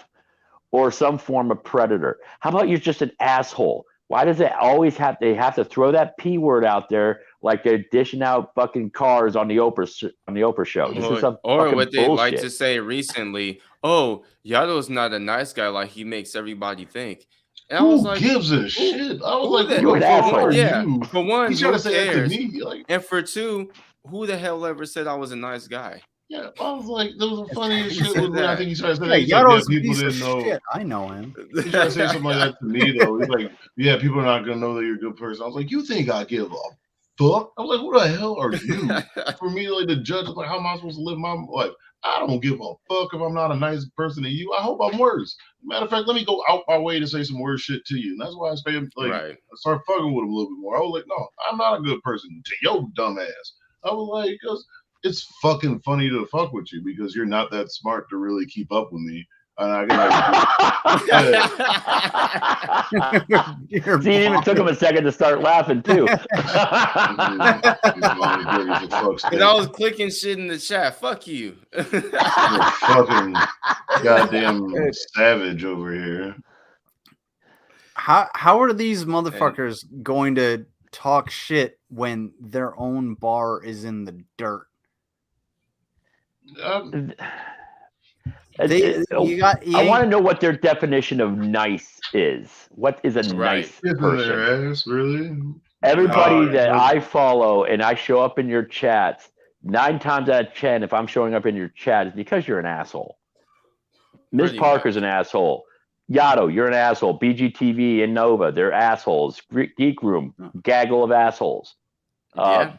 or some form of predator? How about you're just an asshole? Why does it always have to throw that P word out there like they're dishing out fucking cars on the Oprah show? This is some or what they bullshit. like to say recently, oh, Yado's not a nice guy like he makes everybody think. And I was like, gives a shit? I was like, you're an asshole. Yeah, for one, he's trying to say that to me. And for two, who the hell ever said I was a nice guy? Yeah, I was like, that was the funniest shit. Was when I think he started saying, Hey, he's like, Yado's yeah, a people piece didn't of know. shit. I know him. He tried to say something like that to me though. He's like, yeah, people are not gonna know that you're a good person. I was like, you think I give a fuck? I was like, who the hell are you for me like to judge? Like, how am I supposed to live my life? I don't give a fuck if I'm not a nice person to you. I hope I'm worse. Matter of fact, let me go out my way to say some worse shit to you. And that's why I stay like I start fucking with him a little bit more. I was like, no, I'm not a good person to your dumb ass. I was like, because it's fucking funny to fuck with you because you're not that smart to really keep up with me. And I See, it even took him a second to start laughing too. And I was clicking shit in the chat. Fuck you. Fucking goddamn savage over here. How are these motherfuckers going to talk shit when their own bar is in the dirt? I want to know what their definition of nice is. What is a nice person? Their ass, really? Everybody that I follow and I show up in your chats, 9 times out of 10, if I'm showing up in your chat, it's because you're an asshole. MrzParker's an asshole. Yato, you're an asshole. BGTV and Nova, they're assholes. Geek Room, gaggle of assholes.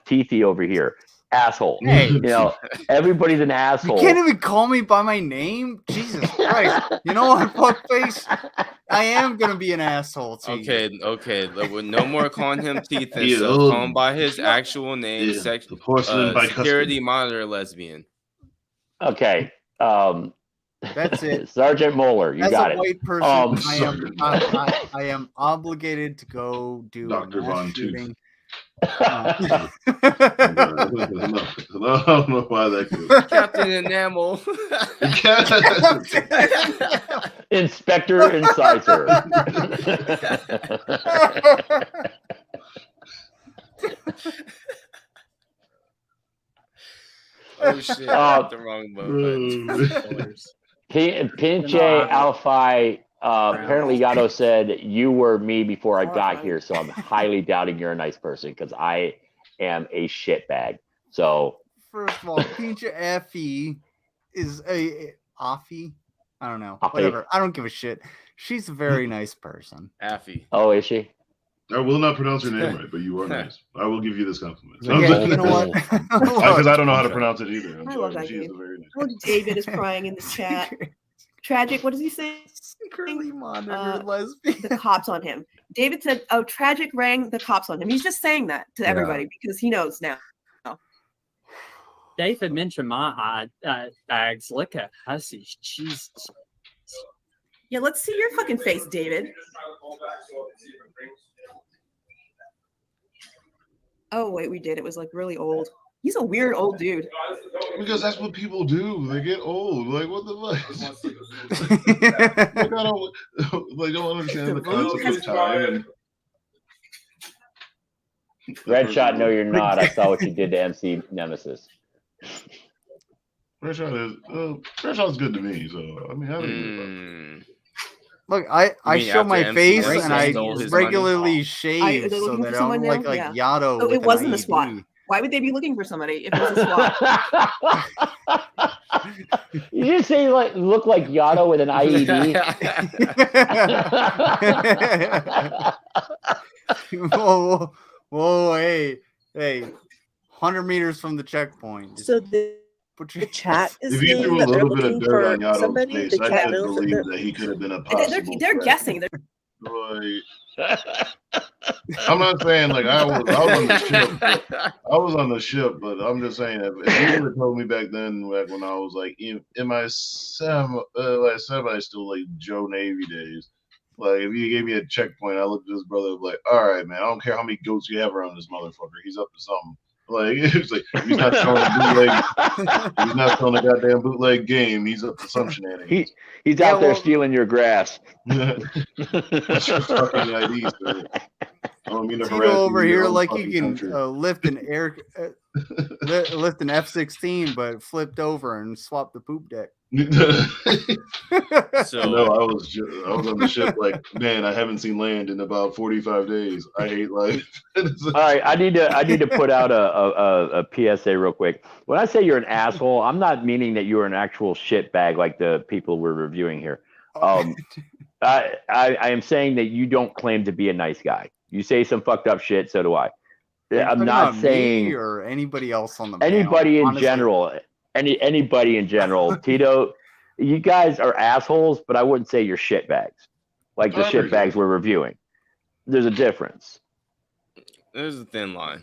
Tito over here. Asshole. Hey. You know, everybody's an asshole. You can't even call me by my name? Jesus Christ. You know what, fuckface? I am going to be an asshole to you. Okay. No more calling him Teeth and stuff. Call him by his actual name. Security monitor lesbian. Okay. That's it. Sergeant Moeller, you got it. As a white person, I am obligated to go do Dr. Von shooting. I don't know why that goes. Captain Enamel. Inspector Incisor. Oh shit! The wrong mode. Pinche Alphi. Apparently, Yato said you were me before I got here, so I'm highly doubting you're a nice person because I am a shitbag. So first of all, Pinche Effie is a Offie. I don't know. Offie. Whatever. I don't give a shit. She's a very nice person. Affy. Oh, is she? I will not pronounce your name right, but you are nice. I will give you this compliment. Okay, you know what? Because I don't know how to pronounce it either. I love that game. David is crying in the chat. Tragic. What does he say? Secretly monitored lesbian. The cops on him. David said, "Oh, Tragic rang the cops on him." He's just saying that to everybody because he knows now. David mentioned my bags. Look at Hussy. Jesus. Yeah, let's see your fucking face, David. Oh wait, we did. It was like really old. He's a weird old dude. Because that's what people do. They get old. Like, what the fuck? They don't understand the concept of time. Red Shot, no, you're not. I saw what you did to MC Nemesis. Red Shot's good to me. So I mean, I don't Look, I show my face and I regularly shave so that I don't look like Yato. Oh, it wasn't a SWAT. Why would they be looking for somebody if it was a SWAT? You just say look like Yato with an IED. whoa, hey, 100 meters from the checkpoint. So the chat is if you threw a little bit of dirt on Yato's face, I could believe that he could have been a possible They're guessing. I'm not saying like I was on the ship. I was on the ship, but I'm just saying if you would have told me back then, like when I was like in my semi still like Joe Navy days, like if you gave me a checkpoint, I looked at this brother like, all right, man, I don't care how many goats you have around this motherfucker, he's up to something. Like it's like he's not throwing a bootleg. He's not throwing a goddamn bootleg game. He's up to some shenanigans. He's out there stealing your grass. That's your fucking ID, sir. I don't mean to Tito over here, like you can lift an lift an F-16, but flipped over and swap the poop deck. So no, I was on the ship like, man, I haven't seen land in about 45 days. I hate life. All right, I need to put out a PSA real quick. When I say you're an asshole, I'm not meaning that you're an actual shitbag like the people we're reviewing here. I am saying that you don't claim to be a nice guy. You say some fucked up shit, so do I. I'm not saying me or anybody else on the anybody panel, in general. Anybody in general. Tito, you guys are assholes, but I wouldn't say you're shitbags. Like the shitbags we're reviewing. There's a difference. There's a thin line.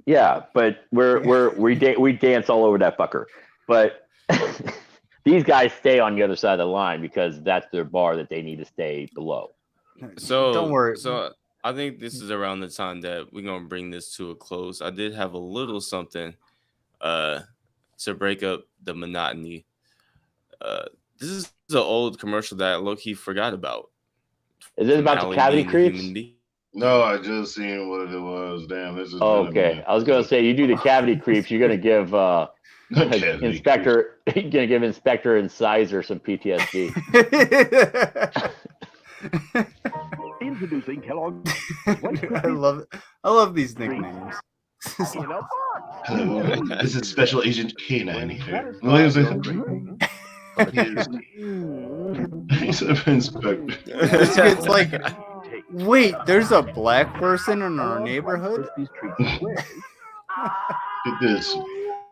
Yeah, but we dance all over that fucker. But these guys stay on the other side of the line because that's their bar that they need to stay below. So don't worry. So I think this is around the time that we're gonna bring this to a close. I did have a little something to break up the monotony. This is an old commercial that I low-key forgot about. Is it about the cavity creeps? No, I just seen what it was. Damn, this is okay. I was gonna say you do the cavity creeps. You're gonna give Inspector. You're gonna give Inspector and Sizer some PTSD. Introducing Kellogg. I love these nicknames. Hello, this is Special Agent K9 here. He's an inspector. It's like, wait, there's a black person in our neighborhood? Look at this.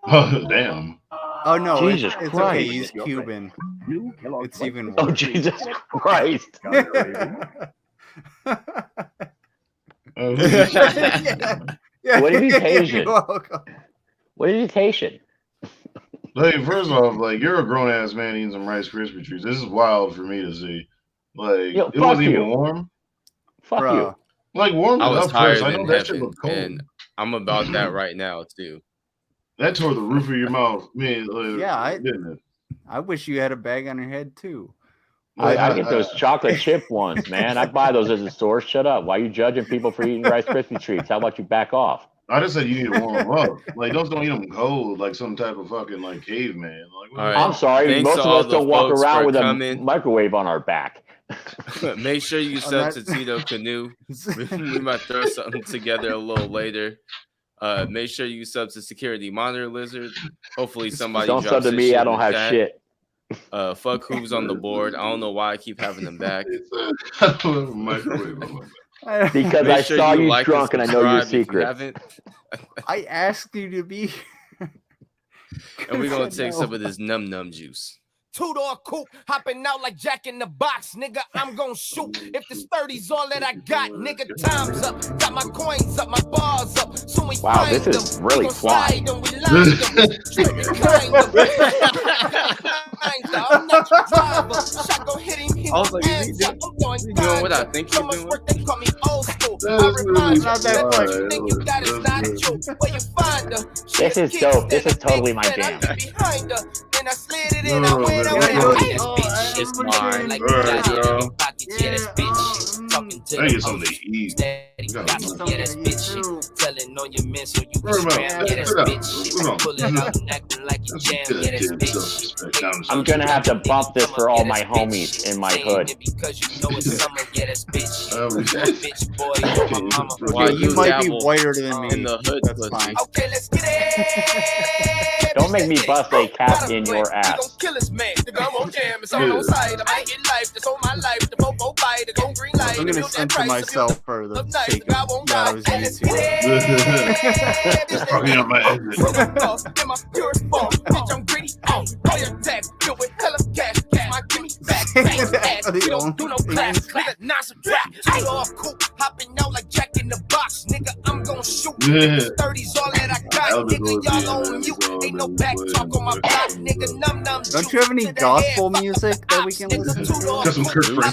Oh, damn. Oh, no, Jesus it's Christ. okay, he's Cuban. It's even worse. Oh, Jesus Christ. What if he's Haitian? What if he's Haitian? Like, first off, like, you're a grown ass man eating some Rice Krispie treats. This is wild for me to see. Like, Yo, it wasn't even warm. Fuck you. Like, warm I was enough higher first. I than know that shit heaven, looked cold. and I'm about that right now too. That tore the roof of your mouth. Man, Yeah, didn't it? I wish you had a bag on your head, too. I get those chocolate chip ones, man. I buy those at the store. Shut up. Why are you judging people for eating Rice Krispie treats? How about you back off? I just said you need to warm them up. Like, don't eat them cold like some type of fucking like caveman. Like, All right. I'm sorry. Thanks Most to of all us the don't walk folks around for with coming. a microwave on our back. Make sure you sub to Tito Kanu. We might throw something together a little later. Make sure you sub to Security Monitor Lizard. Hopefully somebody Don't drops sub to their me. shit I in don't the have chat. shit. Fuck Hooves on the board. I don't know why I keep having them back. Because Make I sure saw you like drunk and I know your subscribe if you secret. haven't. I asked you to be here. And we're going to take some of this num juice. Two-door coupe, hopping out like Jack in the Box, nigga, I'm gon' shoot. If this 30's all that I got, nigga, time's up. Got my coins up, my bars up. Soon we Wow, find this is them. really We gon' Swat. slide them, we line them. Straight behind them. I'm not your driver. Shot gon' hit him, he I was gon' like, hands up. I'm going you doing what I think so you're much doing? work, they call me old school. I remind you, not that that funny. you think you got is not true. Where you find her? This is dope. This is totally my jam. Behind her, and I slid it in, I went away. It's mine. Like All right, got it in bro. your pocket, yeah, that's bitch. Talking to I need the something to eat. steady, got some, yeah, that's bitch. Telling on your men so you can Where am I? scram, yeah, that's Where am I? bitch. Pull it out and acting like you jam, yeah, that's bitch. I'm gonna have to bump this for all my homies in my hood. Because you know it's summer, yeah, that's bitch. Bitch, boy, you my mama. Why You might be dabble whiter than me. in the hood? That's pussy? fine. Okay, let's get it. Don't make me bust a cap in your We gon' ass. kill this man. The gun won't jam. It's on no side. I might get life. That's on my life. The popo bite. The go green light. I'm gonna censor myself for the sake of that I was YouTube. It's probably on my exit. In my purest form. Bitch, I'm greedy. All your tax. Filled with hella cash. My gimme back. We don't do no class. Nigga, not subtract. Two off cool. Hopping out like Jack in the Box. Nigga, I'm gon' shoot. 30's all that I got. Nigga, y'all on mute. Ain't no back talk on my block. Nigga, num. Don't you have any gospel music that we can listen to? Got some Kirk Franklin.